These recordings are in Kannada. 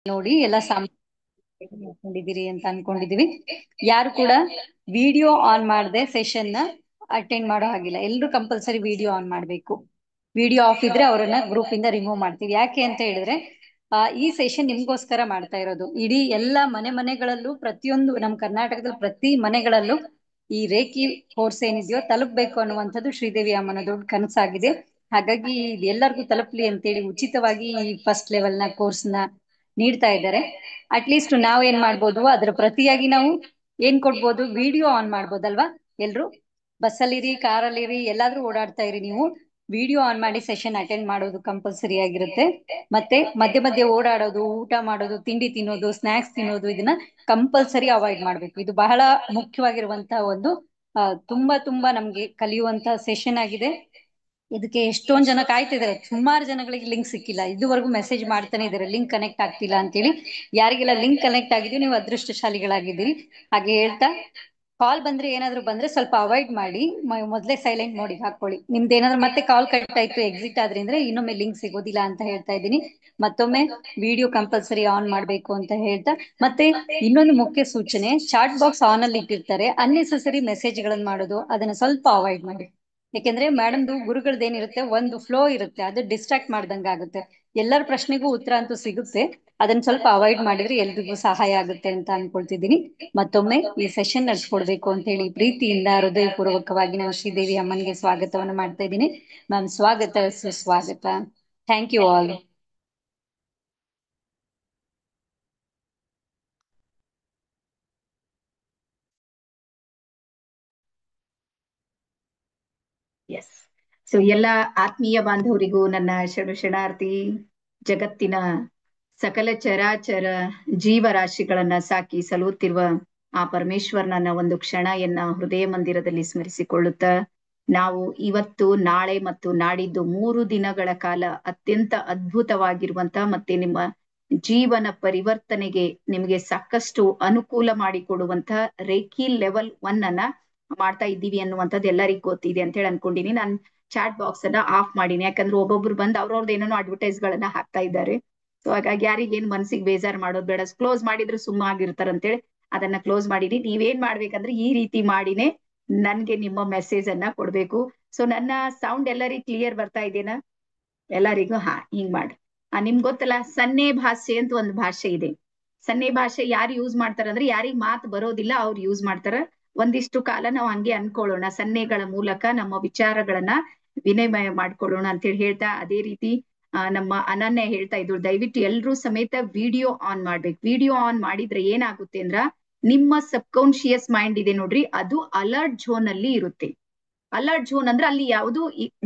ನೋಡಿ ಎಲ್ಲ ಮಾಡ್ಕೊಂಡಿದ್ದೀರಿ ಅಂತ ಅನ್ಕೊಂಡಿದೀವಿ. ಯಾರು ಕೂಡ ವಿಡಿಯೋ ಆನ್ ಮಾಡದೆ ಸೆಷನ್ ನ ಅಟೆಂಡ್ ಮಾಡೋ ಹಾಗಿಲ್ಲ. ಎಲ್ರು ಕಂಪಲ್ಸರಿ ವಿಡಿಯೋ ಆನ್ ಮಾಡ್ಬೇಕು. ವಿಡಿಯೋ ಆಫ್ ಇದ್ರೆ ಅವರನ್ನ ಗ್ರೂಪ್ ಇಂದ ರಿಮೂವ್ ಮಾಡ್ತೀವಿ. ಯಾಕೆ ಅಂತ ಹೇಳಿದ್ರೆ ಈ ಸೆಷನ್ ನಿಮ್ಗೋಸ್ಕರ ಮಾಡ್ತಾ ಇರೋದು. ಇಡೀ ಎಲ್ಲ ಮನೆಗಳಲ್ಲೂ ಪ್ರತಿಯೊಂದು ನಮ್ಮ ಕರ್ನಾಟಕದಲ್ಲಿ ಪ್ರತಿ ಮನೆಗಳಲ್ಲೂ ಈ ರೇಖಿ ಕೋರ್ಸ್ ಏನಿದೆಯೋ ತಲುಪಬೇಕು ಅನ್ನುವಂಥದ್ದು ಶ್ರೀದೇವಿ ಅಮ್ಮನ ದೊಡ್ಡ ಕನಸಾಗಿದೆ. ಹಾಗಾಗಿ ಎಲ್ಲರಿಗೂ ತಲುಪಲಿ ಅಂತೇಳಿ ಉಚಿತವಾಗಿ ಈ ಫಸ್ಟ್ ಲೆವೆಲ್ ನ ಕೋರ್ಸ್ ನ ನೀಡ್ತಾ ಇದ್ದಾರೆ. ಅಟ್ಲೀಸ್ಟ್ ನಾವ್ ಏನ್ ಮಾಡ್ಬೋದು, ಅದ್ರ ಪ್ರತಿಯಾಗಿ ನಾವು ಏನ್ ಕೊಡ್ಬೋದು, ವಿಡಿಯೋ ಆನ್ ಮಾಡ್ಬೋದಲ್ವಾ. ಎಲ್ರು ಬಸ್ಸಲ್ಲಿರಿ, ಕಾರಲ್ಲಿರಿ, ಎಲ್ಲಾದ್ರೂ ಓಡಾಡ್ತಾ ಇರಿ, ನೀವು ವಿಡಿಯೋ ಆನ್ ಮಾಡಿ ಸೆಷನ್ ಅಟೆಂಡ್ ಮಾಡೋದು ಕಂಪಲ್ಸರಿ ಆಗಿರುತ್ತೆ. ಮತ್ತೆ ಮಧ್ಯೆ ಓಡಾಡೋದು, ಊಟ ಮಾಡೋದು, ತಿಂಡಿ ತಿನ್ನೋದು, ಸ್ನಾಕ್ಸ್ ತಿನ್ನೋದು ಇದನ್ನ ಕಂಪಲ್ಸರಿ ಅವಾಯ್ಡ್ ಮಾಡ್ಬೇಕು. ಇದು ಬಹಳ ಮುಖ್ಯವಾಗಿರುವಂತಹ ಒಂದು ತುಂಬಾ ನಮ್ಗೆ ಕಲಿಯುವಂತ ಸೆಷನ್ ಆಗಿದೆ. ಇದಕ್ಕೆ ಎಷ್ಟೊಂದ್ ಜನ ಕಾಯ್ತಿದ್ದಾರೆ. ಸುಮಾರು ಜನಗಳಿಗೆ ಲಿಂಕ್ ಸಿಕ್ಕಿಲ್ಲ, ಇದುವರೆಗೂ ಮೆಸೇಜ್ ಮಾಡ್ತಾನೆ ಇದಾರೆ ಲಿಂಕ್ ಕನೆಕ್ಟ್ ಆಗ್ತಿಲ್ಲ ಅಂತೇಳಿ. ಯಾರಿಗೆಲ್ಲ ಲಿಂಕ್ ಕನೆಕ್ಟ್ ಆಗಿದೆಯೋ ನೀವು ಅದೃಷ್ಟಶಾಲಿಗಳಾಗಿದ್ದೀರಿ. ಹಾಗೆ ಹೇಳ್ತಾ, ಕಾಲ್ ಬಂದ್ರೆ ಏನಾದ್ರು ಬಂದ್ರೆ ಸ್ವಲ್ಪ ಅವಾಯ್ಡ್ ಮಾಡಿ, ಮೊದಲೇ ಸೈಲೆಂಟ್ ಮೋಡಿಗೆ ಹಾಕೊಳ್ಳಿ. ನಿಮ್ದು ಏನಾದ್ರು ಮತ್ತೆ ಕಾಲ್ ಕಟ್ ಆಯ್ತು, ಎಕ್ಸಿಟ್ ಆದ್ರಿ ಅಂದ್ರೆ ಇನ್ನೊಮ್ಮೆ ಲಿಂಕ್ ಸಿಗೋದಿಲ್ಲ ಅಂತ ಹೇಳ್ತಾ ಇದ್ದೀನಿ. ಮತ್ತೊಮ್ಮೆ ವಿಡಿಯೋ ಕಂಪಲ್ಸರಿ ಆನ್ ಮಾಡ್ಬೇಕು ಅಂತ ಹೇಳ್ತಾ, ಮತ್ತೆ ಇನ್ನೊಂದು ಮುಖ್ಯ ಸೂಚನೆ, ಚಾಟ್ ಬಾಕ್ಸ್ ಆನ್ ಅಲ್ಲಿ ಇಟ್ಟಿರ್ತಾರೆ, ಅನ್ನೆಸೆಸರಿ ಮೆಸೇಜ್ ಗಳನ್ನ ಮಾಡೋದು ಅದನ್ನ ಸ್ವಲ್ಪ ಅವಾಯ್ಡ್ ಮಾಡಿ. ಯಾಕೆಂದ್ರೆ ಮೇಡಮ್ದು ಗುರುಗಳದ್ದು ಏನಿರುತ್ತೆ, ಒಂದು ಫ್ಲೋ ಇರುತ್ತೆ, ಅದು ಡಿಸ್ಟ್ರಾಕ್ಟ್ ಮಾಡ್ದಂಗ ಆಗುತ್ತೆ. ಎಲ್ಲರ ಪ್ರಶ್ನೆಗೂ ಉತ್ತರ ಅಂತೂ ಸಿಗುತ್ತೆ, ಅದನ್ನ ಸ್ವಲ್ಪ ಅವಾಯ್ಡ್ ಮಾಡಿದ್ರೆ ಎಲ್ರಿಗೂ ಸಹಾಯ ಆಗುತ್ತೆ ಅಂತ ಅನ್ಕೊಳ್ತಿದ್ದೀನಿ. ಮತ್ತೊಮ್ಮೆ ಈ ಸೆಷನ್ ನಡ್ಸ್ಕೊಡ್ಬೇಕು ಅಂತ ಹೇಳಿ ಪ್ರೀತಿಯಿಂದ ಹೃದಯಪೂರ್ವಕವಾಗಿ ನಾನು ಶ್ರೀದೇವಿ ಅಮ್ಮನಿಗೆ ಸ್ವಾಗತವನ್ನು ಮಾಡ್ತಾ ಇದ್ದೀನಿ. ಮ್ಯಾಮ್ ಸ್ವಾಗತ, ಸುಸ್ವಾಗತ. Thank you all. Yes. So ಎಲ್ಲ ಆತ್ಮೀಯ ಬಾಂಧವರಿಗೂ ನನ್ನ ಶರಣಾರ್ಥಿ. ಜಗತ್ತಿನ ಸಕಲ ಚರಾಚರ ಜೀವರಾಶಿಗಳನ್ನ ಸಾಕಿ ಸಲುತ್ತಿರುವ ಆ ಪರಮೇಶ್ವರನ ಒಂದು ಕ್ಷಣಯನ್ನ ಹೃದಯ ಮಂದಿರದಲ್ಲಿ ಸ್ಮರಿಸಿಕೊಳ್ಳುತ್ತಾ, ನಾವು ಇವತ್ತು, ನಾಳೆ ಮತ್ತು ನಾಡಿದ್ದು 3 ದಿನಗಳ ಕಾಲ ಅತ್ಯಂತ ಅದ್ಭುತವಾಗಿರುವಂತ ಮತ್ತೆ ನಿಮ್ಮ ಜೀವನ ಪರಿವರ್ತನೆಗೆ ನಿಮಗೆ ಸಾಕಷ್ಟು ಅನುಕೂಲ ಮಾಡಿಕೊಡುವಂತ ರೇಖಿ ಲೆವೆಲ್ 1 ಅನ್ನ ಮಾಡ್ತಾ ಇದ್ದೀವಿ ಅನ್ನುವಂಥದ್ದು ಎಲ್ಲರಿಗೂ ಗೊತ್ತಿದೆ ಅಂತ ಹೇಳಿ ಅನ್ಕೊಂಡಿನಿ. ನಾನು ಚಾಟ್ ಬಾಕ್ಸ್ ಅನ್ನ ಆಫ್ ಮಾಡೀನಿ, ಯಾಕಂದ್ರೆ ಒಬ್ಬೊಬ್ರು ಬಂದು ಅವ್ರವ್ರದ್ದು ಏನೇನೋ ಅಡ್ವರ್ಟೈಸ್ ಗಳನ್ನ ಹಾಕ್ತಾ ಇದ್ದಾರೆ. ಸೊ ಹಾಗಾಗಿ ಯಾರಿಗೇನ್ ಮನ್ಸಿಗೆ ಬೇಜಾರ್ ಮಾಡೋದು ಬೇಡ, ಕ್ಲೋಸ್ ಮಾಡಿದ್ರೆ ಸುಮ್ಮ ಆಗಿರ್ತಾರಂತೇಳಿ ಅದನ್ನ ಕ್ಲೋಸ್ ಮಾಡೀನಿ. ನೀವೇನ್ ಮಾಡ್ಬೇಕಂದ್ರೆ ಈ ರೀತಿ ಮಾಡಿನೇ ನನ್ಗೆ ನಿಮ್ಮ ಮೆಸೇಜ್ ಅನ್ನ ಕೊಡ್ಬೇಕು. ಸೊ ನನ್ನ ಸೌಂಡ್ ಎಲ್ಲರಿಗೂ ಕ್ಲಿಯರ್ ಬರ್ತಾ ಇದೆನಾ ಎಲ್ಲರಿಗೂ? ಹಿಂಗ್ ಮಾಡ್ರಿ. ನಿಮ್ಗೆ ಗೊತ್ತಲ್ಲ, ಸನ್ನೆ ಭಾಷೆ ಅಂತ ಒಂದು ಭಾಷೆ ಇದೆ. ಸನ್ನೆ ಭಾಷೆ ಯಾರು ಯೂಸ್ ಮಾಡ್ತಾರಂದ್ರೆ ಯಾರಿಗ್ ಮಾತು ಬರೋದಿಲ್ಲ ಅವ್ರು ಯೂಸ್ ಮಾಡ್ತಾರ. ಒಂದಿಷ್ಟು ಕಾಲ ನಾವು ಹಂಗೆ ಅನ್ಕೊಳ್ಳೋಣ, ಸನ್ನೆಗಳ ಮೂಲಕ ನಮ್ಮ ವಿಚಾರಗಳನ್ನ ವಿನಿಮಯ ಮಾಡ್ಕೊಳ್ಳೋಣ ಅಂತೇಳಿ ಹೇಳ್ತಾ, ಅದೇ ರೀತಿ ನಮ್ಮ ಅನನ್ಯ ಹೇಳ್ತಾ ಇದ್ರು, ದಯವಿಟ್ಟು ಎಲ್ರೂ ಸಮೇತ ವಿಡಿಯೋ ಆನ್ ಮಾಡ್ಬೇಕು. ವಿಡಿಯೋ ಆನ್ ಮಾಡಿದ್ರೆ ಏನಾಗುತ್ತೆ ಅಂದ್ರ, ನಿಮ್ಮ ಸಬ್ಕಾನ್ಶಿಯಸ್ ಮೈಂಡ್ ಇದೆ ನೋಡ್ರಿ, ಅದು ಅಲರ್ಟ್ ಝೋನ್ ಅಲ್ಲಿ ಇರುತ್ತೆ. ಅಲರ್ಟ್ ಝೋನ್ ಅಂದ್ರೆ ಅಲ್ಲಿ ಯಾವುದು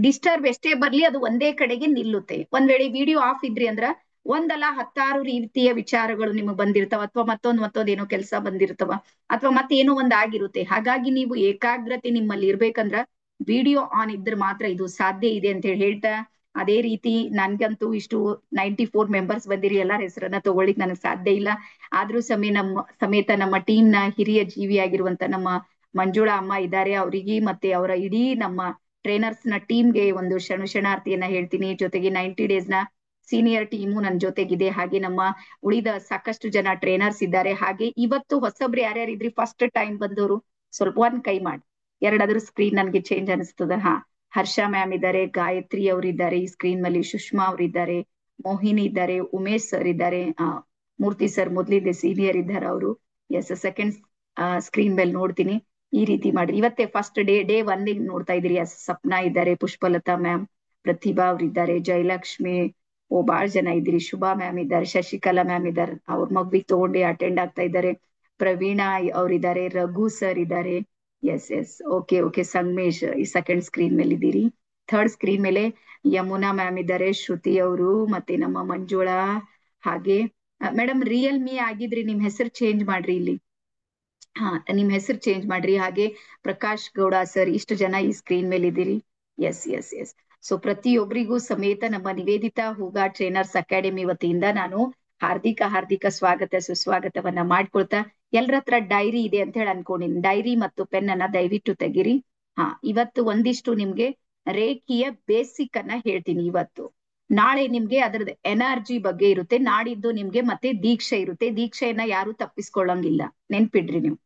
ಡಿಸ್ಟರ್ಬ್ ಎಷ್ಟೇ ಬರ್ಲಿ ಅದು ಒಂದೇ ಕಡೆಗೆ ನಿಲ್ಲುತ್ತೆ. ಒಂದ್ ವೇಳೆ ವಿಡಿಯೋ ಆಫ್ ಇದ್ರಿ ಅಂದ್ರ ಒಂದಲ್ಲ 10 ರೀತಿಯ ವಿಚಾರಗಳು ನಿಮಗೆ ಬಂದಿರ್ತಾವ, ಅಥವಾ ಮತ್ತೊಂದೇನೋ ಕೆಲಸ ಬಂದಿರ್ತವ, ಅಥವಾ ಮತ್ತೇನೋ ಒಂದ್ ಆಗಿರುತ್ತೆ. ಹಾಗಾಗಿ ನೀವು ಏಕಾಗ್ರತೆ ನಿಮ್ಮಲ್ಲಿ ಇರ್ಬೇಕಂದ್ರ ವಿಡಿಯೋ ಆನ್ ಇದ್ರೆ ಮಾತ್ರ ಇದು ಸಾಧ್ಯ ಇದೆ ಅಂತ ಹೇಳಿ ಹೇಳ್ತಾ, ಅದೇ ರೀತಿ ನನ್ಗಂತೂ ಇಷ್ಟು 94 ಮೆಂಬರ್ಸ್ ಬಂದಿರಿ, ಎಲ್ಲಾರ ಹೆಸರನ್ನ ತಗೊಳ್ಳಿಕ್ ನನಗೆ ಸಾಧ್ಯ ಇಲ್ಲ. ಆದ್ರೂ ಸಮೇತ ನಮ್ಮ ಟೀಮ್ ನ ಹಿರಿಯ ಜೀವಿಯಾಗಿರುವಂತ ನಮ್ಮ ಮಂಜುಳಾ ಅಮ್ಮ ಇದ್ದಾರೆ, ಅವರಿಗೆ ಮತ್ತೆ ಅವರ ಇಡೀ ನಮ್ಮ ಟ್ರೈನರ್ಸ್ ನ ಟೀಮ್ಗೆ ಒಂದು ಶರಣಾರ್ಥಿಯನ್ನ ಹೇಳ್ತೀನಿ. ಜೊತೆಗೆ 90 ಡೇಸ್ ನ ಸೀನಿಯರ್ ಟೀಮು ನನ್ನ ಜೊತೆಗಿದೆ. ಹಾಗೆ ನಮ್ಮ ಉಳಿದ ಸಾಕಷ್ಟು ಜನ ಟ್ರೈನರ್ಸ್ ಇದ್ದಾರೆ. ಹಾಗೆ ಇವತ್ತು ಹೊಸಬ್ರು ಯಾರ್ಯಾರು ಇದ್ರಿ, ಫಸ್ಟ್ ಟೈಮ್ ಬಂದವರು ಸ್ವಲ್ಪ ಒಂದ್ ಕೈ ಮಾಡಿ, ಎರಡಾದ್ರೂ ಸ್ಕ್ರೀನ್ ನನ್ಗೆ ಚೇಂಜ್ ಅನಿಸ್ತದ. ಹರ್ಷ ಮ್ಯಾಮ್ ಇದ್ದಾರೆ, ಗಾಯತ್ರಿ ಅವರಿದ್ದಾರೆ ಈ ಸ್ಕ್ರೀನ್ ಮೇಲೆ, ಸುಷ್ಮಾ ಅವರಿದ್ದಾರೆ, ಮೋಹಿನಿ ಇದ್ದಾರೆ, ಉಮೇಶ್ ಸರ್ ಇದ್ದಾರೆ, ಮೂರ್ತಿ ಸರ್ ಮೊದ್ಲಿದ್ದೆ ಸೀನಿಯರ್ ಇದ್ದಾರೆ ಅವರು. ಎಸ್, ಸೆಕೆಂಡ್ ಸ್ಕ್ರೀನ್ ಮೇಲೆ ನೋಡ್ತೀನಿ. ಈ ರೀತಿ ಮಾಡ್ರಿ. ಇವತ್ತೇ ಫಸ್ಟ್ ಡೇ 1 ನೋಡ್ತಾ ಇದ್ರಿ. ಸಪ್ನಾ ಇದ್ದಾರೆ, ಪುಷ್ಪಲತಾ ಮ್ಯಾಮ್, ಪ್ರತಿಭಾ ಅವ್ರಿದ್ದಾರೆ, ಜಯಲಕ್ಷ್ಮಿ, ಬಾಳ್ ಜನ ಇದ್ರಿ, ಶುಭಾ ಮ್ಯಾಮ್ ಇದ್ದಾರೆ, ಶಶಿಕಲಾ ಮ್ಯಾಮ್ ಇದ್ದಾರೆ, ಅವ್ರ ಮಗ್ವಿಗೆ ತಗೊಂಡು ಅಟೆಂಡ್ ಆಗ್ತಾ ಇದ್ದಾರೆ, ಪ್ರವೀಣಾ ಅವ್ರಿದ್ದಾರೆ, ರಘು ಸರ್ ಇದ್ದಾರೆ. ಎಸ್ ಓಕೆ ಸಂಗಮೇಶ್ ಈ ಸೆಕೆಂಡ್ ಸ್ಕ್ರೀನ್ ಮೇಲೆ ಇದ್ದೀರಿ. ಥರ್ಡ್ ಸ್ಕ್ರೀನ್ ಮೇಲೆ ಯಮುನಾ ಮ್ಯಾಮ್ ಇದ್ದಾರೆ, ಶ್ರುತಿ ಅವರು, ಮತ್ತೆ ನಮ್ಮ ಮಂಜುಳಾ. ಹಾಗೆ ಮೇಡಮ್ ರಿಯಲ್ಮಿ ಆಗಿದ್ರಿ, ನಿಮ್ ಹೆಸರು ಚೇಂಜ್ ಮಾಡ್ರಿ ಇಲ್ಲಿ. ನಿಮ್ ಹೆಸರು ಚೇಂಜ್ ಮಾಡ್ರಿ. ಹಾಗೆ ಪ್ರಕಾಶ್ ಗೌಡ ಸರ್, ಇಷ್ಟು ಜನ ಈ ಸ್ಕ್ರೀನ್ ಮೇಲೆ ಇದ್ದೀರಿ. ಎಸ್. ಸೊ ಪ್ರತಿಯೊಬ್ಬರಿಗೂ ಸಮೇತ ನಮ್ಮ ನಿವೇದಿತಾ ಹೂಗಾ ಟ್ರೈನರ್ಸ್ ಅಕಾಡೆಮಿ ವತಿಯಿಂದ ನಾನು ಹಾರ್ದಿಕ ಸ್ವಾಗತ ಸುಸ್ವಾಗತವನ್ನ ಮಾಡ್ಕೊಳ್ತಾ, ಎಲ್ರ ಹತ್ರ ಡೈರಿ ಇದೆ ಅಂತ ಹೇಳಿ ಅನ್ಕೊಂಡಿನಿ. ಡೈರಿ ಮತ್ತು ಪೆನ್ ಅನ್ನ ದಯವಿಟ್ಟು ತೆಗಿರಿ. ಇವತ್ತು ಒಂದಿಷ್ಟು ನಿಮ್ಗೆ ರೇಖಿಯ ಬೇಸಿಕ್ ಅನ್ನ ಹೇಳ್ತೀನಿ. ಇವತ್ತು ನಾಳೆ ನಿಮ್ಗೆ ಅದ್ರದ್ದು ಎನರ್ಜಿ ಬಗ್ಗೆ ಇರುತ್ತೆ. ನಾಡಿದ್ದು ನಿಮ್ಗೆ ಮತ್ತೆ ದೀಕ್ಷೆ ಇರುತ್ತೆ. ದೀಕ್ಷೆಯನ್ನ ಯಾರು ತಪ್ಪಿಸ್ಕೊಳ್ಳಂಗಿಲ್ಲ, ನೆನ್ಪಿಡ್ರಿ ನೀವು.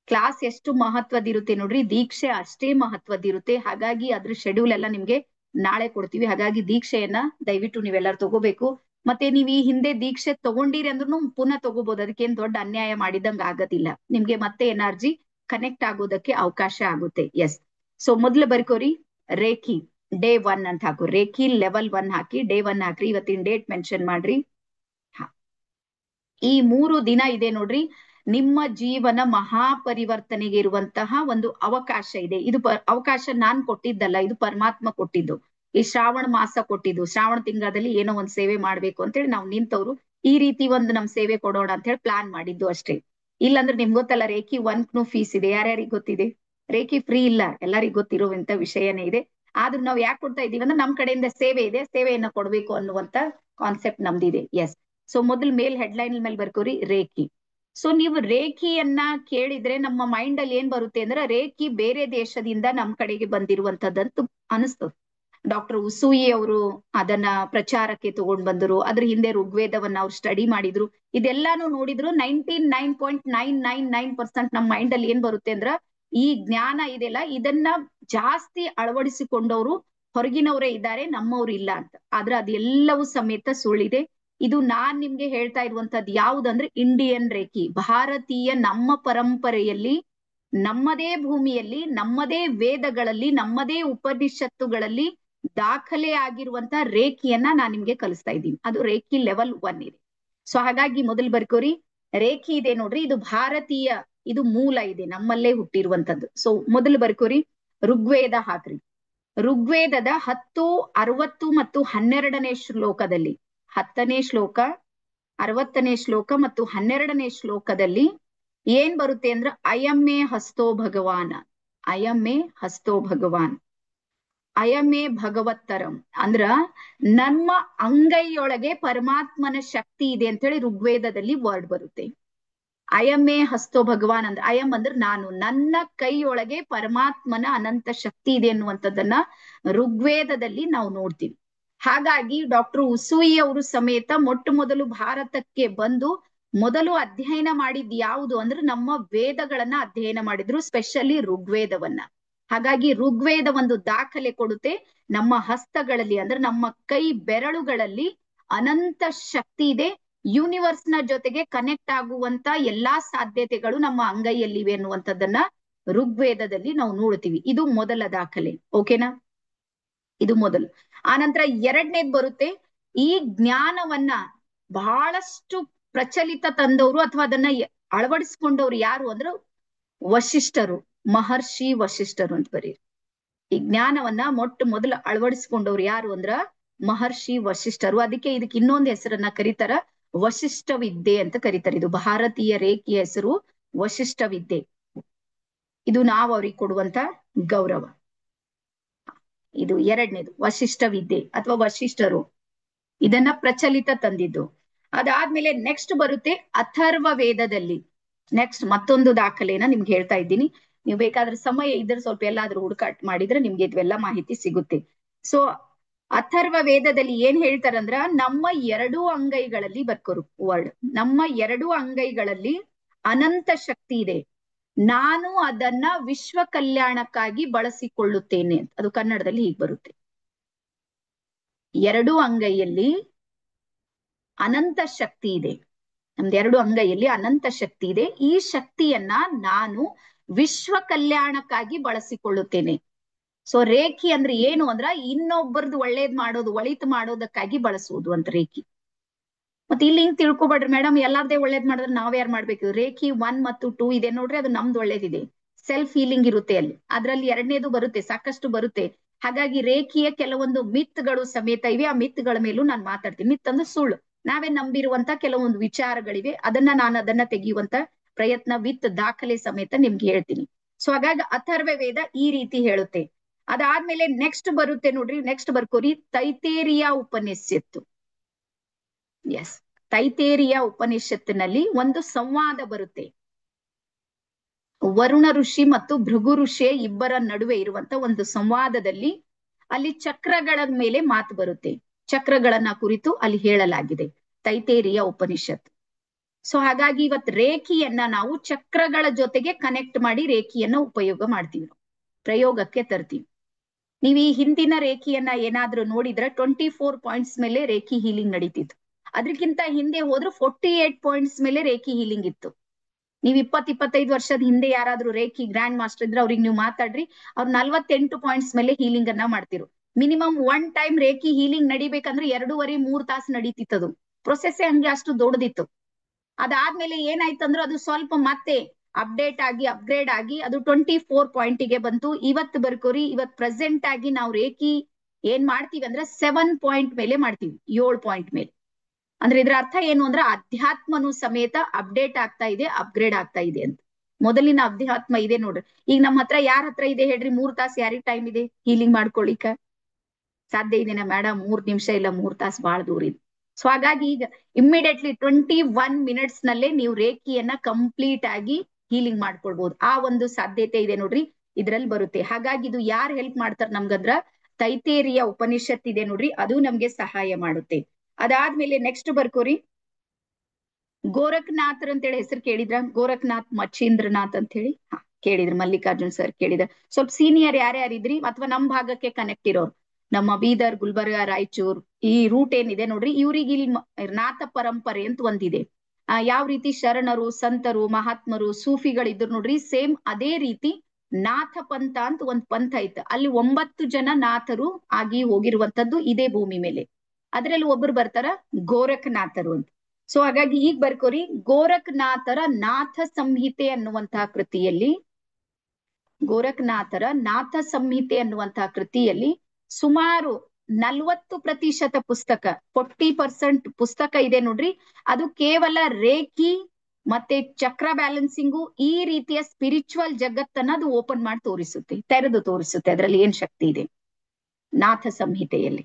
ಕ್ಲಾಸ್ ಎಷ್ಟು ಮಹತ್ವದಿರುತ್ತೆ ನೋಡ್ರಿ, ದೀಕ್ಷೆ ಅಷ್ಟೇ ಮಹತ್ವದಿರುತ್ತೆ. ಹಾಗಾಗಿ ಅದ್ರ ಶೆಡ್ಯೂಲ್ ಎಲ್ಲ ನಿಮ್ಗೆ ನಾಳೆ ಕೊಡ್ತೀವಿ. ಹಾಗಾಗಿ ದೀಕ್ಷೆಯನ್ನ ದಯವಿಟ್ಟು ನೀವೆಲ್ಲರೂ ತಗೋಬೇಕು. ಮತ್ತೆ ನೀವ್ ಈ ಹಿಂದೆ ದೀಕ್ಷೆ ತಗೊಂಡಿರಿ ಅಂದ್ರೂ ಪುನಃ ತಗೋಬಹುದು, ಅದಕ್ಕೇನ್ ದೊಡ್ಡ ಅನ್ಯಾಯ ಮಾಡಿದಂಗ ಆಗೋದಿಲ್ಲ. ನಿಮ್ಗೆ ಮತ್ತೆ ಎನರ್ಜಿ ಕನೆಕ್ಟ್ ಆಗೋದಕ್ಕೆ ಅವಕಾಶ ಆಗುತ್ತೆ. ಎಸ್, ಸೊ ಮೊದ್ಲು ಬರ್ಕೋರಿ ರೇಖಿ ಡೇ 1 ಅಂತ ಹಾಕು. ರೇಖಿ ಲೆವೆಲ್ 1 ಹಾಕಿ ಡೇ 1 ಹಾಕ್ರಿ. ಇವತ್ತಿನ ಡೇಟ್ ಮೆನ್ಷನ್ ಮಾಡ್ರಿ. ಈ 3 ದಿನ ಇದೆ ನೋಡ್ರಿ, ನಿಮ್ಮ ಜೀವನ ಮಹಾಪರಿವರ್ತನೆಗೆ ಇರುವಂತಹ ಒಂದು ಅವಕಾಶ ಇದೆ. ಇದು ಅವಕಾಶ ನಾನ್ ಕೊಟ್ಟಿದ್ದಲ್ಲ, ಇದು ಪರಮಾತ್ಮ ಕೊಟ್ಟಿದ್ದು. ಈ ಶ್ರಾವಣ ಮಾಸ ಕೊಟ್ಟಿದ್ದು. ಶ್ರಾವಣ ತಿಂಗಳಲ್ಲಿ ಏನೋ ಒಂದ್ ಸೇವೆ ಮಾಡ್ಬೇಕು ಅಂತೇಳಿ ನಾವು ನಿಂತವ್ರು ಈ ರೀತಿ ಒಂದು ನಮ್ ಸೇವೆ ಕೊಡೋಣ ಅಂತ ಹೇಳಿ ಪ್ಲಾನ್ ಮಾಡಿದ್ದು ಅಷ್ಟೇ. ಇಲ್ಲಾಂದ್ರೆ ನಿಮ್ಗೆ ಗೊತ್ತಲ್ಲ, ರೇಖಿ 1 ಫೀಸ್ ಇದೆ. ಯಾರ್ಯಾರಿಗೆ ಗೊತ್ತಿದೆ? ರೇಖಿ ಫ್ರೀ ಇಲ್ಲ, ಎಲ್ಲರಿಗೂ ಗೊತ್ತಿರುವಂತ ವಿಷಯನೇ ಇದೆ. ಆದ್ರೂ ನಾವು ಯಾಕೆ ಕೊಡ್ತಾ ಇದೀವಿ ಅಂದ್ರೆ ನಮ್ ಕಡೆಯಿಂದ ಸೇವೆ ಇದೆ, ಸೇವೆಯನ್ನ ಕೊಡ್ಬೇಕು ಅನ್ನುವಂತ ಕಾನ್ಸೆಪ್ಟ್ ನಮ್ದಿದೆ. ಎಸ್, ಸೊ ಮೊದಲ್ ಮೇಲ್ ಹೆಡ್ಲೈನ್ ಮೇಲೆ ಬರ್ಕೋರಿ ರೇಖಿ. ಸೊ ನೀವು ರೇಖಿಯನ್ನ ಕೇಳಿದ್ರೆ ನಮ್ಮ ಮೈಂಡ್ ಅಲ್ಲಿ ಏನ್ ಬರುತ್ತೆ ಅಂದ್ರೆ ರೇಖಿ ಬೇರೆ ದೇಶದಿಂದ ನಮ್ ಕಡೆಗೆ ಬಂದಿರುವಂತದ್ದಂತೂ ಅನಿಸ್ತದೆ. ಡಾಕ್ಟರ್ ಉಸೂಯಿ ಅವರು ಅದನ್ನ ಪ್ರಚಾರಕ್ಕೆ ತಗೊಂಡ್ ಬಂದರು. ಅದ್ರ ಹಿಂದೆ ಋಗ್ವೇದವನ್ನ ಅವ್ರು ಸ್ಟಡಿ ಮಾಡಿದ್ರು. ಇದೆಲ್ಲಾನು ನೋಡಿದ್ರು 99.999% ನಮ್ಮ ಮೈಂಡ್ ಅಲ್ಲಿ ಏನ್ ಬರುತ್ತೆ ಅಂದ್ರ ಈ ಜ್ಞಾನ ಇದೆಲ್ಲ, ಇದನ್ನ ಜಾಸ್ತಿ ಅಳವಡಿಸಿಕೊಂಡವರು ಹೊರಗಿನವರೇ ಇದ್ದಾರೆ, ನಮ್ಮವ್ರು ಇಲ್ಲ ಅಂತ. ಆದ್ರೆ ಅದೆಲ್ಲವೂ ಸಮೇತ ಸುಳ್ಳಿದೆ. ಇದು ನಾನ್ ನಿಮ್ಗೆ ಹೇಳ್ತಾ ಇರುವಂತದ್ದು ಯಾವುದಂದ್ರೆ ಇಂಡಿಯನ್ ರೇಖಿ, ಭಾರತೀಯ ನಮ್ಮ ಪರಂಪರೆಯಲ್ಲಿ, ನಮ್ಮದೇ ಭೂಮಿಯಲ್ಲಿ, ನಮ್ಮದೇ ವೇದಗಳಲ್ಲಿ, ನಮ್ಮದೇ ಉಪನಿಷತ್ತುಗಳಲ್ಲಿ ದಾಖಲೆ ಆಗಿರುವಂತ ರೇಖಿಯನ್ನ ನಾನ್ ನಿಮ್ಗೆ ಕಲಿಸ್ತಾ ಇದ್ದೀನಿ. ಅದು ರೇಖಿ ಲೆವೆಲ್ 1 ಇದೆ. ಸೊ ಹಾಗಾಗಿ ಮೊದಲು ಬರ್ಕೋರಿ ರೇಖಿ ಇದೆ ನೋಡ್ರಿ, ಇದು ಭಾರತೀಯ, ಇದು ಮೂಲ ಇದೆ, ನಮ್ಮಲ್ಲೇ ಹುಟ್ಟಿರುವಂತದ್ದು. ಸೊ ಮೊದಲು ಬರ್ಕೋರಿ ಋಗ್ವೇದ ಹಾಕ್ರಿ. ಋಗ್ವೇದದ 10, 60 ಮತ್ತು 12ನೇ ಶ್ಲೋಕದಲ್ಲಿ, 10ನೇ ಶ್ಲೋಕ, 60ನೇ ಶ್ಲೋಕ ಮತ್ತು 12ನೇ ಶ್ಲೋಕದಲ್ಲಿ ಏನ್ ಬರುತ್ತೆ ಅಂದ್ರೆ ಅಯಮ್ಮೆ ಹಸ್ತೋ ಭಗವಾನ್, ಅಯಮ್ಮೆ ಹಸ್ತೋ ಭಗವಾನ್, ಅಯಮೇ ಭಗವತ್ತರಂ ಅಂದ್ರ ನಮ್ಮ ಅಂಗೈಯೊಳಗೆ ಪರಮಾತ್ಮನ ಶಕ್ತಿ ಇದೆ ಅಂತ ಹೇಳಿ ಋಗ್ವೇದದಲ್ಲಿ ವರ್ಡ್ ಬರುತ್ತೆ. ಅಯಮೇ ಹಸ್ತೋ ಭಗವಾನ್ ಅಂದ್ರೆ ಅಯಂ ಅಂದ್ರೆ ನಾನು, ನನ್ನ ಕೈಯೊಳಗೆ ಪರಮಾತ್ಮನ ಅನಂತ ಶಕ್ತಿ ಇದೆ ಅನ್ನುವಂಥದ್ದನ್ನ ಋಗ್ವೇದದಲ್ಲಿ ನಾವು ನೋಡ್ತೀವಿ. ಹಾಗಾಗಿ ಡಾಕ್ಟರ್ ಉಸೂಯಿ ಅವರು ಸಮೇತ ಮೊಟ್ಟ ಮೊದಲು ಭಾರತಕ್ಕೆ ಬಂದು ಮೊದಲು ಅಧ್ಯಯನ ಮಾಡಿದ್ ಯಾವುದು ಅಂದ್ರೆ ನಮ್ಮ ವೇದಗಳನ್ನ ಅಧ್ಯಯನ ಮಾಡಿದ್ರು, ಸ್ಪೆಷಲಿ ಋಗ್ವೇದವನ್ನ. ಹಾಗಾಗಿ ಋಗ್ವೇದ ಒಂದು ದಾಖಲೆ ಕೊಡುತ್ತೆ, ನಮ್ಮ ಹಸ್ತಗಳಲ್ಲಿ ಅಂದ್ರೆ ನಮ್ಮ ಕೈ ಬೆರಳುಗಳಲ್ಲಿ ಅನಂತ ಶಕ್ತಿ ಇದೆ. ಯೂನಿವರ್ಸ್ ನ ಜೊತೆಗೆ ಕನೆಕ್ಟ್ ಆಗುವಂತ ಎಲ್ಲಾ ಸಾಧ್ಯತೆಗಳು ನಮ್ಮ ಅಂಗೈಯಲ್ಲಿವೆ ಅನ್ನುವಂಥದ್ದನ್ನ ಋಗ್ವೇದದಲ್ಲಿ ನಾವು ನೋಡ್ತೀವಿ. ಇದು ಮೊದಲ ದಾಖಲೆ. ಓಕೆನಾ? ಇದು ಮೊದಲು. ಆನಂತರ ಎರಡನೇದ್ ಬರುತ್ತೆ, ಈ ಜ್ಞಾನವನ್ನ ಬಹಳಷ್ಟು ಪ್ರಚಲಿತ ತಂದವರು ಅಥವಾ ಅದನ್ನ ಅಳವಡಿಸ್ಕೊಂಡವ್ರು ಯಾರು ಅಂದ್ರೆ ವಶಿಷ್ಠರು, ಮಹರ್ಷಿ ವಶಿಷ್ಠರು ಅಂತ ಬರೀರಿ. ಈ ಜ್ಞಾನವನ್ನ ಮೊಟ್ಟ ಮೊದಲು ಅಳವಡಿಸ್ಕೊಂಡವ್ರು ಯಾರು ಅಂದ್ರ ಮಹರ್ಷಿ ವಶಿಷ್ಠರು. ಅದಕ್ಕೆ ಇದಕ್ಕೆ ಇನ್ನೊಂದು ಹೆಸರನ್ನ ಕರೀತಾರ ವಶಿಷ್ಠ ವಿದ್ಯೆ ಅಂತ ಕರೀತಾರೆ. ಇದು ಭಾರತೀಯ ರೇಖೆಯ ಹೆಸರು ವಶಿಷ್ಠ ವಿದ್ಯೆ. ಇದು ನಾವು ಅವ್ರಿಗೆ ಕೊಡುವಂತ ಗೌರವ. ಇದು ಎರಡನೇದು ವಶಿಷ್ಠ ವಿದ್ಯೆ ಅಥವಾ ವಶಿಷ್ಠರು ಇದನ್ನ ಪ್ರಚಲಿತ ತಂದಿದ್ದು. ಅದಾದ್ಮೇಲೆ ನೆಕ್ಸ್ಟ್ ಬರುತ್ತೆ ಅಥರ್ವ ವೇದದಲ್ಲಿ. ನೆಕ್ಸ್ಟ್ ಮತ್ತೊಂದು ದಾಖಲೆನ ನಿಮ್ಗೆ ಹೇಳ್ತಾ ಇದ್ದೀನಿ. ನೀವು ಬೇಕಾದ್ರೆ ಸಮಯ ಇದ್ರೆ ಸ್ವಲ್ಪ ಎಲ್ಲಾದ್ರೂ ಹುಡುಕಾಟ ಮಾಡಿದ್ರೆ ನಿಮ್ಗೆ ಇದೆಲ್ಲ ಮಾಹಿತಿ ಸಿಗುತ್ತೆ. ಸೊ ಅಥರ್ವ ವೇದದಲ್ಲಿ ಏನ್ ಹೇಳ್ತಾರಂದ್ರ ನಮ್ಮ 2 ಅಂಗೈಗಳಲ್ಲಿ ಬರ್ಕೋರು ವರ್ಡ್, ನಮ್ಮ 2 ಅಂಗೈಗಳಲ್ಲಿ ಅನಂತ ಶಕ್ತಿ ಇದೆ, ನಾನು ಅದನ್ನ ವಿಶ್ವ ಕಲ್ಯಾಣಕ್ಕಾಗಿ ಬಳಸಿಕೊಳ್ಳುತ್ತೇನೆ ಅಂತ. ಅದು ಕನ್ನಡದಲ್ಲಿ ಹೀಗೆ ಬರುತ್ತೆ, 2 ಅಂಗೈಯಲ್ಲಿ ಅನಂತ ಶಕ್ತಿ ಇದೆ, ನಮ್ದು 2 ಅಂಗೈಯಲ್ಲಿ ಅನಂತ ಶಕ್ತಿ ಇದೆ, ಈ ಶಕ್ತಿಯನ್ನ ನಾನು ವಿಶ್ವ ಕಲ್ಯಾಣಕ್ಕಾಗಿ ಬಳಸಿಕೊಳ್ಳುತ್ತೇನೆ. ಸೊ ರೇಖಿ ಅಂದ್ರೆ ಏನು ಅಂದ್ರ ಇನ್ನೊಬ್ಬರದು ಒಳ್ಳೇದ್ ಮಾಡೋದು, ಒಳಿತು ಮಾಡೋದಕ್ಕಾಗಿ ಬಳಸುವುದು ಅಂತ ರೇಖಿ. ಮತ್ತೆ ಇಲ್ಲಿ ಹಿಂಗ್ ತಿಳ್ಕೊಬೇಡ್ರಿ ಮೇಡಮ್ ಎಲ್ಲಾರ್ದೇ ಒಳ್ಳೇದ್ ಮಾಡಿದ್ರೆ ನಾವ್ ಯಾರು ಮಾಡ್ಬೇಕು. ರೇಖಿ 1 ಮತ್ತು 2 ಇದೆ ನೋಡ್ರಿ, ಅದು ನಮ್ದು ಒಳ್ಳೇದಿದೆ, ಸೆಲ್ಫ್ ಹೀಲಿಂಗ್ ಇರುತ್ತೆ ಅಲ್ಲಿ. ಅದ್ರಲ್ಲಿ ಎರಡನೇದು ಬರುತ್ತೆ, ಸಾಕಷ್ಟು ಬರುತ್ತೆ. ಹಾಗಾಗಿ ರೇಖಿಯ ಕೆಲವೊಂದು ಮಿತ್ಗಳು ಸಮೇತ ಇವೆ, ಆ ಮಿತ್ಗಳ ಮೇಲೂ ನಾನು ಮಾತಾಡ್ತೀನಿ. ಮಿತ್ ಅಂದ್ರೆ ಸುಳ್ಳು, ನಾವೇ ನಂಬಿರುವಂತ ಕೆಲವೊಂದು ವಿಚಾರಗಳಿವೆ, ಅದನ್ನ ತೆಗೆಯುವಂತ ಪ್ರಯತ್ನ ವಿತ್ ದಾಖಲೆ ಸಮೇತ ನಿಮ್ಗೆ ಹೇಳ್ತೀನಿ. ಸೊ ಹಾಗಾಗಿ ಅಥರ್ವ ವೇದ ಈ ರೀತಿ ಹೇಳುತ್ತೆ. ಅದಾದ್ಮೇಲೆ ನೆಕ್ಸ್ಟ್ ಬರುತ್ತೆ ನೋಡ್ರಿ, ನೆಕ್ಸ್ಟ್ ಬರ್ಕೋರಿ ತೈತೇರಿಯ ಉಪನಿಷತ್ತು. ಎಸ್, ತೈತೇರಿಯ ಉಪನಿಷತ್ತಿನಲ್ಲಿ ಒಂದು ಸಂವಾದ ಬರುತ್ತೆ, ವರುಣ ಋಷಿ ಮತ್ತು ಭೃಗು ಋಷಿಯ ಇಬ್ಬರ ನಡುವೆ ಇರುವಂತ ಒಂದು ಸಂವಾದದಲ್ಲಿ ಅಲ್ಲಿ ಚಕ್ರಗಳ ಮೇಲೆ ಮಾತು ಬರುತ್ತೆ. ಚಕ್ರಗಳನ್ನ ಕುರಿತು ಅಲ್ಲಿ ಹೇಳಲಾಗಿದೆ ತೈತೇರಿಯ ಉಪನಿಷತ್. ಸೊ ಹಾಗಾಗಿ ಇವತ್ ರೇಖಿಯನ್ನ ನಾವು ಚಕ್ರಗಳ ಜೊತೆಗೆ ಕನೆಕ್ಟ್ ಮಾಡಿ ರೇಖಿಯನ್ನ ಉಪಯೋಗ ಮಾಡ್ತೀವಿ, ಪ್ರಯೋಗಕ್ಕೆ ತರ್ತೀವಿ. ನೀವು ಈ ಹಿಂದಿನ ರೇಖಿಯನ್ನ ಏನಾದ್ರೂ ನೋಡಿದ್ರೆ 24 ಪಾಯಿಂಟ್ಸ್ ಮೇಲೆ ರೇಖಿ ಹೀಲಿಂಗ್ ನಡೀತಿತ್ತು. ಅದಕ್ಕಿಂತ ಹಿಂದೆ ಹೋದ್ರು 48 ಪಾಯಿಂಟ್ಸ್ ಮೇಲೆ ರೇಖಿ ಹೀಲಿಂಗ್ ಇತ್ತು. ನೀವು 25 ವರ್ಷದ ಹಿಂದೆ ಯಾರಾದ್ರೂ ರೇಖಿ ಗ್ರ್ಯಾಂಡ್ ಮಾಸ್ಟರ್ ಇದ್ರೆ ಅವ್ರಿಗೆ ನೀವು ಮಾತಾಡ್ರಿ, ಅವ್ರು 48 ಪಾಯಿಂಟ್ಸ್ ಮೇಲೆ ಹೀಲಿಂಗ್ ಅನ್ನ ಮಾಡ್ತಿರು. ಮಿನಿಮಮ್ 1 ಟೈಮ್ ರೇಖಿ ಹೀಲಿಂಗ್ ನಡಿಬೇಕಂದ್ರೆ 2.5-3 ತಾಸು ನಡೀತಿತ್ತದು. ಪ್ರೊಸೆಸ್ಸೇ ಹಂಗೆ ಅಷ್ಟು ದೊಡ್ಡದಿತ್ತು. ಅದಾದ್ಮೇಲೆ ಏನಾಯ್ತಂದ್ರೆ ಅದು ಸ್ವಲ್ಪ ಮತ್ತೆ ಅಪ್ಡೇಟ್ ಆಗಿ ಅಪ್ಗ್ರೇಡ್ ಆಗಿ ಅದು 24 ಪಾಯಿಂಟಿಗೆ ಬಂತು. ಇವತ್ತು ಬರ್ಕೋರಿ, ಇವತ್ ಪ್ರೆಸೆಂಟ್ ಆಗಿ ನಾವು ರೇಖಿ ಏನ್ ಮಾಡ್ತೀವಿ ಅಂದ್ರೆ 7 ಪಾಯಿಂಟ್ ಮೇಲೆ ಮಾಡ್ತೀವಿ, 7 ಪಾಯಿಂಟ್ ಮೇಲೆ. ಅಂದ್ರೆ ಇದ್ರ ಅರ್ಥ ಏನು ಅಂದ್ರೆ ಅಧ್ಯಾತ್ಮನು ಸಮೇತ ಅಪ್ಡೇಟ್ ಆಗ್ತಾ ಇದೆ, ಅಪ್ಗ್ರೇಡ್ ಆಗ್ತಾ ಇದೆ ಅಂತ. ಮೊದಲಿನ ಅಧ್ಯಾತ್ಮ ಇದೆ ನೋಡ್ರಿ. ಈಗ ನಮ್ಮ ಹತ್ರ ಯಾರ ಹತ್ರ ಇದೆ ಹೇಳ್ರಿ? 3 ತಾಸು ಯಾರಿಗ್ ಟೈಮ್ ಇದೆ ಹೀಲಿಂಗ್ ಮಾಡ್ಕೊಳ್ಳಿಕ್ಕ? ಸಾಧ್ಯ ಇದೆನಾ ಮೇಡಮ್? 3 ನಿಮಿಷ ಇಲ್ಲ, 3 ತಾಸು ಬಹಳ ದೂರ ಇದೆ. ಸೊ ಹಾಗಾಗಿ ಈಗ ಇಮ್ಮಿಡಿಯೇಟ್ಲಿ 21 ಮಿನಿಟ್ಸ್ ನಲ್ಲೇ ನೀವು ರೇಖಿಯನ್ನ ಕಂಪ್ಲೀಟ್ ಆಗಿ ಹೀಲಿಂಗ್ ಮಾಡ್ಕೊಳ್ಬಹುದು. ಆ ಒಂದು ಸಾಧ್ಯತೆ ಇದೆ ನೋಡ್ರಿ, ಇದ್ರಲ್ಲಿ ಬರುತ್ತೆ. ಹಾಗಾಗಿ ಇದು ಯಾರು ಹೆಲ್ಪ್ ಮಾಡ್ತಾರ ನಮ್ಗಂದ್ರ ತೈತೇರಿಯ ಉಪನಿಷತ್ ಇದೆ ನೋಡ್ರಿ, ಅದು ನಮ್ಗೆ ಸಹಾಯ ಮಾಡುತ್ತೆ. ಅದಾದ್ಮೇಲೆ ನೆಕ್ಸ್ಟ್ ಬರ್ಕೋರಿ, ಗೋರಖ್ನಾಥರ್ ಅಂತೇಳಿ ಹೆಸರು ಕೇಳಿದ್ರ? ಗೋರಖ್ನಾಥ್ ಮಚ್ಚೀಂದ್ರನಾಥ್ ಅಂತ ಹೇಳಿ ಕೇಳಿದ್ರು, ಮಲ್ಲಿಕಾರ್ಜುನ್ ಸರ್ ಕೇಳಿದ್ರ. ಸ್ವಲ್ಪ ಸೀನಿಯರ್ ಯಾರ್ಯಾರಿದ್ರಿ ಅಥವಾ ನಮ್ ಭಾಗಕ್ಕೆ ಕನೆಕ್ಟ್ ಇರೋರು, ನಮ್ಮ ಬೀದರ್, ಗುಲ್ಬರ್ಗ, ರಾಯಚೂರ್ ಈ ರೂಟ್ ಏನಿದೆ ನೋಡ್ರಿ, ಇವ್ರಿಗೆ ಇಲ್ಲಿ ನಾಥ ಪರಂಪರೆ ಅಂತ ಒಂದಿದೆ. ಯಾವ ರೀತಿ ಶರಣರು, ಸಂತರು, ಮಹಾತ್ಮರು, ಸೂಫಿಗಳಿದ್ರು ನೋಡ್ರಿ, ಸೇಮ್ ಅದೇ ರೀತಿ ನಾಥ ಪಂಥ ಅಂತ ಒಂದ್ ಪಂಥ ಐತೆ. ಅಲ್ಲಿ 9 ಜನ ನಾಥರು ಆಗಿ ಹೋಗಿರುವಂತದ್ದು ಇದೇ ಭೂಮಿ ಮೇಲೆ. ಅದ್ರಲ್ಲಿ ಒಬ್ರು ಬರ್ತಾರ ಗೋರಖ್ನಾಥರು ಅಂತ. ಸೊ ಹಾಗಾಗಿ ಈಗ ಬರ್ಕೋರಿ, ಗೋರಖ್ನಾಥರ ನಾಥ ಸಂಹಿತೆ ಅನ್ನುವಂತಹ ಕೃತಿಯಲ್ಲಿ, ಗೋರಖ್ನಾಥರ ನಾಥ ಸಂಹಿತೆ ಅನ್ನುವಂತಹ ಕೃತಿಯಲ್ಲಿ ಸುಮಾರು 40% ಪುಸ್ತಕ, 40% ಪುಸ್ತಕ ಇದೆ ನೋಡ್ರಿ. ಅದು ಕೇವಲ ರೇಖಿ ಮತ್ತೆ ಚಕ್ರ ಬ್ಯಾಲೆನ್ಸಿಂಗು, ಈ ರೀತಿಯ ಸ್ಪಿರಿಚುವಲ್ ಜಗತ್ತನ್ನ ಅದು ಓಪನ್ ಮಾಡಿ ತೋರಿಸುತ್ತೆ, ತೆರೆದು ತೋರಿಸುತ್ತೆ ಅದ್ರಲ್ಲಿ ಏನ್ ಶಕ್ತಿ ಇದೆ ನಾಥ ಸಂಹಿತೆಯಲ್ಲಿ.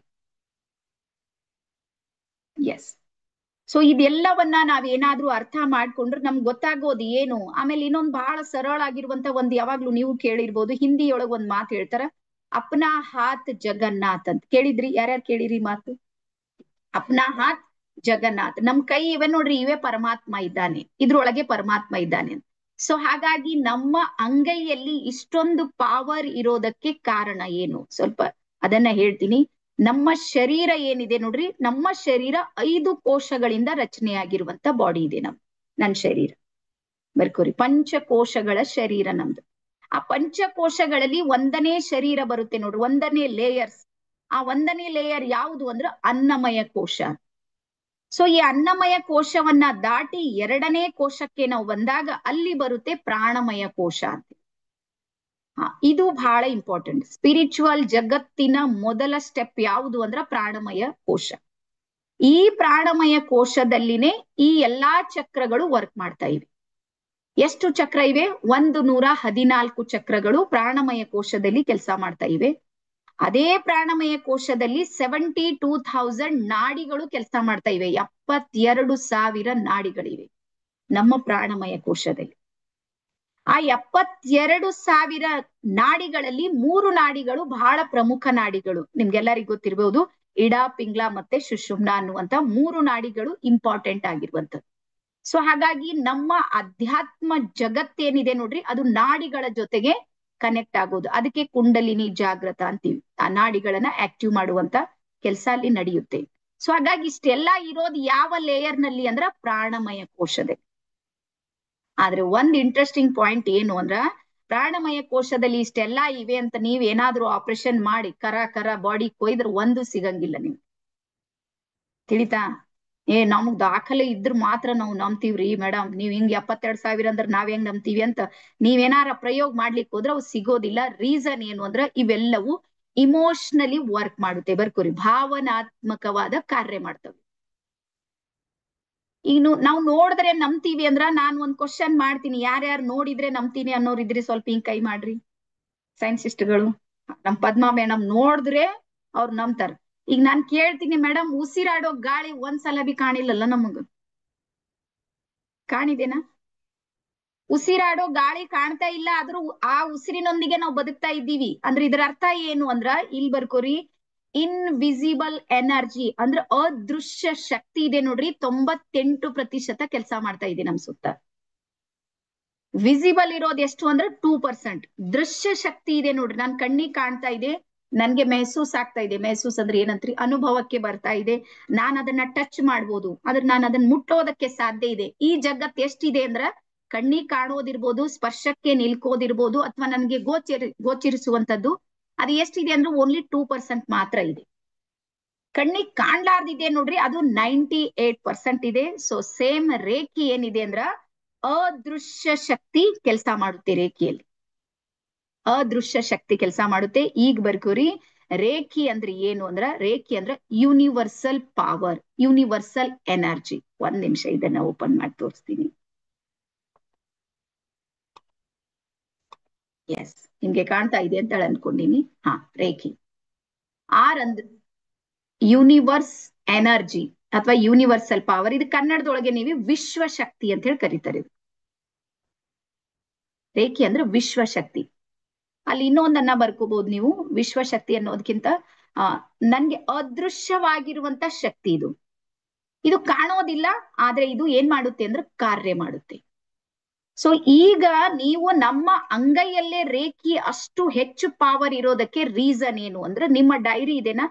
ಎಸ್. ಸೊ ಇದೆಲ್ಲವನ್ನ ನಾವೇನಾದ್ರೂ ಅರ್ಥ ಮಾಡ್ಕೊಂಡ್ರೆ ನಮ್ಗೆ ಗೊತ್ತಾಗೋದು ಏನು. ಆಮೇಲೆ ಇನ್ನೊಂದು ಬಹಳ ಸರಳ ಆಗಿರುವಂತ ಒಂದು, ಯಾವಾಗ್ಲೂ ನೀವು ಕೇಳಿರ್ಬೋದು, ಹಿಂದಿಯೊಳಗ್ ಒಂದ್ ಮಾತು ಹೇಳ್ತಾರ, ಅಪ್ನಾ ಹಾತ್ ಜಗನ್ನಾಥ್ ಅಂತ. ಕೇಳಿದ್ರಿ? ಯಾರ್ಯಾರು ಕೇಳಿರಿ ಮಾತು? ಅಪ್ನಾ ಹಾತ್ ಜಗನ್ನಾಥ್. ನಮ್ ಕೈ ಇವೆ ನೋಡ್ರಿ, ಇವೇ ಪರಮಾತ್ಮ ಇದ್ದಾನೆ, ಇದ್ರೊಳಗೆ ಪರಮಾತ್ಮ ಇದ್ದಾನೆ ಅಂತ. ಸೊ ಹಾಗಾಗಿ ನಮ್ಮ ಅಂಗೈಯಲ್ಲಿ ಇಷ್ಟೊಂದು ಪಾವರ್ ಇರೋದಕ್ಕೆ ಕಾರಣ ಏನು ಸ್ವಲ್ಪ ಅದನ್ನ ಹೇಳ್ತೀನಿ. ನಮ್ಮ ಶರೀರ ಏನಿದೆ ನೋಡ್ರಿ, ನಮ್ಮ ಶರೀರ 5 ಕೋಶಗಳಿಂದ ರಚನೆಯಾಗಿರುವಂತ ಬಾಡಿ ಇದೆ ನನ್ನ ಶರೀರ. ಬರ್ಕೋರಿ, ಪಂಚಕೋಶಗಳ ಶರೀರ ನಮ್ದು. ಆ ಪಂಚಕೋಶಗಳಲ್ಲಿ 1ನೇ ಶರೀರ ಬರುತ್ತೆ ನೋಡ್ರಿ, 1ನೇ ಲೇಯರ್ಸ್. ಆ 1ನೇ ಲೇಯರ್ ಯಾವುದು ಅಂದ್ರೆ ಅನ್ನಮಯ ಕೋಶ. ಸೊ ಈ ಅನ್ನಮಯ ಕೋಶವನ್ನ ದಾಟಿ 2ನೇ ಕೋಶಕ್ಕೆ ನಾವು ಬಂದಾಗ ಅಲ್ಲಿ ಬರುತ್ತೆ ಪ್ರಾಣಮಯ ಕೋಶ ಅಂತ. ಇದು ಬಹಳ ಇಂಪಾರ್ಟೆಂಟ್. ಸ್ಪಿರಿಚುವಲ್ ಜಗತ್ತಿನ ಮೊದಲ ಸ್ಟೆಪ್ ಯಾವುದು ಅಂದ್ರ ಪ್ರಾಣಮಯ ಕೋಶ. ಈ ಪ್ರಾಣಮಯ ಕೋಶದಲ್ಲಿನೇ ಈ ಎಲ್ಲಾ ಚಕ್ರಗಳು ವರ್ಕ್ ಮಾಡ್ತಾ ಇವೆ. ಎಷ್ಟು ಚಕ್ರ ಇವೆ? 114 ಚಕ್ರಗಳು ಪ್ರಾಣಮಯ ಕೋಶದಲ್ಲಿ ಕೆಲಸ ಮಾಡ್ತಾ ಇವೆ. ಅದೇ ಪ್ರಾಣಮಯ ಕೋಶದಲ್ಲಿ 72,000 ನಾಡಿಗಳು ಕೆಲಸ ಮಾಡ್ತಾ ಇವೆ. 72,000 ನಾಡಿಗಳಿವೆ ನಮ್ಮ ಪ್ರಾಣಮಯ ಕೋಶದಲ್ಲಿ. ಆ 72,000 ನಾಡಿಗಳಲ್ಲಿ 3 ನಾಡಿಗಳು ಬಹಳ ಪ್ರಮುಖ ನಾಡಿಗಳು, ನಿಮ್ಗೆಲ್ಲರಿಗೂ ಗೊತ್ತಿರಬಹುದು. ಇಡ, ಪಿಂಗ್ಲ ಮತ್ತೆ ಸುಷುಮ್ನ ಅನ್ನುವಂತ 3 ನಾಡಿಗಳು ಇಂಪಾರ್ಟೆಂಟ್ ಆಗಿರುವಂತದ್ದು. ಸೊ ಹಾಗಾಗಿ ನಮ್ಮ ಅಧ್ಯಾತ್ಮ ಜಗತ್ತೇನಿದೆ ನೋಡ್ರಿ, ಅದು ನಾಡಿಗಳ ಜೊತೆಗೆ ಕನೆಕ್ಟ್ ಆಗೋದು. ಅದಕ್ಕೆ ಕುಂಡಲಿನಿ ಜಾಗೃತ ಅಂತೀವಿ. ಆ ನಾಡಿಗಳನ್ನ ಆಕ್ಟಿವ್ ಮಾಡುವಂತ ಕೆಲಸ ಅಲ್ಲಿ ನಡೆಯುತ್ತೆ. ಸೊ ಹಾಗಾಗಿ ಇಷ್ಟೆಲ್ಲಾ ಇರೋದು ಯಾವ ಲೇಯರ್ ನಲ್ಲಿ ಅಂದ್ರ ಪ್ರಾಣಮಯ ಕೋಶದಲ್ಲಿ. ಆದ್ರೆ ಒಂದ್ ಇಂಟ್ರೆಸ್ಟಿಂಗ್ ಪಾಯಿಂಟ್ ಏನು ಅಂದ್ರ, ಪ್ರಾಣಮಯ ಕೋಶದಲ್ಲಿ ಇಷ್ಟೆಲ್ಲಾ ಇವೆ ಅಂತ ನೀವ್ ಏನಾದ್ರೂ ಆಪರೇಷನ್ ಮಾಡಿ ಕರ ಬಾಡಿ ಕೊಯ್ದ್ರೆ ಒಂದು ಸಿಗಂಗಿಲ್ಲ ನಿಮ್ಗೆ, ತಿಳಿತಾ? ನಮಗ್ ದಾಖಲೆ ಇದ್ರ ಮಾತ್ರ ನಾವು ನಂಬ್ತೀವ್ರಿ ಮೇಡಮ್, ನೀವ್ ಹಿಂಗ್ 72,000 ಅಂದ್ರೆ ನಾವ್ ಹೆಂಗ್ ನಂಬ್ತೀವಿ ಅಂತ ನೀವೇನಾರ ಪ್ರಯೋಗ ಮಾಡ್ಲಿಕ್ಕೆ ಹೋದ್ರೆ ಅವು ಸಿಗೋದಿಲ್ಲ. ರೀಸನ್ ಏನು ಅಂದ್ರೆ ಇವೆಲ್ಲವೂ ಇಮೋಷನಲಿ ವರ್ಕ್ ಮಾಡುತ್ತೆ. ಬರ್ಕೋರಿ, ಭಾವನಾತ್ಮಕವಾದ ಕಾರ್ಯ ಮಾಡ್ತವೆ. ಈಗ ನಾವು ನೋಡಿದ್ರೆ ನಂಬ್ತೀವಿ ಅಂದ್ರ ನಾನ್ ಒಂದ್ ಕ್ವಶನ್ ಮಾಡ್ತೀನಿ, ಯಾರ್ಯಾರು ನೋಡಿದ್ರೆ ನಂಬ್ತೀನಿ ಅನ್ನೋರಿದ್ರಿ ಸ್ವಲ್ಪ ಹಿಂಗ್ ಕೈ ಮಾಡ್ರಿ. ಸೈನ್ಸಿಸ್ಟ್ಗಳು, ನಮ್ ಪದ್ಮಾ ಮೇಡಮ್ ನೋಡಿದ್ರೆ ಅವ್ರು ನಂಬ್ತಾರ. ಈಗ ನಾನ್ ಕೇಳ್ತೀನಿ, ಮೇಡಮ್ ಉಸಿರಾಡೋ ಗಾಳಿ ಒಂದ್ಸಲ ಬಿ ಕಾಣಿಲ್ಲಲ್ಲ ನಮಗ, ಕಾಣಿದೇನಾ? ಉಸಿರಾಡೋ ಗಾಳಿ ಕಾಣ್ತಾ ಇಲ್ಲ, ಆದ್ರೂ ಆ ಉಸಿರಿನೊಂದಿಗೆ ನಾವು ಬದುಕ್ತಾ ಇದ್ದೀವಿ ಅಂದ್ರೆ ಇದರ ಅರ್ಥ ಏನು ಅಂದ್ರ, ಇಲ್ಲಿ ಬರ್ಕೋರಿ, ಇನ್ವಿಸಿಬಲ್ ಎನರ್ಜಿ ಅಂದ್ರೆ ಅದೃಶ್ಯ ಶಕ್ತಿ ಇದೆ ನೋಡ್ರಿ, 98% ಕೆಲಸ ಮಾಡ್ತಾ ಇದೆ ನಮ್ ಸುತ್ತ. ವಿಸಿಬಲ್ ಇರೋದು ಎಷ್ಟು ಅಂದ್ರೆ 2%. ದೃಶ್ಯ ಶಕ್ತಿ ಇದೆ ನೋಡ್ರಿ, ನನ್ ಕಣ್ಣಿಗೆ ಕಾಣ್ತಾ ಇದೆ, ನನ್ಗೆ ಮೆಹಸೂಸ್ ಆಗ್ತಾ ಇದೆ. ಮೆಹಸೂಸ್ ಅಂದ್ರೆ ಏನಂತ್ರಿ, ಅನುಭವಕ್ಕೆ ಬರ್ತಾ ಇದೆ, ನಾನ್ ಅದನ್ನ ಟಚ್ ಮಾಡ್ಬೋದು, ಆದ್ರೆ ನಾನು ಅದನ್ನ ಮುಟ್ಟೋದಕ್ಕೆ ಸಾಧ್ಯ ಇದೆ. ಈ ಜಗತ್ ಎಷ್ಟಿದೆ ಅಂದ್ರ ಕಣ್ಣಿಗೆ ಕಾಣೋದಿರ್ಬೋದು, ಸ್ಪರ್ಶಕ್ಕೆ ನಿಲ್ಕೋದಿರ್ಬೋದು, ಅಥವಾ ನನ್ಗೆ ಗೋಚರಿಸುವಂತದ್ದು ಅದು ಎಷ್ಟಿದೆ ಅಂದ್ರೆ ಓನ್ಲಿ 2% ಮಾತ್ರ ಇದೆ. ಕಣ್ಣಿಗೆ ಕಾಣ್ಲಾರ್ದಿದೆ ನೋಡ್ರಿ, ಅದು 98% ಇದೆ. ಸೊ ಸೇಮ್ ರೇಖಿ ಏನಿದೆ ಅಂದ್ರ ಅದೃಶ್ಯ ಶಕ್ತಿ ಕೆಲಸ ಮಾಡುತ್ತೆ ರೇಖಿಯಲ್ಲಿ. ಅದೃಶ್ಯ ಶಕ್ತಿ ಕೆಲಸ ಮಾಡುತ್ತೆ. ಈಗ ಬರ್ಕೋರಿ, ರೇಖಿ ಅಂದ್ರೆ ಏನು ಅಂದ್ರ, ರೇಖಿ ಅಂದ್ರೆ ಯೂನಿವರ್ಸಲ್ ಪವರ್, ಯೂನಿವರ್ಸಲ್ ಎನರ್ಜಿ. ಒಂದ್ ನಿಮಿಷ ಇದನ್ನ ಓಪನ್ ಮಾಡಿ ತೋರಿಸ್ತೀನಿ. ಎಸ್, ನಿಮ್ಗೆ ಕಾಣ್ತಾ ಇದೆ ಅಂತ ಅನ್ಕೊಂಡಿನಿ. ಹಾ, ರೇಖಿ ಆರ್ ಅಂದ್ ಯೂನಿವರ್ಸ್ ಎನರ್ಜಿ ಅಥವಾ ಯೂನಿವರ್ಸಲ್ ಪವರ್. ಇದು ಕನ್ನಡದೊಳಗೆ ನೀವು ವಿಶ್ವಶಕ್ತಿ ಅಂತ ಹೇಳಿ ಕರೀತಾರೆ. ರೇಖಿ ಅಂದ್ರೆ ವಿಶ್ವಶಕ್ತಿ. ಅಲ್ಲಿ ಇನ್ನೊಂದನ್ನ ಬರ್ಕೋಬಹುದು ನೀವು, ವಿಶ್ವಶಕ್ತಿ ಅನ್ನೋದಕ್ಕಿಂತ ನನ್ಗೆ ಅದೃಶ್ಯವಾಗಿರುವಂತ ಶಕ್ತಿ ಇದು. ಇದು ಕಾಣೋದಿಲ್ಲ, ಆದ್ರೆ ಇದು ಏನ್ ಮಾಡುತ್ತೆ ಅಂದ್ರೆ ಕಾರ್ಯ ಮಾಡುತ್ತೆ. ಸೊ ಈಗ ನೀವು ನಮ್ಮ ಅಂಗೈಯಲ್ಲೇ ರೇಖಿ ಅಷ್ಟು ಹೆಚ್ಚು ಪವರ್ ಇರೋದಕ್ಕೆ ರೀಸನ್ ಏನು ಅಂದ್ರೆ, ನಿಮ್ಮ ಡೈರಿ ಇದೆನಾ,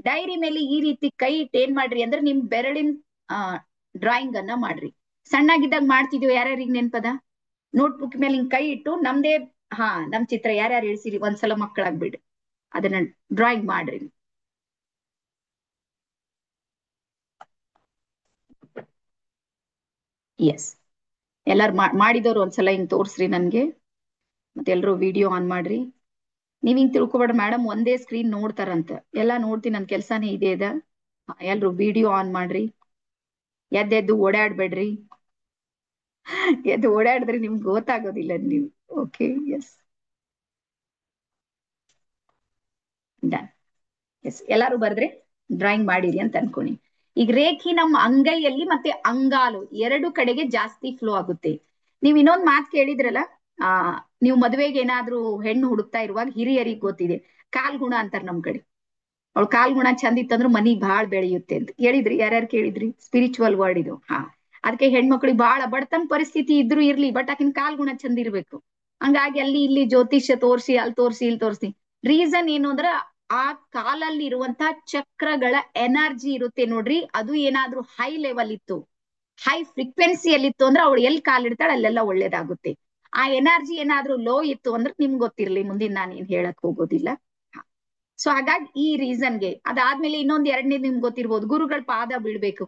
ಡೈರಿ ಮೇಲೆ ಈ ರೀತಿ ಕೈ ಇಟ್ಟು ಏನ್ ಮಾಡ್ರಿ ಅಂದ್ರೆ ನಿಮ್ ಬೆರಳಿನ ಡ್ರಾಯಿಂಗ್ ಅನ್ನ ಮಾಡ್ರಿ. ಸಣ್ಣಾಗಿದ್ದಾಗ ಮಾಡ್ತಿದ್ವಿ, ಯಾರ್ಯಾರಿಗೆ ನೆನ್ಪದ? ನೋಟ್ಬುಕ್ ಮೇಲೆ ಹಿಂಗ್ ಕೈ ಇಟ್ಟು ನಮ್ದೇ ನಮ್ ಚಿತ್ರ ಯಾರ್ಯಾರು ಇಳಿಸಿರಿ ಒಂದ್ಸಲ ಮಕ್ಕಳಾಗ್ಬಿಡ್ರಿ, ಅದನ್ನ ಡ್ರಾಯಿಂಗ್ ಮಾಡ್ರಿ. ಎಸ್, ಎಲ್ಲಾರು ಮಾಡಿದವ್ರು ಒಂದ್ಸಲ ಹಿಂಗ್ ತೋರ್ಸ್ರಿ ನನ್ಗೆ, ಮತ್ತೆ ಎಲ್ರು ವಿಡಿಯೋ ಆನ್ ಮಾಡ್ರಿ. ನೀವ್ ಹಿಂಗ್ ತಿಳ್ಕೊಬೇಡ ಮೇಡಮ್ ಒಂದೇ ಸ್ಕ್ರೀನ್ ನೋಡ್ತಾರಂತ. ಎಲ್ಲಾ ನೋಡ್ತೀನಿ, ನನ್ ಕೆಲ್ಸಾನೇ ಇದೆ ಅದ. ಎಲ್ರು ವಿಡಿಯೋ ಆನ್ ಮಾಡ್ರಿ. ಎದ್ದು ಓಡಾಡ್ಬೇಡ್ರಿ, ಎದ್ದು ಓಡಾಡಿದ್ರೆ ನಿಮ್ಗೆ ಗೊತ್ತಾಗೋದಿಲ್ಲ ನೀವು. Okay, S done. ಎಸ್, ಎಲ್ಲಾರು ಬರ್ದ್ರೆ ಡ್ರಾಯಿಂಗ್ ಮಾಡಿರಿ ಅಂತ ಅನ್ಕೊನಿ. ಈಗ ರೇಖಿ ನಮ್ಮ ಅಂಗೈಯಲ್ಲಿ ಮತ್ತೆ ಅಂಗಾಲು ಎರಡು ಕಡೆಗೆ ಜಾಸ್ತಿ ಫ್ಲೋ ಆಗುತ್ತೆ. ನೀವ್ ಇನ್ನೊಂದ್ ಮಾತು ಕೇಳಿದ್ರಲ್ಲ, ನೀವು ಮದುವೆಗೆ ಏನಾದ್ರೂ ಹೆಣ್ಣು ಹುಡುಕ್ತಾ ಇರುವಾಗ ಹಿರಿಯರಿಗೆ ಗೊತ್ತಿದೆ, ಕಾಲ್ಗುಣ ಅಂತಾರ ನಮ್ ಕಡೆ. ಅವಳು ಕಾಲ್ಗುಣ ಚಂದ ಇತ್ತಂದ್ರೆ ಮನಿಗ್ ಬಾಳ್ ಬೆಳೆಯುತ್ತೆ ಅಂತ ಹೇಳಿದ್ರಿ. ಯಾರ್ಯಾರು ಕೇಳಿದ್ರಿ? ಸ್ಪಿರಿಚುವಲ್ ವರ್ಡ್ ಇದು. ಅದಕ್ಕೆ ಹೆಣ್ಮಕ್ಳಿಗೆ ಬಹಳ ಬಡತನ ಪರಿಸ್ಥಿತಿ ಇದ್ರು ಇರ್ಲಿ, ಬಟ್ ಆಕಿನ ಕಾಲ್ಗುಣ ಚಂದ ಇರ್ಬೇಕು. ಹಂಗಾಗಿ ಅಲ್ಲಿ ಇಲ್ಲಿ ಜ್ಯೋತಿಷ್ಯ ತೋರ್ಸಿ, ಅಲ್ಲಿ ತೋರ್ಸಿ, ಇಲ್ಲಿ ತೋರ್ಸಿ. ರೀಸನ್ ಏನು ಅಂದ್ರ ಆ ಕಾಲಲ್ಲಿ ಇರುವಂತ ಚಕ್ರಗಳ ಎನರ್ಜಿ ಇರುತ್ತೆ ನೋಡ್ರಿ, ಅದು ಏನಾದ್ರೂ ಹೈ ಲೆವೆಲ್ ಇತ್ತು, ಹೈ ಫ್ರೀಕ್ವೆನ್ಸಿಯಲ್ಲಿತ್ತು ಅಂದ್ರೆ ಅವಳು ಎಲ್ಲಿ ಕಾಲಿಡ್ತಾಳೆ ಅಲ್ಲೆಲ್ಲ ಒಳ್ಳೇದಾಗುತ್ತೆ. ಆ ಎನರ್ಜಿ ಏನಾದ್ರೂ ಲೋ ಇತ್ತು ಅಂದ್ರೆ ನಿಮ್ಗೆ ಗೊತ್ತಿರ್ಲಿ, ಮುಂದಿನ ನಾನು ಏನ್ ಹೇಳಕ್ ಹೋಗೋದಿಲ್ಲ. ಸೊ ಹಾಗಾಗಿ ಈ ರೀಸನ್ಗೆ ಅದಾದ್ಮೇಲೆ ಇನ್ನೊಂದ್ ಎರಡನೇ ನಿಮ್ಗೆ ಗೊತ್ತಿರ್ಬೋದು, ಗುರುಗಳ ಪಾದ ಬೀಳ್ಬೇಕು,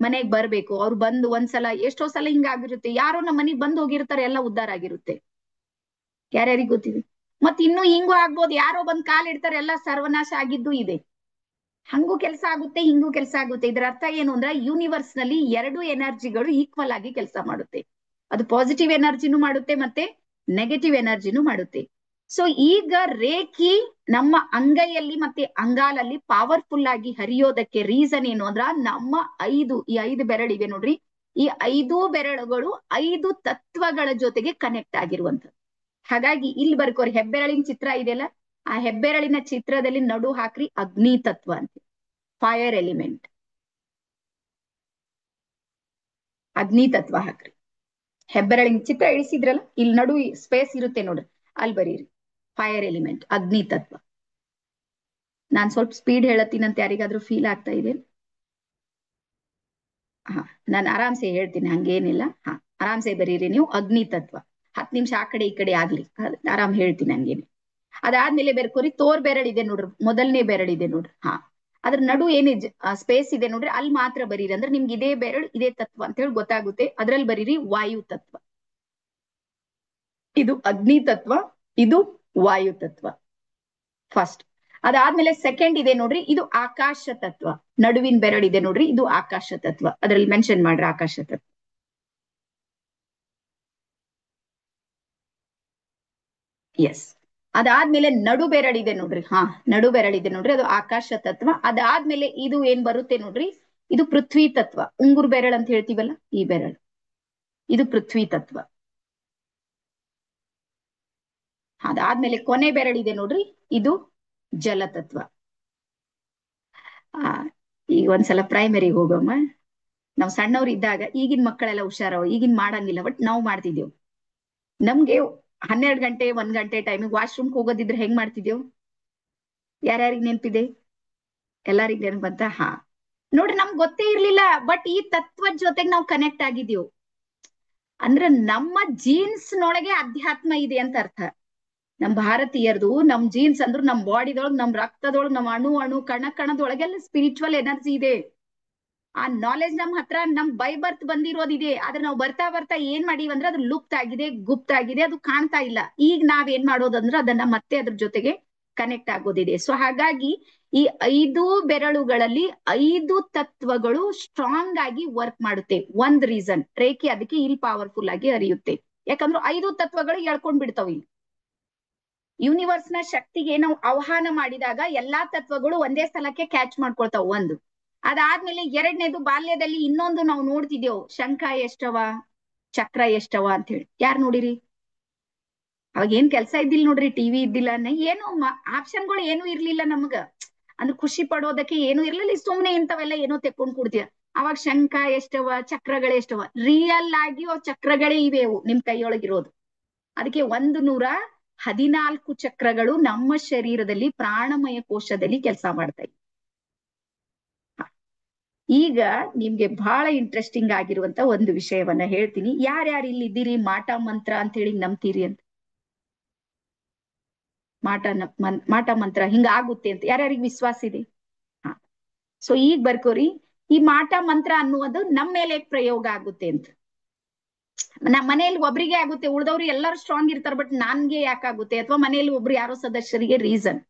ಮನೆಗ್ ಬರ್ಬೇಕು. ಅವ್ರು ಬಂದು ಒಂದ್ಸಲ, ಎಷ್ಟೋ ಸಲ ಹಿಂಗಾಗಿರುತ್ತೆ, ಯಾರೋ ನಮ್ಮ ಮನೆಗ್ ಬಂದು ಹೋಗಿರ್ತಾರೆ, ಎಲ್ಲ ಉದ್ಧಾರ ಆಗಿರುತ್ತೆ. ಯಾರ್ಯಾರಿಗ್ ಗೊತ್ತಿದೆ? ಮತ್ ಇನ್ನು ಹಿಂಗೂ ಆಗ್ಬೋದು, ಯಾರೋ ಬಂದ್ ಕಾಲಿಡ್ತಾರೆ, ಎಲ್ಲ ಸರ್ವನಾಶ ಆಗಿದ್ದು ಇದೆ. ಹಂಗೂ ಕೆಲಸ ಆಗುತ್ತೆ, ಹಿಂಗೂ ಕೆಲಸ ಆಗುತ್ತೆ. ಇದರ ಅರ್ಥ ಏನು ಅಂದ್ರೆ ಯೂನಿವರ್ಸ್ ನಲ್ಲಿ ಎರಡು ಎನರ್ಜಿಗಳು ಈಕ್ವಲ್ ಆಗಿ ಕೆಲಸ ಮಾಡುತ್ತೆ. ಅದು ಪಾಸಿಟಿವ್ ಎನರ್ಜಿನೂ ಮಾಡುತ್ತೆ ಮತ್ತೆ ನೆಗೆಟಿವ್ ಎನರ್ಜಿನೂ ಮಾಡುತ್ತೆ. ಸೊ ಈಗ ರೇಖಿ ನಮ್ಮ ಅಂಗೈಯಲ್ಲಿ ಮತ್ತೆ ಅಂಗಾಲಲ್ಲಿ ಪವರ್ಫುಲ್ ಆಗಿ ಹರಿಯೋದಕ್ಕೆ ರೀಸನ್ ಏನು ಅಂದ್ರ, ನಮ್ಮ ಈ 5 ಬೆರಳಿವೆ ನೋಡ್ರಿ, ಈ 5 ಬೆರಳುಗಳು 5 ತತ್ವಗಳ ಜೊತೆಗೆ ಕನೆಕ್ಟ್ ಆಗಿರುವಂತದ್ದು. ಹಾಗಾಗಿ ಇಲ್ಲಿ ಬರ್ಕೋರಿ, ಹೆಬ್ಬೆರಳಿನ ಚಿತ್ರ ಇದೆಯಲ್ಲ, ಆ ಹೆಬ್ಬೆರಳಿನ ಚಿತ್ರದಲ್ಲಿ ನಡು ಹಾಕ್ರಿ ಅಗ್ನಿ ತತ್ವ ಅಂತ, ಫೈರ್ ಎಲಿಮೆಂಟ್, ಅಗ್ನಿ ತತ್ವ ಹಾಕ್ರಿ. ಹೆಬ್ಬೆರಳಿನ ಚಿತ್ರ ಇಳಿಸಿದ್ರಲ್ಲ, ಇಲ್ಲಿ ನಡು ಸ್ಪೇಸ್ ಇರುತ್ತೆ ನೋಡ್ರಿ, ಅಲ್ಲಿ ಬರೀರಿ ಫೈರ್ ಎಲಿಮೆಂಟ್, ಅಗ್ನಿ ತತ್ವ. ನಾನ್ ಸ್ವಲ್ಪ ಸ್ಪೀಡ್ ಹೇಳತ್ತೀನಂತ ಯಾರಿಗಾದ್ರೂ ಫೀಲ್ ಆಗ್ತಾ ಇದೆ? ನಾನು ಆರಾಮ್ಸೆ ಹೇಳ್ತೀನಿ, ಹಂಗೇನಿಲ್ಲ. ಆರಾಮ್ಸೆ ಬರೀರಿ ನೀವು, ಅಗ್ನಿ ತತ್ವ. 10 ನಿಮಿಷ ಆ ಕಡೆ ಈ ಕಡೆ ಆಗ್ಲಿ, ಆರಾಮ್ ಹೇಳ್ತೀನಿ, ಹಂಗೇನೆ. ಅದಾದ್ಮೇಲೆ ಬೆರ್ಕೋರಿ, ತೋರ್ ಬೆರಳಿದೆ ನೋಡ್ರಿ, ಮೊದಲನೇ ಬೆರಳಿದೆ ನೋಡ್ರಿ, ಅದ್ರ ನಡು ಏನೇ ಸ್ಪೇಸ್ ಇದೆ ನೋಡ್ರಿ, ಅಲ್ಲಿ ಮಾತ್ರ ಬರೀರಿ. ಅಂದ್ರೆ ನಿಮ್ಗೆ ಇದೇ ಬೆರಳು ಇದೇ ತತ್ವ ಅಂತ ಹೇಳಿ ಗೊತ್ತಾಗುತ್ತೆ. ಅದ್ರಲ್ಲಿ ಬರೀರಿ ವಾಯು ತತ್ವ. ಇದು ಅಗ್ನಿ ತತ್ವ, ಇದು ವಾಯು ತತ್ವ ಫಸ್ಟ್. ಅದಾದ್ಮೇಲೆ ಸೆಕೆಂಡ್ ಇದೆ ನೋಡ್ರಿ, ಇದು ಆಕಾಶ ತತ್ವ. ನಡುವಿನ ಬೆರಳಿದೆ ನೋಡ್ರಿ, ಇದು ಆಕಾಶ ತತ್ವ. ಅದ್ರಲ್ಲಿ ಮೆನ್ಷನ್ ಮಾಡ್ರಿ ಆಕಾಶ ತತ್ವ. ಎಸ್. ಅದಾದ್ಮೇಲೆ ನಡು ಬೆರಳಿದೆ ನೋಡ್ರಿ, ನಡು ಬೆರಳಿದೆ ನೋಡ್ರಿ, ಅದು ಆಕಾಶ ತತ್ವ. ಅದಾದ್ಮೇಲೆ ಇದು ಏನ್ ಬರುತ್ತೆ ನೋಡ್ರಿ, ಇದು ಪೃಥ್ವಿ ತತ್ವ. ಉಂಗುರ್ ಬೆರಳು ಅಂತ ಹೇಳ್ತೀವಲ್ಲ, ಈ ಬೆರಳು, ಇದು ಪೃಥ್ವಿ ತತ್ವ. ಅದಾದ್ಮೇಲೆ ಕೊನೆ ಬೆರಳಿದೆ ನೋಡ್ರಿ, ಇದು ಜಲತತ್ವ. ಆ ಈಗ ಒಂದ್ಸಲ ಪ್ರೈಮರಿಗೆ ಹೋಗಮ್ಮ. ನಾವ್ ಸಣ್ಣವ್ರು ಇದ್ದಾಗ, ಈಗಿನ ಮಕ್ಕಳೆಲ್ಲ ಹುಷಾರವ, ಈಗಿನ ಮಾಡಂಗಿಲ್ಲ, ಬಟ್ ನಾವು ಮಾಡ್ತಿದ್ದೇವು. ನಮ್ಗೆ 12 ಗಂಟೆ 1 ಗಂಟೆ ಟೈಮಿಗೆ ವಾಶ್ರೂಮ್ಗೆ ಹೋಗೋದಿದ್ರೆ ಹೆಂಗ್ ಮಾಡ್ತಿದ್ದೇವು? ಯಾರ್ಯಾರಿಗೆ ನೆನಪಿದೆ? ಎಲ್ಲಾರಿಗ್ ನೆನಪು ಬಂತ? ಹಾ, ನೋಡ್ರಿ, ನಮ್ಗೆ ಗೊತ್ತೇ ಇರ್ಲಿಲ್ಲ, ಬಟ್ ಈ ತತ್ವದ ಜೊತೆಗೆ ನಾವು ಕನೆಕ್ಟ್ ಆಗಿದ್ದೇವು. ಅಂದ್ರೆ ನಮ್ಮ ಜೀನ್ಸ್ ನೊಳಗೆ ಅಧ್ಯಾತ್ಮ ಇದೆ ಅಂತ ಅರ್ಥ. ನಮ್ ಭಾರತೀಯರ್ದು ನಮ್ ಜೀನ್ಸ್ ಅಂದ್ರು ನಮ್ ಬಾಡಿದೊಳಗ್, ನಮ್ ರಕ್ತದೊಳಗ್, ನಮ್ ಅಣು ಅಣು ಕಣದೊಳಗೆಲ್ಲ ಸ್ಪಿರಿಚುವಲ್ ಎನರ್ಜಿ ಇದೆ. ಆ ನಾಲೆಜ್ ನಮ್ ಹತ್ರ ನಮ್ ಬೈ ಬರ್ತ್ ಬಂದಿರೋದಿದೆ. ಆದ್ರೆ ನಾವು ಬರ್ತಾ ಬರ್ತಾ ಏನ್ ಮಾಡೀವಿ ಅಂದ್ರೆ ಅದು ಲುಪ್ತ ಆಗಿದೆ, ಗುಪ್ತ ಆಗಿದೆ, ಅದು ಕಾಣ್ತಾ ಇಲ್ಲ. ಈಗ ನಾವ್ ಏನ್ ಮಾಡೋದಂದ್ರೆ ಅದನ್ನ ಮತ್ತೆ ಅದ್ರ ಜೊತೆಗೆ ಕನೆಕ್ಟ್ ಆಗೋದಿದೆ. ಸೊ ಹಾಗಾಗಿ ಈ 5 ಬೆರಳುಗಳಲ್ಲಿ 5 ತತ್ವಗಳು ಸ್ಟ್ರಾಂಗ್ ಆಗಿ ವರ್ಕ್ ಮಾಡುತ್ತೆ. ಒಂದ್ ರೀಸನ್ ರೇಖೆ ಅದಕ್ಕೆ ಇಲ್ಲಿ ಪವರ್ಫುಲ್ ಆಗಿ ಹರಿಯುತ್ತೆ. ಯಾಕಂದ್ರೆ 5 ತತ್ವಗಳು ಎಳ್ಕೊಂಡ್ ಬಿಡ್ತಾವ. ಇಲ್ಲಿ ಯೂನಿವರ್ಸ್ ನ ಶಕ್ತಿಗೆ ನಾವು ಆಹ್ವಾನ ಮಾಡಿದಾಗ ಎಲ್ಲಾ ತತ್ವಗಳು ಒಂದೇ ಸ್ಥಳಕ್ಕೆ ಕ್ಯಾಚ್ ಮಾಡ್ಕೊಳ್ತಾವ. ಒಂದು ಅದಾದ್ಮೇಲೆ ಎರಡನೇದು, ಬಾಲ್ಯದಲ್ಲಿ ಇನ್ನೊಂದು ನಾವು ನೋಡ್ತಿದ್ದೇವು, ಶಂಖ ಎಷ್ಟವ, ಚಕ್ರ ಎಷ್ಟವ ಅಂತ ಹೇಳಿ. ಯಾರು ನೋಡಿರಿ? ಅವಾಗ ಏನ್ ಕೆಲ್ಸ ಇದ್ದಿಲ್ಲ ನೋಡ್ರಿ, ಟಿವಿ ಇದ್ದಿಲ್ಲ, ಏನು ಆಪ್ಷನ್ಗಳು ಏನು ಇರ್ಲಿಲ್ಲ ನಮ್ಗ. ಅಂದ್ರೆ ಖುಷಿ ಪಡೋದಕ್ಕೆ ಏನು ಇರ್ಲಿಲ್ಲ, ಸುಮ್ನೆ ಇಂಥವೆಲ್ಲ ಏನೋ ತೆಕ್ಕೊಂಡ್ ಕೊಡ್ತೀವ. ಅವಾಗ ಶಂಖ ಎಷ್ಟವ, ಚಕ್ರಗಳೇ ಎಷ್ಟವ. ರಿಯಲ್ ಆಗಿ ಚಕ್ರಗಳೇ ಇವೆ ನಿಮ್ ಕೈಯೊಳಗಿರೋದು. ಅದಕ್ಕೆ 114 ಚಕ್ರಗಳು ನಮ್ಮ ಶರೀರದಲ್ಲಿ ಪ್ರಾಣಮಯ ಕೋಶದಲ್ಲಿ ಕೆಲಸ ಮಾಡ್ತಾయి. ಈಗ ನಿಮ್ಗೆ ಬಹಳ ಇಂಟ್ರೆಸ್ಟಿಂಗ್ ಆಗಿರುವಂತ ಒಂದು ವಿಷಯವನ್ನ ಹೇಳ್ತೀನಿ. ಯಾರ್ಯಾರು ಇಲ್ಲಿ ಇದ್ದೀರಿ ಮಾಟ ಮಂತ್ರ ಅಂತ ಹೇಳಿ ನಂಬ್ತೀರಿ ಅಂತ? ಮಾಟ ಮಂತ್ರ ಹಿಂಗ ಆಗುತ್ತೆ ಅಂತ ಯಾರ್ಯಾರಿಗೆ ವಿಶ್ವಾಸ ಇದೆ? ಹಾ, ಸೊ ಈಗ ಬರ್ಕೋರಿ, ಈ ಮಾಟ ಮಂತ್ರ ಅನ್ನುವುದು ನಮ್ಮ ಮೇಲೆ ಪ್ರಯೋಗ ಆಗುತ್ತೆ ಅಂತ. ನಮ್ಮ ಮನೆಯಲ್ಲಿ ಒಬ್ರಿಗೆ ಆಗುತ್ತೆ, ಉಳ್ದವ್ರು ಎಲ್ಲರೂ ಸ್ಟ್ರಾಂಗ್ ಇರ್ತಾರೆ, ಬಟ್ ನನ್ಗೆ ಯಾಕಾಗುತ್ತೆ? ಅಥವಾ ಮನೆಯಲ್ಲಿ ಒಬ್ರು ಯಾರೋ ಸದಸ್ಯರಿಗೆ ರೀಸನ್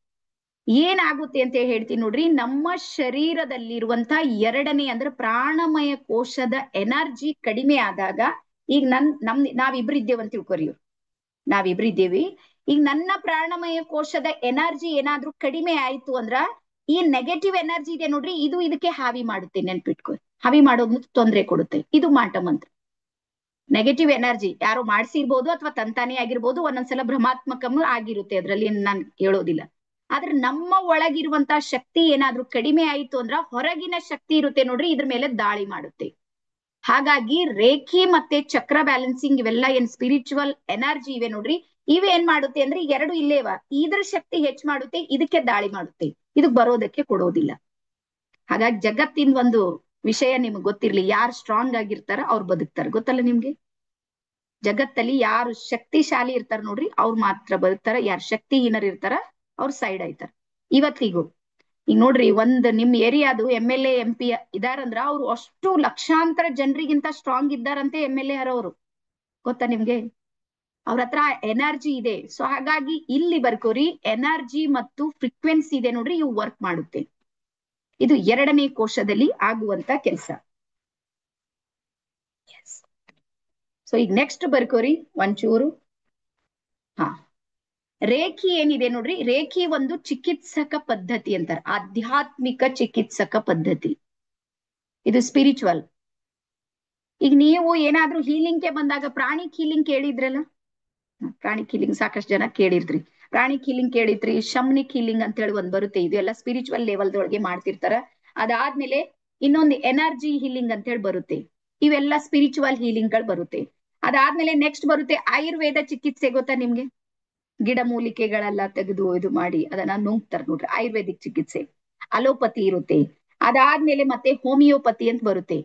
ಏನಾಗುತ್ತೆ ಅಂತ ಹೇಳ್ತೀನಿ ನೋಡ್ರಿ. ನಮ್ಮ ಶರೀರದಲ್ಲಿರುವಂತ ಎರಡನೇ ಅಂದ್ರೆ ಪ್ರಾಣಮಯ ಕೋಶದ ಎನರ್ಜಿ ಕಡಿಮೆ ಆದಾಗ, ಈಗ ನಾವಿಬ್ರಿದ್ದೇವೆ ಅಂತ ತಿಳ್ಕೊರಿ, ನಾವಿಬ್ರಿದ್ದೇವಿ. ಈಗ ನನ್ನ ಪ್ರಾಣಮಯ ಕೋಶದ ಎನರ್ಜಿ ಏನಾದ್ರೂ ಕಡಿಮೆ ಆಯ್ತು ಅಂದ್ರ, ಈ ನೆಗೆಟಿವ್ ಎನರ್ಜಿ ಇದೆ ನೋಡ್ರಿ, ಇದು ಇದಕ್ಕೆ ಹಾವಿ ಮಾಡುತ್ತೆ. ನೆನ್ಪಿಟ್ಕೊ, ಹಾವಿ ಮಾಡೋದು ತೊಂದರೆ ಕೊಡುತ್ತೆ. ಇದು ಮಾಟ ಮಂತ್ರ. ನೆಗೆಟಿವ್ ಎನರ್ಜಿ ಯಾರೋ ಮಾಡ್ಸಿರ್ಬೋದು ಅಥವಾ ತಂತಾನೆ ಆಗಿರ್ಬೋದು, ಒಂದೊಂದ್ಸಲ ಭ್ರಮಾತ್ಮಕಮೂ ಆಗಿರುತ್ತೆ, ಅದ್ರಲ್ಲಿ ನಾನು ಹೇಳೋದಿಲ್ಲ. ಆದ್ರೆ ನಮ್ಮ ಒಳಗಿರುವಂತ ಶಕ್ತಿ ಏನಾದ್ರೂ ಕಡಿಮೆ ಆಯ್ತು ಅಂದ್ರ, ಹೊರಗಿನ ಶಕ್ತಿ ಇರುತ್ತೆ ನೋಡ್ರಿ, ಇದ್ರ ಮೇಲೆ ದಾಳಿ ಮಾಡುತ್ತೆ. ಹಾಗಾಗಿ ರೇಖಿ ಮತ್ತೆ ಚಕ್ರ ಬ್ಯಾಲೆನ್ಸಿಂಗ್ ಇವೆಲ್ಲ ಏನ್ ಸ್ಪಿರಿಚುವಲ್ ಎನರ್ಜಿ ಇವೆ ನೋಡ್ರಿ, ಇವೇನ್ ಮಾಡುತ್ತೆ ಅಂದ್ರೆ ಎರಡು ಇಲ್ಲೇವ, ಇದ್ರ ಶಕ್ತಿ ಹೆಚ್ಚು ಮಾಡುತ್ತೆ, ಇದಕ್ಕೆ ದಾಳಿ ಮಾಡುತ್ತೆ, ಇದಕ್ ಬರೋದಕ್ಕೆ ಕೊಡೋದಿಲ್ಲ. ಹಾಗಾಗಿ ಜಗತ್ತಿನ ಒಂದು ವಿಷಯ ನಿಮ್ಗೆ ಗೊತ್ತಿರ್ಲಿ, ಯಾರು ಸ್ಟ್ರಾಂಗ್ ಆಗಿರ್ತಾರ ಅವ್ರು ಬದುಕ್ತಾರೆ. ಗೊತ್ತಲ್ಲ ನಿಮ್ಗೆ? ಜಗತ್ತಲ್ಲಿ ಯಾರು ಶಕ್ತಿಶಾಲಿ ಇರ್ತಾರ ನೋಡ್ರಿ, ಅವ್ರು ಮಾತ್ರ ಬದುಕ್ತಾರ. ಯಾರು ಶಕ್ತಿಹೀನರ್ ಇರ್ತಾರ ಅವ್ರು ಸೈಡ್ ಆಯ್ತಾರ. ಇವತ್ತಿಗೂ ಈಗ ನೋಡ್ರಿ, ನಿಮ್ ಏರಿಯಾದು MLA MP ಇದಾರಂದ್ರ ಅವ್ರು ಅಷ್ಟು ಲಕ್ಷಾಂತರ ಜನರಿಗಿಂತ ಸ್ಟ್ರಾಂಗ್ ಇದ್ದಾರಂತೆ MLA ಅವರು. ಗೊತ್ತಾ ನಿಮ್ಗೆ? ಅವ್ರ ಹತ್ರ ಎನರ್ಜಿ ಇದೆ. ಸೊ ಹಾಗಾಗಿ ಇಲ್ಲಿ ಬರ್ಕೋರಿ, ಎನರ್ಜಿ ಮತ್ತು ಫ್ರೀಕ್ವೆನ್ಸಿ ಇದೆ ನೋಡ್ರಿ, ಇವು ವರ್ಕ್ ಮಾಡುತ್ತೆ. ಇದು ಎರಡನೇ ಕೋಶದಲ್ಲಿ ಆಗುವಂತ ಕೆಲಸ. ಸೊ ಈಗ ನೆಕ್ಸ್ಟ್ ಬರ್ಕೋರಿ ಒಂಚೂರು. ಹಾ, ರೇಖಿ ಏನಿದೆ ನೋಡ್ರಿ, ರೇಖಿ ಒಂದು ಚಿಕಿತ್ಸಕ ಪದ್ಧತಿ ಅಂತಾರೆ, ಆಧ್ಯಾತ್ಮಿಕ ಚಿಕಿತ್ಸಕ ಪದ್ಧತಿ. ಇದು ಸ್ಪಿರಿಚುವಲ್. ಈಗ ನೀವು ಏನಾದ್ರೂ ಹೀಲಿಂಗ್ಗೆ ಬಂದಾಗ, ಪ್ರಾಣಿಕ್ ಹೀಲಿಂಗ್ ಕೇಳಿದ್ರಲ್ಲ, ಪ್ರಾಣಿಕ್ ಹೀಲಿಂಗ್ ಸಾಕಷ್ಟು ಜನ ಕೇಳಿದ್ರಿ. ಪ್ರಾಣಿಕ್ ಹೀಲಿಂಗ್ ಕೇಳಿದ್ರಿ, ಶಮ್ನಿಕ್ ಹೀಲಿಂಗ್ ಅಂತ ಹೇಳಿ ಒಂದ್ ಬರುತ್ತೆ. ಇದು ಎಲ್ಲ ಸ್ಪಿರಿಚುವಲ್ ಲೆವೆಲ್ದೊಳಗೆ ಮಾಡ್ತಿರ್ತಾರ. ಅದಾದ್ಮೇಲೆ ಇನ್ನೊಂದು ಎನರ್ಜಿ ಹೀಲಿಂಗ್ ಅಂತ ಹೇಳಿ ಬರುತ್ತೆ. ಇವೆಲ್ಲ ಸ್ಪಿರಿಚುವಲ್ ಹೀಲಿಂಗ್ ಗಳು ಬರುತ್ತೆ. ಅದಾದ್ಮೇಲೆ ನೆಕ್ಸ್ಟ್ ಬರುತ್ತೆ ಆಯುರ್ವೇದ ಚಿಕಿತ್ಸೆ. ಗೊತ್ತಾ ನಿಮ್ಗೆ? ಗಿಡ ಮೂಲಿಕೆಗಳೆಲ್ಲ ತೆಗೆದು ಇದು ಮಾಡಿ ಅದನ್ನ ನುಂಗ್ತಾರ ನೋಡ್ರಿ, ಆಯುರ್ವೇದಿಕ್ ಚಿಕಿತ್ಸೆ. ಅಲೋಪತಿ ಇರುತ್ತೆ. ಅದಾದ್ಮೇಲೆ ಮತ್ತೆ ಹೋಮಿಯೋಪತಿ ಅಂತ ಬರುತ್ತೆ.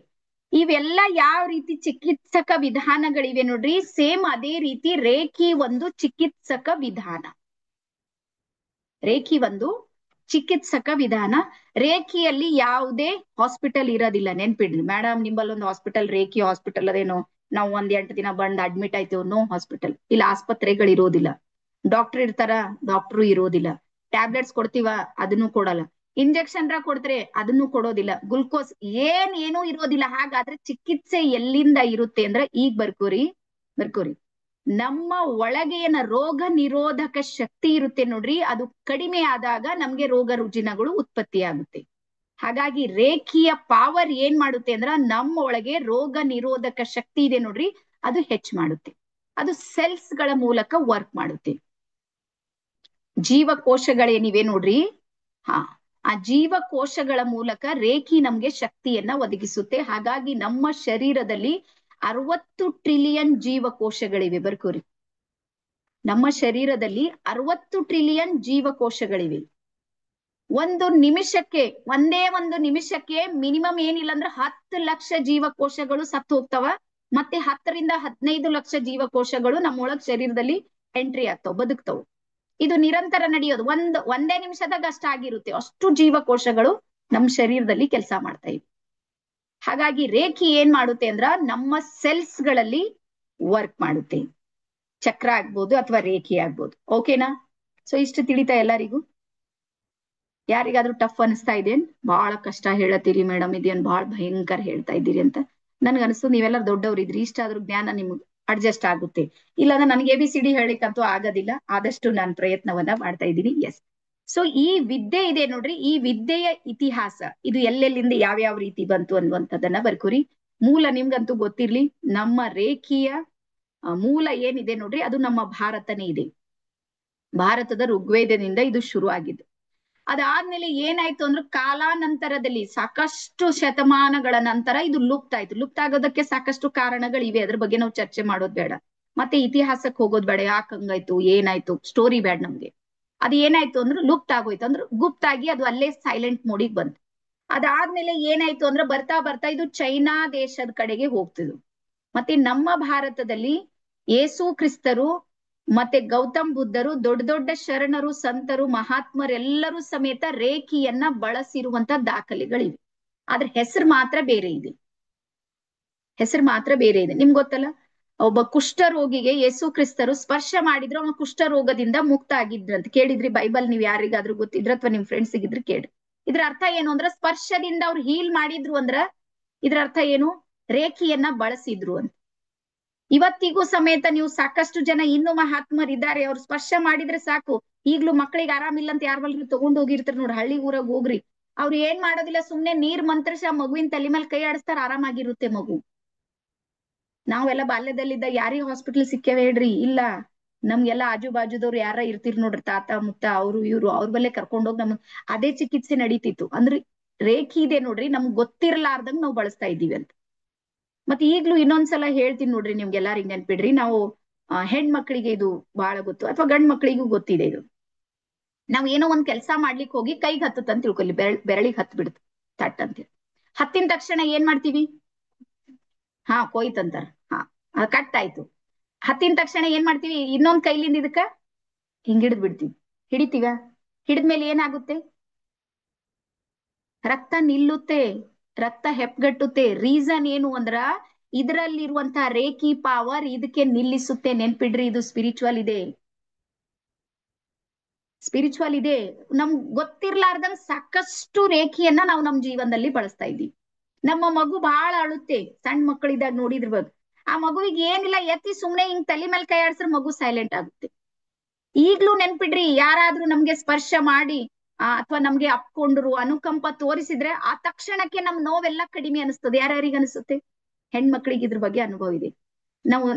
ಇವೆಲ್ಲ ಯಾವ ರೀತಿ ಚಿಕಿತ್ಸಕ ವಿಧಾನಗಳಿವೆ ನೋಡ್ರಿ, ಸೇಮ್ ಅದೇ ರೀತಿ ರೇಖಿ ಒಂದು ಚಿಕಿತ್ಸಕ ವಿಧಾನ. ರೇಖಿ ಒಂದು ಚಿಕಿತ್ಸಕ ವಿಧಾನ. ರೇಖಿಯಲ್ಲಿ ಯಾವುದೇ ಹಾಸ್ಪಿಟಲ್ ಇರೋದಿಲ್ಲ, ನೆನ್ಪಿಡ್ರಿ. ಮೇಡಮ್ ನಿಂಬಲ್ಲಿ ಒಂದು ಹಾಸ್ಪಿಟಲ್, ರೇಖಿ ಹಾಸ್ಪಿಟಲ್ ಅದೇನೋ, ನಾವು 8 ದಿನ ಬಂದ್ ಅಡ್ಮಿಟ್ ಆಯ್ತೇವ್, ನೋ ಹಾಸ್ಪಿಟಲ್. ಇಲ್ಲ ಆಸ್ಪತ್ರೆಗಳು ಇರೋದಿಲ್ಲ. ಡಾಕ್ಟರ್ ಇರ್ತಾರ, ಡಾಕ್ಟರ್ ಇರೋದಿಲ್ಲ. ಟ್ಯಾಬ್ಲೆಟ್ಸ್ ಕೊಡ್ತೀವ, ಅದನ್ನು ಕೊಡಲ್ಲ. ಇಂಜೆಕ್ಷನ್ ಕೊಡ್ತಾರೆ, ಅದನ್ನು ಕೊಡೋದಿಲ್ಲ. ಗ್ಲುಕೋಸ್ ಏನೂ ಇರೋದಿಲ್ಲ. ಹಾಗಾದ್ರೆ ಚಿಕಿತ್ಸೆ ಎಲ್ಲಿಂದ ಇರುತ್ತೆ ಅಂದ್ರೆ, ಈಗ ಬರ್ಕೋರಿ, ನಮ್ಮ ಒಳಗೆ ಏನ ರೋಗ ನಿರೋಧಕ ಶಕ್ತಿ ಇರುತ್ತೆ ನೋಡ್ರಿ, ಅದು ಕಡಿಮೆ ಆದಾಗ ನಮ್ಗೆ ರೋಗ ರುಜಿನಗಳು ಉತ್ಪತ್ತಿ ಆಗುತ್ತೆ. ಹಾಗಾಗಿ ರೇಖಿಯ ಪಾವರ್ ಏನ್ ಮಾಡುತ್ತೆ ಅಂದ್ರ, ನಮ್ಮ ಒಳಗೆ ರೋಗ ನಿರೋಧಕ ಶಕ್ತಿ ಇದೆ ನೋಡ್ರಿ, ಅದು ಹೆಚ್ಚು ಮಾಡುತ್ತೆ. ಅದು ಸೆಲ್ಸ್ ಗಳ ಮೂಲಕ ವರ್ಕ್ ಮಾಡುತ್ತೆ. ಜೀವಕೋಶಗಳೇನಿವೆ ನೋಡ್ರಿ, ಹಾ, ಆ ಜೀವಕೋಶಗಳ ಮೂಲಕ ರೇಖಿ ನಮ್ಗೆ ಶಕ್ತಿಯನ್ನ ಒದಗಿಸುತ್ತೆ. ಹಾಗಾಗಿ ನಮ್ಮ ಶರೀರದಲ್ಲಿ 60 ಟ್ರಿಲಿಯನ್ ಜೀವಕೋಶಗಳಿವೆ. ಬರ್ಕೋರಿ, ನಮ್ಮ ಶರೀರದಲ್ಲಿ 60 ಟ್ರಿಲಿಯನ್ ಜೀವಕೋಶಗಳಿವೆ. ಒಂದೇ ಒಂದು ನಿಮಿಷಕ್ಕೆ ಮಿನಿಮಮ್ ಏನಿಲ್ಲ ಅಂದ್ರೆ 10 ಲಕ್ಷ ಜೀವಕೋಶಗಳು ಸತ್ತು ಹೋಗ್ತಾವ. ಮತ್ತೆ 10 ರಿಂದ 15 ಲಕ್ಷ ಜೀವಕೋಶಗಳು ನಮ್ಮೊಳಗ್ ಶರೀರದಲ್ಲಿ ಎಂಟ್ರಿ ಆಗ್ತಾವ, ಬದುಕ್ತಾವ. ಇದು ನಿರಂತರ ನಡೆಯೋದು. ಒಂದೇ ನಿಮಿಷದಾಗ ಅಷ್ಟಾಗಿರುತ್ತೆ. ಅಷ್ಟು ಜೀವಕೋಶಗಳು ನಮ್ಮ ಶರೀರದಲ್ಲಿ ಕೆಲಸ ಮಾಡ್ತಾ ಇವೆ. ಹಾಗಾಗಿ ರೇಖಿ ಏನ್ ಮಾಡುತ್ತೆ ಅಂದ್ರ ನಮ್ಮ ಸೆಲ್ಸ್ ಗಳಲ್ಲಿ ವರ್ಕ್ ಮಾಡುತ್ತೆ. ಚಕ್ರ ಆಗ್ಬೋದು ಅಥವಾ ರೇಖಿ ಆಗ್ಬೋದು. ಓಕೆನಾ? ಸೊ ಇಷ್ಟು ತಿಳಿತಾ ಎಲ್ಲರಿಗೂ? ಯಾರಿಗಾದ್ರೂ ಟಫ್ ಅನಿಸ್ತಾ ಇದೇನ್? ಬಹಳ ಕಷ್ಟ ಹೇಳತ್ತೀರಿ ಮೇಡಮ್, ಇದೇನ್ ಬಹಳ ಭಯಂಕರ ಹೇಳ್ತಾ ಇದ್ದೀರಿ ಅಂತ. ನನ್ಗ ಅನಿಸ್ತು ನೀವೆಲ್ಲ ದೊಡ್ಡವ್ರಿದ್ರಿ, ಇಷ್ಟಾದ್ರೂ ಜ್ಞಾನ ನಿಮ್ಗೆ ಅಡ್ಜಸ್ಟ್ ಆಗುತ್ತೆ. ಇಲ್ಲಾಂದ್ರೆ ನನಗೆ ABCD ಹೇಳಿಕಂತೂ ಆಗೋದಿಲ್ಲ. ಆದಷ್ಟು ನಾನು ಪ್ರಯತ್ನವನ್ನ ಮಾಡ್ತಾ ಇದ್ದೀನಿ. ಎಸ್. ಸೊ ಈ ವಿದ್ಯೆ ಇದೆ ನೋಡ್ರಿ, ಈ ವಿದ್ಯೆಯ ಇತಿಹಾಸ ಇದು ಎಲ್ಲೆಲ್ಲಿಂದ ಯಾವ್ಯಾವ ರೀತಿ ಬಂತು ಅನ್ನುವಂಥದ್ದನ್ನ ಬರ್ಕೋರಿ. ಮೂಲ ನಿಮ್ಗಂತೂ ಗೊತ್ತಿರ್ಲಿ, ನಮ್ಮ ರೇಖಿಯ ಮೂಲ ಏನಿದೆ ನೋಡ್ರಿ, ಅದು ನಮ್ಮ ಭಾರತನೇ ಇದೆ. ಭಾರತದ ಋಗ್ವೇದದಿಂದ ಇದು ಶುರು ಆಗಿದ್ದು. ಅದಾದ್ಮೇಲೆ ಏನಾಯ್ತು ಅಂದ್ರೆ ಕಾಲಾನಂತರದಲ್ಲಿ ಸಾಕಷ್ಟು ಶತಮಾನಗಳ ನಂತರ ಇದು ಲುಪ್ತ ಆಯ್ತು. ಲುಪ್ತ ಆಗೋದಕ್ಕೆ ಸಾಕಷ್ಟು ಕಾರಣಗಳಿವೆ, ಅದ್ರ ಬಗ್ಗೆ ನಾವು ಚರ್ಚೆ ಮಾಡೋದ್ ಬೇಡ. ಮತ್ತೆ ಇತಿಹಾಸಕ್ಕೆ ಹೋಗೋದ್ ಬೇಡ, ಯಾಕೆ ಹಂಗಾಯ್ತು ಏನಾಯ್ತು ಸ್ಟೋರಿ ಬೇಡ ನಮ್ಗೆ. ಅದು ಏನಾಯ್ತು ಅಂದ್ರೆ ಲುಪ್ತ ಆಗೋಯ್ತು, ಅಂದ್ರೆ ಗುಪ್ತಾಗಿ ಅದು ಅಲ್ಲೇ ಸೈಲೆಂಟ್ ಮೋಡಿಗೆ ಬಂತು. ಅದಾದ್ಮೇಲೆ ಏನಾಯ್ತು ಅಂದ್ರೆ ಬರ್ತಾ ಬರ್ತಾ ಇದು ಚೈನಾ ದೇಶದ ಕಡೆಗೆ ಹೋಗ್ತಿದ್ವು. ಮತ್ತೆ ನಮ್ಮ ಭಾರತದಲ್ಲಿ ಯೇಸು ಕ್ರಿಸ್ತರು ಮತ್ತೆ ಗೌತಮ್ ಬುದ್ಧರು, ದೊಡ್ಡ ದೊಡ್ಡ ಶರಣರು, ಸಂತರು, ಮಹಾತ್ಮರೆಲ್ಲರೂ ಸಮೇತ ರೇಖಿಯನ್ನ ಬಳಸಿರುವಂತ ದಾಖಲೆಗಳಿವೆ. ಆದ್ರೆ ಹೆಸರು ಮಾತ್ರ ಬೇರೆ ಇದೆ. ಹೆಸರು ಮಾತ್ರ ಬೇರೆ ಇದೆ. ನಿಮ್ಗೆ ಗೊತ್ತಲ್ಲ, ಒಬ್ಬ ಕುಷ್ಠರೋಗಿಗೆ ಯೇಸು ಕ್ರಿಸ್ತರು ಸ್ಪರ್ಶ ಮಾಡಿದ್ರು, ಅವನ ಕುಷ್ಠರೋಗದಿಂದ ಮುಕ್ತ ಆಗಿದ್ರಂತ. ಕೇಳಿದ್ರಿ ಬೈಬಲ್? ನೀವ್ ಯಾರಿಗಾದ್ರೂ ಗೊತ್ತಿದ್ರ ಅಥವಾ ನಿಮ್ ಫ್ರೆಂಡ್ಸ್ ಇದ್ರೆ ಕೇಳಿ. ಇದ್ರ ಅರ್ಥ ಏನು ಅಂದ್ರೆ ಸ್ಪರ್ಶದಿಂದ ಅವ್ರು ಹೀಲ್ ಮಾಡಿದ್ರು ಅಂದ್ರ ಇದ್ರ ಅರ್ಥ ಏನು? ರೇಖಿಯನ್ನ ಬಳಸಿದ್ರು ಅಂತ. ಇವತ್ತಿಗೂ ಸಮೇತ ನೀವು ಸಾಕಷ್ಟು ಜನ ಇನ್ನೂ ಮಹಾತ್ಮರಿದ್ದಾರೆ, ಅವ್ರು ಸ್ಪರ್ಶ ಮಾಡಿದ್ರೆ ಸಾಕು. ಈಗ್ಲೂ ಮಕ್ಕಳಿಗೆ ಆರಾಮಿಲ್ಲ ಅಂತ ಯಾರ ಬಲ್ರಿ ತಗೊಂಡ್ ಹೋಗಿರ್ತಾರ ನೋಡ್ರಿ, ಹಳ್ಳಿ ಊರಾಗ ಹೋಗ್ರಿ, ಅವ್ರು ಏನ್ ಮಾಡೋದಿಲ್ಲ, ಸುಮ್ನೆ ನೀರ್ ಮಂತ್ರಸ ಮಗುವಿನ ತಲೆ ಮೇಲೆ ಕೈ ಆಡಿಸ್ತಾರ, ಆರಾಮಾಗಿರುತ್ತೆ ಮಗು. ನಾವೆಲ್ಲ ಬಾಲ್ಯದಲ್ಲಿದ್ದ ಯಾರಿಗ ಹಾಸ್ಪಿಟಲ್ ಸಿಕ್ಕೇವೆ ಹೇಳ್ರಿ? ಇಲ್ಲ. ನಮ್ಗೆಲ್ಲ ಆಜು ಬಾಜುದವ್ರು ಯಾರ ಇರ್ತಿರ್ ನೋಡ್ರಿ, ತಾತ ಮುತ್ತ, ಅವ್ರು ಇವ್ರು, ಅವ್ರ ಬಲ್ಲೆ ಕರ್ಕೊಂಡೋಗಿ ನಮ್ಗ್ ಅದೇ ಚಿಕಿತ್ಸೆ ನಡೀತಿತ್ತು. ಅಂದ್ರೆ ರೇಖಿ ಇದೆ ನೋಡ್ರಿ, ನಮ್ಗ್ ಗೊತ್ತಿರ್ಲಾರ್ದಂಗ್ ನಾವು ಬಳಸ್ತಾ ಇದ್ದೀವಿ ಅಂತ. ಮತ್ತೆ ಈಗ್ಲೂ ಇನ್ನೊಂದ್ಸಲ ಹೇಳ್ತೀನಿ ನೋಡ್ರಿ, ನಿಮ್ಗೆಲ್ಲಾರಿಗೆ ನೆನ್ಪಿಡ್ರಿ. ನಾವು ಹೆಣ್ಮಕ್ಳಿಗೆ ಇದು ಬಹಳ ಗೊತ್ತು, ಅಥವಾ ಗಂಡ್ ಮಕ್ಳಿಗೂ ಗೊತ್ತಿದೆ ಇದು. ನಾವ್ ಏನೋ ಒಂದ್ ಕೆಲ್ಸ ಮಾಡ್ಲಿಕ್ಕೆ ಹೋಗಿ ಕೈಗೆ ಹತ್ತತ್ ಅಂತ ತಿಳ್ಕೊಲಿ, ಬೆರಳಿಗೆ ಹತ್ ಬಿಡ್ತು ತಟ್ ಅಂತ. ಹತ್ತಿನ ತಕ್ಷಣ ಏನ್ ಮಾಡ್ತೀವಿ? ಹಾ ಕೊಯ್ತಂತಾರ. ಹಾ ಕಟ್ ಆಯ್ತು. ಹತ್ತಿನ ತಕ್ಷಣ ಏನ್ ಮಾಡ್ತೀವಿ? ಇನ್ನೊಂದ್ ಕೈಲಿಂದ ಇದಕ್ಕ ಹಿಂಗ್ ಹಿಡಿದ್ ಬಿಡ್ತೀವಿ. ಹಿಡಿತೀವ? ಹಿಡಿದ್ಮೇಲೆ ಏನಾಗುತ್ತೆ? ರಕ್ತ ನಿಲ್ಲುತ್ತೆ, ರಕ್ತ ಹೆಪ್ಗಟ್ಟುತ್ತೆ. ರೀಸನ್ ಏನು ಅಂದ್ರ ಇದರಲ್ಲಿರುವಂತಹ ರೇಖಿ ಪವರ್ ಇದಕ್ಕೆ ನಿಲ್ಲಿಸುತ್ತೆ. ನೆನ್ಪಿಡ್ರಿ, ಇದು ಸ್ಪಿರಿಚುವಲ್ ಇದೆ. ಸ್ಪಿರಿಚುವಲ್ ಇದೆ. ನಮ್ಗ್ ಗೊತ್ತಿರ್ಲಾರ್ದಂಗ್ ಸಾಕಷ್ಟು ರೇಖಿಯನ್ನ ನಾವು ನಮ್ ಜೀವನದಲ್ಲಿ ಬಳಸ್ತಾ ಇದ್ದೀವಿ. ನಮ್ಮ ಮಗು ಬಹಳ ಅಳುತ್ತೆ, ಸಣ್ಣ ಮಕ್ಕಳಿದಾಗ ನೋಡಿದಿರ್ಬೋದು. ಆ ಮಗುವಿಗೆ ಏನಿಲ್ಲ, ಎತ್ತಿ ಸುಮ್ನೆ ಹಿಂಗ್ ತಲೆ ಮೇಲೆ ಕೈ ಆಡ್ಸ್ರೆ ಮಗು ಸೈಲೆಂಟ್ ಆಗುತ್ತೆ. ಈಗ್ಲೂ ನೆನ್ಪಿಡ್ರಿ, ಯಾರಾದ್ರೂ ನಮ್ಗೆ ಸ್ಪರ್ಶ ಮಾಡಿ ಅಥವಾ ನಮ್ಗೆ ಅಪ್ಕೊಂಡ್ರು, ಅನುಕಂಪ ತೋರಿಸಿದ್ರೆ ಆ ತಕ್ಷಣಕ್ಕೆ ನಮ್ ನೋವೆಲ್ಲ ಕಡಿಮೆ ಅನಿಸ್ತದೆ. ಯಾರ್ಯಾರಿಗೆ ಅನಿಸುತ್ತೆ? ಹೆಣ್ಮಕ್ಳಿಗೆ ಇದ್ರ ಬಗ್ಗೆ ಅನುಭವ ಇದೆ.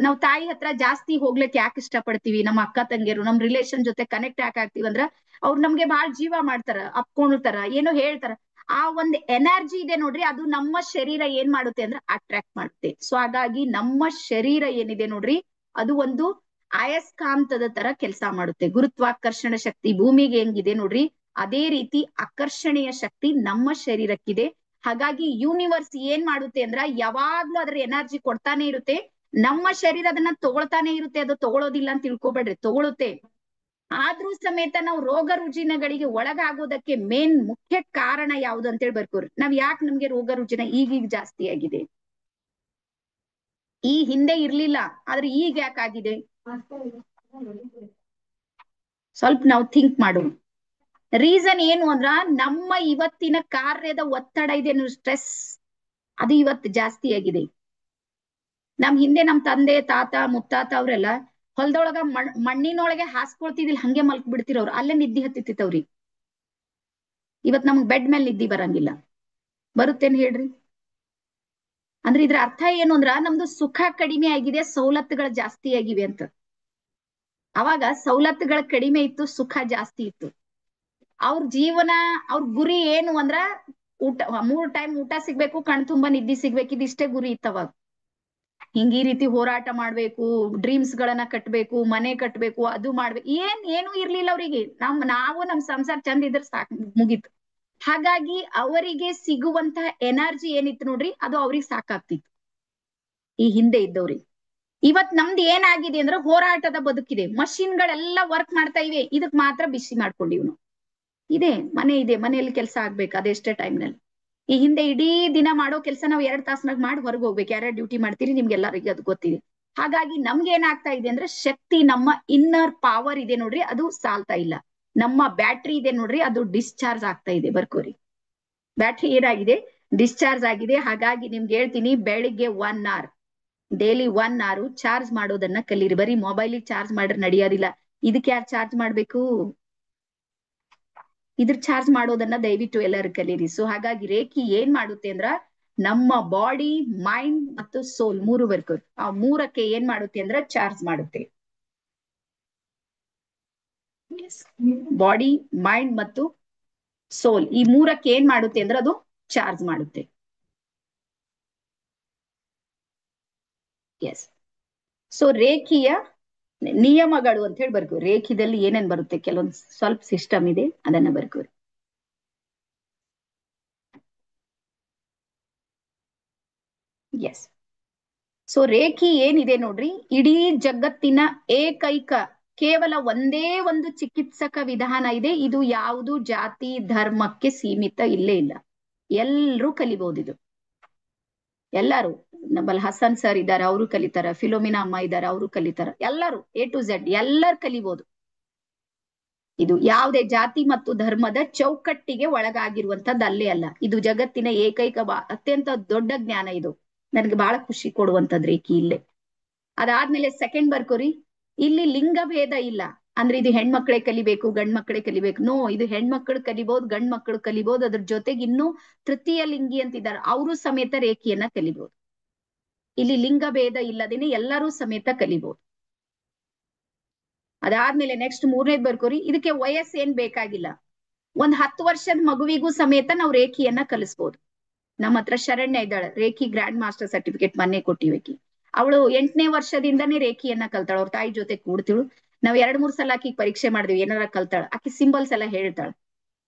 ನಾವು ತಾಯಿ ಹತ್ರ ಜಾಸ್ತಿ ಹೋಗ್ಲಿಕ್ಕೆ ಯಾಕೆ ಇಷ್ಟಪಡ್ತೀವಿ? ನಮ್ಮ ಅಕ್ಕ ತಂಗಿಯರು, ನಮ್ ರಿಲೇಷನ್ ಜೊತೆ ಕನೆಕ್ಟ್ ಯಾಕೆ ಆಗ್ತೀವಿ ಅಂದ್ರ ಅವ್ರು ನಮ್ಗೆ ಬಹಳ ಜೀವ ಮಾಡ್ತಾರ, ಅಪ್ಕೊಂಡಿರ್ತಾರ, ಏನೋ ಹೇಳ್ತಾರ. ಆ ಒಂದ್ ಎನರ್ಜಿ ಇದೆ ನೋಡ್ರಿ, ಅದು ನಮ್ಮ ಶರೀರ ಏನ್ ಮಾಡುತ್ತೆ ಅಂದ್ರೆ ಅಟ್ರಾಕ್ಟ್ ಮಾಡುತ್ತೆ. ಸೊ ಹಾಗಾಗಿ ನಮ್ಮ ಶರೀರ ಏನಿದೆ ನೋಡ್ರಿ, ಅದು ಒಂದು ಅಯಸ್ಕಾಂತದ ತರ ಕೆಲಸ ಮಾಡುತ್ತೆ. ಗುರುತ್ವಾಕರ್ಷಣ ಶಕ್ತಿ ಭೂಮಿಗೆ ಹೆಂಗಿದೆ ನೋಡ್ರಿ, ಅದೇ ರೀತಿ ಆಕರ್ಷಣೆಯ ಶಕ್ತಿ ನಮ್ಮ ಶರೀರಕ್ಕಿದೆ. ಹಾಗಾಗಿ ಯೂನಿವರ್ಸ್ ಏನ್ ಮಾಡುತ್ತೆ ಅಂದ್ರ ಯಾವಾಗ್ಲೂ ಅದ್ರ ಎನರ್ಜಿ ಕೊಡ್ತಾನೆ ಇರುತ್ತೆ. ನಮ್ಮ ಶರೀರ ಅದನ್ನ ತಗೊಳ್ತಾನೆ ಇರುತ್ತೆ. ಅದು ತಗೊಳ್ಳೋದಿಲ್ಲ ಅಂತ ತಿಳ್ಕೊಬೇಡ್ರಿ, ತಗೊಳುತ್ತೆ. ಆದ್ರೂ ಸಮೇತ ನಾವು ರೋಗ ರುಜಿನಗಳಿಗೆ ಒಳಗಾಗೋದಕ್ಕೆ ಮೇನ್ ಮುಖ್ಯ ಕಾರಣ ಯಾವುದು ಅಂತೇಳಿ ಬರ್ಕೋರಿ. ನಾವ್ ಯಾಕೆ ನಮ್ಗೆ ರೋಗ ರುಜಿನ ಈಗೀಗ ಜಾಸ್ತಿ ಆಗಿದೆ? ಈ ಹಿಂದೆ ಇರ್ಲಿಲ್ಲ, ಆದ್ರೆ ಈಗ ಯಾಕಾಗಿದೆ? ಸ್ವಲ್ಪ ನಾವು ಥಿಂಕ್ ಮಾಡು. ರೀಸನ್ ಏನು ಅಂದ್ರ ನಮ್ಮ ಇವತ್ತಿನ ಕಾರ್ಯದ ಒತ್ತಡ ಇದೆ, ಸ್ಟ್ರೆಸ್, ಅದು ಇವತ್ತು ಜಾಸ್ತಿ ಆಗಿದೆ. ನಮ್ ಹಿಂದೆ ನಮ್ ತಂದೆ ತಾತ ಮುತ್ತಾತ ಅವ್ರೆಲ್ಲ ಹೊಲದೊಳಗ ಮಣ್ಣಿನೊಳಗೆ ಹಾಸ್ಕೊಳ್ತಿದಿಲ್ಲ, ಹಂಗೆ ಮಲ್ಕ್ ಬಿಡ್ತಿರವ್ರು, ಅಲ್ಲೇ ನಿದ್ದಿ ಹತ್ತಿತ್ತವ್ರಿ. ಇವತ್ ನಮ್ಗ್ ಬೆಡ್ ಮೇಲೆ ನಿದ್ದಿ ಬರಂಗಿಲ್ಲ. ಬರುತ್ತೇನ್ ಹೇಳ್ರಿ? ಅಂದ್ರೆ ಇದ್ರ ಅರ್ಥ ಏನು ಅಂದ್ರ ನಮ್ದು ಸುಖ ಕಡಿಮೆ ಆಗಿದೆ, ಸವಲತ್ತುಗಳು ಜಾಸ್ತಿ ಆಗಿವೆ ಅಂತ. ಅವಾಗ ಸವಲತ್ತುಗಳ ಕಡಿಮೆ ಇತ್ತು, ಸುಖ ಜಾಸ್ತಿ ಇತ್ತು. ಅವ್ರ ಜೀವನ, ಅವ್ರ ಗುರಿ ಏನು ಅಂದ್ರ ಊಟ, 3 ಟೈಮ್ ಊಟ ಸಿಗ್ಬೇಕು, ಕಣ್ ತುಂಬಾ ನಿದ್ದಿ ಸಿಗ್ಬೇಕು, ಇದಿಷ್ಟೇ ಗುರಿ ಇತ್ತವಾಗ. ಹಿಂಗ ಈ ರೀತಿ ಹೋರಾಟ ಮಾಡ್ಬೇಕು, ಡ್ರೀಮ್ಸ್ ಗಳನ್ನ ಕಟ್ಬೇಕು, ಮನೆ ಕಟ್ಬೇಕು, ಅದು ಮಾಡ್ಬೇಕು, ಏನು ಇರ್ಲಿಲ್ಲ ಅವ್ರಿಗೆ. ನಾವು ನಮ್ ಸಂಸಾರ ಚಂದ ಇದ್ರ ಸಾಕ್, ಮುಗೀತು. ಹಾಗಾಗಿ ಅವರಿಗೆ ಸಿಗುವಂತಹ ಎನರ್ಜಿ ಏನಿತ್ತು ನೋಡ್ರಿ, ಅದು ಅವ್ರಿಗೆ ಸಾಕಾಗ್ತಿತ್ತು ಈ ಹಿಂದೆ ಇದ್ದವ್ರಿಗೆ. ಇವತ್ ನಮ್ದು ಏನಾಗಿದೆ ಅಂದ್ರೆ ಹೋರಾಟದ ಬದುಕಿದೆ, ಮಷಿನ್ಗಳೆಲ್ಲ ವರ್ಕ್ ಮಾಡ್ತಾ ಇವೆ, ಇದಕ್ ಮಾತ್ರ ಬಿಸಿ ಮಾಡ್ಕೊಂಡಿವ್ ನಾವು. ಇದೆ ಮನೆ ಇದೆ, ಮನೆಯಲ್ಲಿ ಕೆಲಸ ಆಗ್ಬೇಕು ಅದೆಷ್ಟೇ ಟೈಮ್ನಲ್ಲಿ. ಈ ಹಿಂದೆ ಇಡೀ ದಿನ ಮಾಡೋ ಕೆಲಸ ನಾವು 2 ತಾಸ್ನಾಗ ಮಾಡಿ ಹೊರಗೆ ಹೋಗ್ಬೇಕು. ಯಾರ್ಯಾರು ಡ್ಯೂಟಿ ಮಾಡ್ತೀರಿ ನಿಮ್ಗೆಲ್ಲರಿಗೂ ಅದು ಗೊತ್ತಿದೆ. ಹಾಗಾಗಿ ನಮ್ಗೆ ಏನಾಗ್ತಾ ಇದೆ ಅಂದ್ರೆ ಶಕ್ತಿ, ನಮ್ಮ ಇನ್ನರ್ ಪವರ್ ಇದೆ ನೋಡ್ರಿ, ಅದು ಸಾಲ್ತಾ ಇಲ್ಲ. ನಮ್ಮ ಬ್ಯಾಟ್ರಿ ಇದೆ ನೋಡ್ರಿ, ಅದು ಡಿಸ್ಚಾರ್ಜ್ ಆಗ್ತಾ ಇದೆ. ಬರ್ಕೋರಿ, ಬ್ಯಾಟ್ರಿ ಏನಾಗಿದೆ, ಡಿಸ್ಚಾರ್ಜ್ ಆಗಿದೆ. ಹಾಗಾಗಿ ನಿಮ್ಗೆ ಹೇಳ್ತೀನಿ, ಬೆಳಿಗ್ಗೆ 1 hour, ಡೈಲಿ 1 hour ಚಾರ್ಜ್ ಮಾಡೋದನ್ನ ಕಲೀರಿ. ಬರೀ ಮೊಬೈಲಿಗೆ ಚಾರ್ಜ್ ಮಾಡ್ರೆ ನಡೆಯೋದಿಲ್ಲ. ಇದಕ್ಕೆ ಯಾರು ಚಾರ್ಜ್ ಮಾಡ್ಬೇಕು? ಇದ್ರ ಚಾರ್ಜ್ ಮಾಡೋದನ್ನ ದಯವಿಟ್ಟು ಎಲ್ಲರೂ ಕಲೀರಿ. ಸೊ ಹಾಗಾಗಿ ರೇಖಿ ಏನ್ ಮಾಡುತ್ತೆ ಅಂದ್ರ ನಮ್ಮ ಬಾಡಿ, ಮೈಂಡ್ ಮತ್ತು ಸೋಲ್ 3 ವರ್ಕು, ಆ 3ಕ್ಕೆ ಏನ್ ಮಾಡುತ್ತೆ ಅಂದ್ರ ಚಾರ್ಜ್ ಮಾಡುತ್ತೆ. ಬಾಡಿ, ಮೈಂಡ್ ಮತ್ತು ಸೋಲ್, ಈ 3ಕ್ಕೆ ಏನ್ ಮಾಡುತ್ತೆ ಅಂದ್ರೆ ಅದು ಚಾರ್ಜ್ ಮಾಡುತ್ತೆ. ಎಸ್. ಸೊ ರೇಖಿಯ ನಿಯಮಗಳು ಅಂತ ಹೇಳಿ ಬರ್ಕೋ. ರೇಖಿದಲ್ಲಿ ಏನೇನ್ ಬರುತ್ತೆ, ಕೆಲವೊಂದು ಸ್ವಲ್ಪ ಸಿಸ್ಟಮ್ ಇದೆ, ಅದನ್ನ ಬರ್ಕೋರಿ. ಎಸ್. ಸೊ ರೇಖಿ ಏನಿದೆ ನೋಡ್ರಿ, ಇಡೀ ಜಗತ್ತಿನ ಏಕೈಕ ಕೇವಲ ಒಂದೇ ಒಂದು ಚಿಕಿತ್ಸಕ ವಿಧಾನ ಇದೆ. ಇದು ಯಾವುದು ಜಾತಿ ಧರ್ಮಕ್ಕೆ ಸೀಮಿತ ಇಲ್ಲೇ ಇಲ್ಲ, ಎಲ್ರೂ ಕಲಿಬಹುದು ಇದು. ಎಲ್ಲರೂ, ನಮ್ಮಲ್ಲಿ ಹಸನ್ ಸರ್ ಇದ್ದಾರೆ, ಅವರು ಕಲಿತಾರ, ಫಿಲೋಮಿನಾ ಅಮ್ಮ ಇದ್ದಾರೆ, ಅವರು ಕಲಿತಾರ. ಎಲ್ಲರೂ A to Z ಎಲ್ಲರೂ ಕಲಿಬಹುದು. ಇದು ಯಾವುದೇ ಜಾತಿ ಮತ್ತು ಧರ್ಮದ ಚೌಕಟ್ಟಿಗೆ ಒಳಗಾಗಿರುವಂತದ್ದು ಅಲ್ಲೇ ಅಲ್ಲ. ಇದು ಜಗತ್ತಿನ ಏಕೈಕ ಅತ್ಯಂತ ದೊಡ್ಡ ಜ್ಞಾನ. ಇದು ನನಗೆ ಬಹಳ ಖುಷಿ ಕೊಡುವಂತದ್ ರೇಖಿ ಇಲ್ಲೇ. ಅದಾದ್ಮೇಲೆ ಸೆಕೆಂಡ್ ಬರ್ಕೋರಿ, ಇಲ್ಲಿ ಲಿಂಗ ಭೇದ ಇಲ್ಲ. ಅಂದ್ರೆ ಇದು ಹೆಣ್ಮಕ್ಳೇ ಕಲಿಬೇಕು, ಗಂಡ್ ಮಕ್ಕಳೇ ಕಲಿಬೇಕು, ನೋ. ಇದು ಹೆಣ್ಮಕ್ಳು ಕಲಿಬಹುದು, ಗಂಡ್ ಮಕ್ಕಳು ಕಲಿಬಹುದು. ಅದ್ರ ಜೊತೆಗೆ ಇನ್ನೂ ತೃತೀಯ ಲಿಂಗಿ ಅಂತಿದ್ದಾರೆ, ಅವರು ಸಮೇತ ರೇಖಿಯನ್ನ ಕಲಿಬಹುದು. ಇಲ್ಲಿ ಲಿಂಗ ಭೇದ ಇಲ್ಲದೇನೆ ಎಲ್ಲರೂ ಸಮೇತ ಕಲಿಬಹುದು. ಅದಾದ್ಮೇಲೆ ನೆಕ್ಸ್ಟ್ 3ನೇದ್ ಬರ್ಕೋರಿ, ಇದಕ್ಕೆ ವಯಸ್ಸು ಏನ್ ಬೇಕಾಗಿಲ್ಲ. 10 ವರ್ಷದ ಮಗುವಿಗೂ ಸಮೇತ ನಾವು ರೇಖಿಯನ್ನ ಕಲಿಸ್ಬೋದು. ನಮ್ಮ ಹತ್ರ ಶರಣ್ಯ ಇದ್ದಾಳೆ, ರೇಖಿ ಗ್ರ್ಯಾಂಡ್ ಮಾಸ್ಟರ್ ಸರ್ಟಿಫಿಕೇಟ್ ಮೊನ್ನೆ ಕೊಟ್ಟಿವೇಕಿ. ಅವಳು 8ನೇ ವರ್ಷದಿಂದಾನೇ ರೇಖಿಯನ್ನ ಕಲ್ತಾಳ. ಅವ್ರ ತಾಯಿ ಜೊತೆ ಕೂಡ್ತಿಳು. ನಾವ್ 2-3 ಸಲ ಆಕಿ ಪರೀಕ್ಷೆ ಮಾಡಿದ್ವಿ, ಏನಾರ ಕಲ್ತಾಳ. ಆಕಿ ಸಿಂಬಲ್ಸ್ ಎಲ್ಲ ಹೇಳ್ತಾಳ,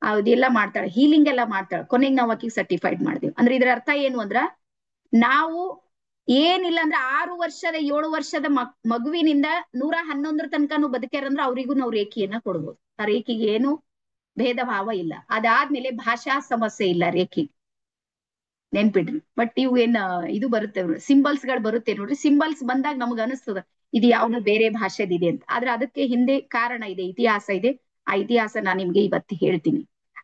ಅದೆಲ್ಲ ಮಾಡ್ತಾಳೆ, ಹೀಲಿಂಗ್ ಎಲ್ಲ ಮಾಡ್ತಾಳೆ. ಕೊನೆಗೆ ನಾವು ಆಕಿ ಸರ್ಟಿಫೈಡ್ ಮಾಡಿದ್ವಿ. ಅಂದ್ರೆ ಇದ್ರ ಅರ್ಥ ಏನು ಅಂದ್ರ, ನಾವು ಏನಿಲ್ಲ ಅಂದ್ರೆ 6 ವರ್ಷದ 7 ವರ್ಷದ ಮಗುವಿನಿಂದ 111 ತನಕನೂ ಬದುಕ್ಯಾರಂದ್ರ ಅವರಿಗೂ ನಾವು ರೇಖಿಯನ್ನ ಕೊಡ್ಬೋದು. ಆ ರೇಖಿಗೆ ಏನು ಭೇದ ಭಾವ ಇಲ್ಲ. ಅದಾದ್ಮೇಲೆ ಭಾಷಾ ಸಮಸ್ಯೆ ಇಲ್ಲ ರೇಖಿ, ನೆನ್ಪಿಡ್ರಿ. ಬಟ್ ಇವು ಏನ್ ಇದು ಬರುತ್ತೆ, ಸಿಂಬಲ್ಸ್ ಗಳು ಬರುತ್ತೆ ನೋಡ್ರಿ. ಸಿಂಬಲ್ಸ್ ಬಂದಾಗ ನಮ್ಗೆ ಅನಿಸ್ತದ ಇದು ಯಾವ್ದು ಬೇರೆ ಭಾಷೆದಿದೆ ಅಂತ. ಆದ್ರೆ ಅದಕ್ಕೆ ಹಿಂದೆ ಕಾರಣ ಇದೆ, ಇತಿಹಾಸ ಇದೆ. ಆ ಇತಿಹಾಸ ನಾನ್ ನಿಮ್ಗೆ ಇವತ್ತು ಹೇಳ್ತೀನಿ.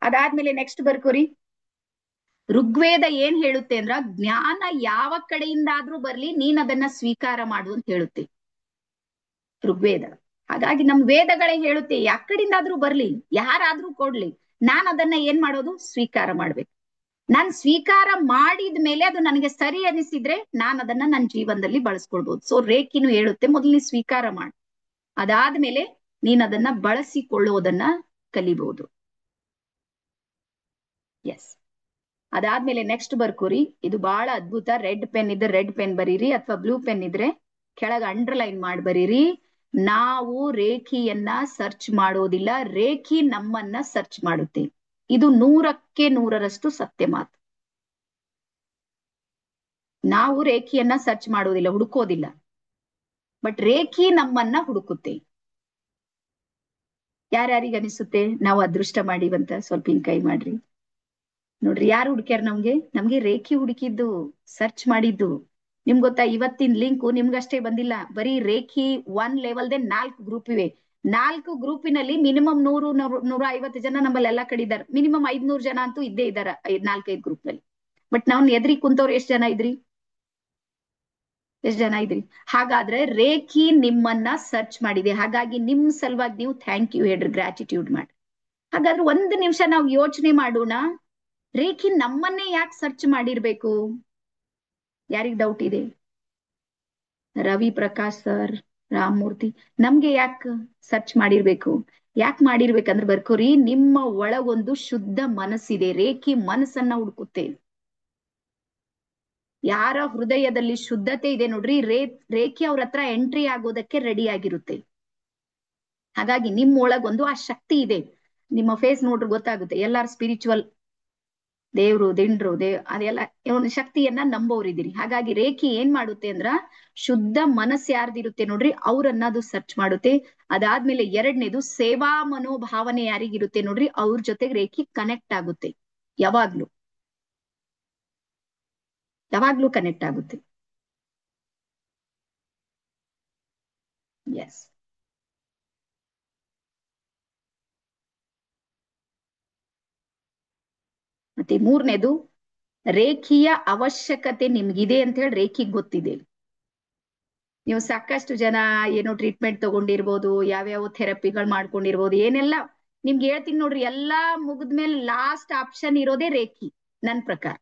ಅದಾದ್ಮೇಲೆ ನೆಕ್ಸ್ಟ್ ಬರ್ಕೋರಿ, ಋಗ್ವೇದ ಏನ್ ಹೇಳುತ್ತೆ ಅಂದ್ರ, ಜ್ಞಾನ ಯಾವ ಕಡೆಯಿಂದಾದ್ರೂ ಬರ್ಲಿ, ನೀನ್ ಅದನ್ನ ಸ್ವೀಕಾರ ಮಾಡು ಅಂತ ಹೇಳುತ್ತೆ ಋಗ್ವೇದ. ಹಾಗಾಗಿ ನಮ್ ವೇದಗಳೇ ಹೇಳುತ್ತೆ, ಯಾಕಡೆಯಿಂದಾದ್ರೂ ಬರ್ಲಿ, ಯಾರಾದ್ರೂ ಕೊಡ್ಲಿ, ನಾನ್ ಅದನ್ನ ಏನ್ ಮಾಡೋದು, ಸ್ವೀಕಾರ ಮಾಡ್ಬೇಕು. ನಾನ್ ಸ್ವೀಕಾರ ಮಾಡಿದ ಮೇಲೆ ಅದು ನನಗೆ ಸರಿ ಅನಿಸಿದ್ರೆ ನಾನ್ ಅದನ್ನ ನನ್ನ ಜೀವನದಲ್ಲಿ ಬಳಸ್ಕೊಳ್ಬಹುದು. ಸೊ ರೇಖಿನೂ ಹೇಳುತ್ತೆ, ಮೊದಲು ನೀ ಸ್ವೀಕಾರ ಮಾಡು, ಅದಾದ್ಮೇಲೆ ನೀನ್ ಅದನ್ನ ಬಳಸಿಕೊಳ್ಳುವುದನ್ನ ಕಲಿಬಹುದು. ಎಸ್. ಅದಾದ್ಮೇಲೆ ನೆಕ್ಸ್ಟ್ ಬರ್ಕೋರಿ, ಇದು ಬಹಳ ಅದ್ಭುತ. ರೆಡ್ ಪೆನ್ ಇದ್ರೆ ರೆಡ್ ಪೆನ್ ಬರೀರಿ, ಅಥವಾ ಬ್ಲೂ ಪೆನ್ ಇದ್ರೆ ಕೆಳಗ ಅಂಡರ್ಲೈನ್ ಮಾಡಿ ಬರೀರಿ. ನಾವು ರೇಖಿಯನ್ನ ಸರ್ಚ್ ಮಾಡೋದಿಲ್ಲ, ರೇಖಿ ನಮ್ಮನ್ನ ಸರ್ಚ್ ಮಾಡುತ್ತೆ. ಇದು 100ಕ್ಕೆ 100ರಷ್ಟು ಸತ್ಯ ಮಾತು. ನಾವು ರೇಖಿಯನ್ನ ಸರ್ಚ್ ಮಾಡೋದಿಲ್ಲ, ಹುಡುಕೋದಿಲ್ಲ, ಬಟ್ ರೇಖಿ ನಮ್ಮನ್ನ ಹುಡುಕುತ್ತೆ. ಯಾರ್ಯಾರಿಗೆ ಅನಿಸುತ್ತೆ ನಾವು ಅದೃಷ್ಟ ಮಾಡಿವಂತ? ಸ್ವಲ್ಪ ಹಿಂಗ್ ಕೈ ಮಾಡ್ರಿ ನೋಡ್ರಿ, ಯಾರು ಹುಡುಕ್ಯಾರ ನಮ್ಗೆ ರೇಖಿ ಹುಡುಕಿದ್ದು, ಸರ್ಚ್ ಮಾಡಿದ್ದು. ನಿಮ್ಗೆ ಗೊತ್ತಾ, ಇವತ್ತಿನ ಲಿಂಕು ನಿಮ್ಗಷ್ಟೇ ಬಂದಿಲ್ಲ. ಬರೀ ರೇಖಿ 1 ಲೆವೆಲ್ದೆ 4 ಗ್ರೂಪ್ ಇವೆ. 4 ಗ್ರೂಪಿನಲ್ಲಿ ಮಿನಿಮಮ್ 100-150 ಜನ ನಮ್ಮಲ್ಲಿ ಎಲ್ಲ ಕಡೆ ಇದ್ದಾರೆ. ಮಿನಿಮಮ್ 500 ಜನ ಅಂತೂ ಇದ್ದೇ ಇದಾರ 4-5 ಗ್ರೂಪ್ ನಲ್ಲಿ. ಬಟ್ ನಾವು ಎದ್ರಿ ಕುಂತವ್ರು ಎಷ್ಟ್ ಜನ ಇದ್ರಿ? ಹಾಗಾದ್ರೆ ರೇಖಿ ನಿಮ್ಮನ್ನ ಸರ್ಚ್ ಮಾಡಿದೆ. ಹಾಗಾಗಿ ನಿಮ್ ಸಲುವಾಗಿ ನೀವು ಥ್ಯಾಂಕ್ ಯು ಹೇಳ್ರಿ, ಗ್ರಾಟಿಟ್ಯೂಡ್ ಮಾಡಿ. ಹಾಗಾದ್ರೆ 1 ನಿಮಿಷ ನಾವು ಯೋಚನೆ ಮಾಡೋಣ, ರೇಖಿ ನಮ್ಮನ್ನೇ ಯಾಕೆ ಸರ್ಚ್ ಮಾಡಿರ್ಬೇಕು? ಯಾರಿಗ್ ಡೌಟ್ ಇದೆ? ರವಿ ಪ್ರಕಾಶ್ ಸರ್, ರಾಮಮೂರ್ತಿ, ನಮ್ಗೆ ಯಾಕೆ ಸರ್ಚ್ ಮಾಡಿರ್ಬೇಕು? ಯಾಕೆ ಮಾಡಿರ್ಬೇಕಂದ್ರೆ ಬರ್ಕೋರಿ, ನಿಮ್ಮ ಒಳಗೊಂದು ಶುದ್ಧ ಮನಸ್ಸಿದೆ. ರೇಖಿ ಮನಸ್ಸನ್ನ ಹುಡುಕುತ್ತೆ. ಯಾರ ಹೃದಯದಲ್ಲಿ ಶುದ್ಧತೆ ಇದೆ ನೋಡ್ರಿ, ರೇಖಿ ಅವ್ರ ಹತ್ರ ಎಂಟ್ರಿ ಆಗೋದಕ್ಕೆ ರೆಡಿ ಆಗಿರುತ್ತೆ. ಹಾಗಾಗಿ ನಿಮ್ ಒಳಗೊಂದು ಆ ಶಕ್ತಿ ಇದೆ. ನಿಮ್ಮ ಫೇಸ್ ನೋಡ್ರಿ ಗೊತ್ತಾಗುತ್ತೆ. ಎಲ್ಲಾರು ಸ್ಪಿರಿಚುವಲ್, ದೇವ್ರು ದಿಂಡ್ರು ಅದೆಲ್ಲ ಒಂದು ಶಕ್ತಿಯನ್ನ ನಂಬೋರಿದ್ದೀರಿ. ಹಾಗಾಗಿ ರೇಖಿ ಏನ್ ಮಾಡುತ್ತೆ ಅಂದ್ರ, ಶುದ್ಧ ಮನಸ್ಸು ಯಾರ್ದಿರುತ್ತೆ ನೋಡ್ರಿ ಅವ್ರನ್ನ ಅದು ಸರ್ಚ್ ಮಾಡುತ್ತೆ. ಅದಾದ್ಮೇಲೆ ಎರಡನೇದು ಸೇವಾ ಮನೋಭಾವನೆ ಯಾರಿಗಿರುತ್ತೆ ನೋಡ್ರಿ ಅವ್ರ ಜೊತೆಗೆ ರೇಖಿ ಕನೆಕ್ಟ್ ಆಗುತ್ತೆ. ಯಾವಾಗ್ಲೂ ಯಾವಾಗ್ಲೂ ಕನೆಕ್ಟ್ ಆಗುತ್ತೆ. ಎಸ್. ಮತ್ತೆ ಮೂರನೇದು, ರೇಖಿಯ ಅವಶ್ಯಕತೆ ನಿಮ್ಗಿದೆ ಅಂತ ಹೇಳಿ ರೇಖಿಗೆ ಗೊತ್ತಿದೆ. ನೀವು ಸಾಕಷ್ಟು ಜನ ಏನೋ ಟ್ರೀಟ್ಮೆಂಟ್ ತಗೊಂಡಿರ್ಬೋದು, ಯಾವ್ಯಾವ ಥೆರಪಿಗಳು ಮಾಡ್ಕೊಂಡಿರ್ಬೋದು, ಏನೆಲ್ಲ ನಿಮ್ಗೆ ಹೇಳ್ತೀನಿ ನೋಡ್ರಿ, ಎಲ್ಲಾ ಮುಗಿದ್ಮೇಲೆ ಲಾಸ್ಟ್ ಆಪ್ಷನ್ ಇರೋದೇ ರೇಖಿ. ನನ್ ಪ್ರಕಾರ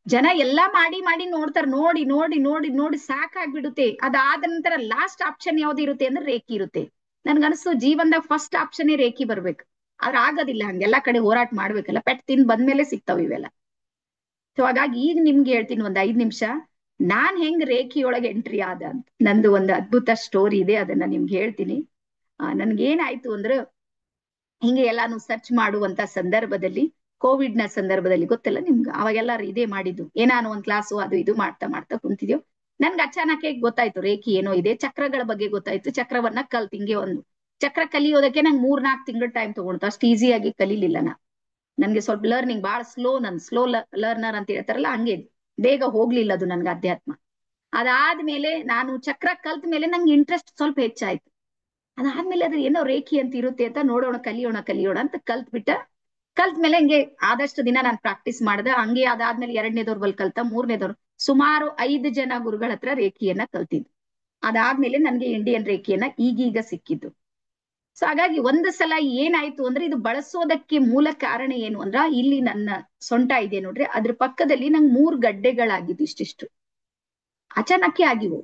ಜನ ಎಲ್ಲಾ ಮಾಡಿ ಮಾಡಿ ನೋಡ್ತಾರ, ನೋಡಿ ನೋಡಿ ನೋಡಿ ನೋಡಿ ಸಾಕಾಗ್ಬಿಡುತ್ತೆ. ಅದಾದ ನಂತರ ಲಾಸ್ಟ್ ಆಪ್ಷನ್ ಯಾವ್ದು ಇರುತ್ತೆ ಅಂದ್ರೆ ರೇಖಿ ಇರುತ್ತೆ. ನನ್ಗನ್ಸು ಜೀವನದಾಗ ಫಸ್ಟ್ ಆಪ್ಷನ್ ರೇಖಿ ಬರ್ಬೇಕು. ಆದ್ರೆ ಆಗೋದಿಲ್ಲ, ಹಂಗೆಲ್ಲಾ ಕಡೆ ಹೋರಾಟ ಮಾಡ್ಬೇಕಲ್ಲ, ಪೆಟ್ ತಿಂದ್ ಬಂದ್ಮೇಲೆ ಸಿಗ್ತಾವ ಇವೆಲ್ಲ. ಸೊ ಹಾಗಾಗಿ ಈಗ ನಿಮ್ಗೆ ಹೇಳ್ತೀನಿ ಒಂದ್ 5 ನಿಮಿಷ ನಾನ್ ಹೆಂಗ್ ರೇಖಿಯೊಳಗೆ ಎಂಟ್ರಿ ಆದ ಅಂತ. ನಂದು ಒಂದು ಅದ್ಭುತ ಸ್ಟೋರಿ ಇದೆ, ಅದನ್ನ ನಿಮ್ಗೆ ಹೇಳ್ತೀನಿ. ನನ್ಗೇನಾಯ್ತು ಅಂದ್ರೆ, ಹಿಂಗೆ ಎಲ್ಲಾನು ಸರ್ಚ್ ಮಾಡುವಂತ ಸಂದರ್ಭದಲ್ಲಿ, ಕೋವಿಡ್ ನ ಸಂದರ್ಭದಲ್ಲಿ ಗೊತ್ತಿಲ್ಲ ನಿಮ್ಗೆ, ಅವಾಗೆಲ್ಲಾರು ಇದೇ ಮಾಡಿದ್ದು, ಏನಾನು ಒಂದ್ ಕ್ಲಾಸು ಅದು ಇದು ಮಾಡ್ತಾ ಮಾಡ್ತಾ ಕುಂತಿದ್ಯೋ. ನನ್ಗೆ ಅಚಾನಕ್ ಗೊತ್ತಾಯ್ತು ರೇಖಿ ಏನೋ ಇದೆ, ಚಕ್ರಗಳ ಬಗ್ಗೆ ಗೊತ್ತಾಯ್ತು. ಚಕ್ರವನ್ನ ಹಿಂಗೆ ಒಂದು ಚಕ್ರ ಕಲಿಯೋದಕ್ಕೆ ನಂಗೆ 3-4 ತಿಂಗಳು ಟೈಮ್ ತಗೊಂಡು, ಅಷ್ಟು ಈಸಿಯಾಗಿ ಕಲೀಲಿಲ್ಲ ನಾ. ನನ್ಗೆ ಸ್ವಲ್ಪ ಲರ್ನಿಂಗ್ ಬಹಳ ಸ್ಲೋ ಲರ್ನರ್ ಅಂತ ಹೇಳ್ತಾರಲ್ಲ, ಹಂಗೆ ಬೇಗ ಹೋಗ್ಲಿಲ್ಲ ಅದು ನನ್ಗೆ ಅಧ್ಯಾತ್ಮ. ಅದಾದ್ಮೇಲೆ ನಾನು ಚಕ್ರ ಕಲ್ತ ಮೇಲೆ ನಂಗೆ ಇಂಟ್ರೆಸ್ಟ್ ಸ್ವಲ್ಪ ಹೆಚ್ಚಾಯ್ತು. ಅದಾದ್ಮೇಲೆ ಅದು ಏನೋ ರೇಖಿ ಅಂತ ಇರುತ್ತೆ ಅಂತ ನೋಡೋಣ ಕಲಿಯೋಣ ಅಂತ ಕಲ್ತ್ ಮೇಲೆ ಹಂಗೆ ಆದಷ್ಟು ದಿನ ನಾನು ಪ್ರಾಕ್ಟೀಸ್ ಮಾಡ್ದೆ. ಹಂಗೆ ಅದಾದ್ಮೇಲೆ 2ನೇದವ್ರ ಬಲ್ ಕಲ್ತ, 3ನೇದವ್ರು, ಸುಮಾರು 5 ಜನ ಗುರುಗಳ ಹತ್ರ ರೇಖಿಯನ್ನ ಕಲ್ತಿದ್ದು. ಅದಾದ್ಮೇಲೆ ನನ್ಗೆ ಇಂಡಿಯನ್ ರೇಖಿಯನ್ನ ಈಗೀಗ ಸಿಕ್ಕಿದ್ದು. ಸೊ ಹಾಗಾಗಿ ಒಂದು ಸಲ ಏನಾಯ್ತು ಅಂದ್ರೆ, ಇದು ಬಳಸೋದಕ್ಕೆ ಮೂಲ ಕಾರಣ ಏನು ಅಂದ್ರ, ಇಲ್ಲಿ ನನ್ನ ಸೊಂಟ ಇದೆ ನೋಡ್ರಿ, ಅದ್ರ ಪಕ್ಕದಲ್ಲಿ ನಂಗೆ 3 ಗಡ್ಡೆಗಳಾಗಿದ್ದು ಇಷ್ಟಿಷ್ಟು ಅಚಾನಕ್ಕೆ ಆಗಿವು.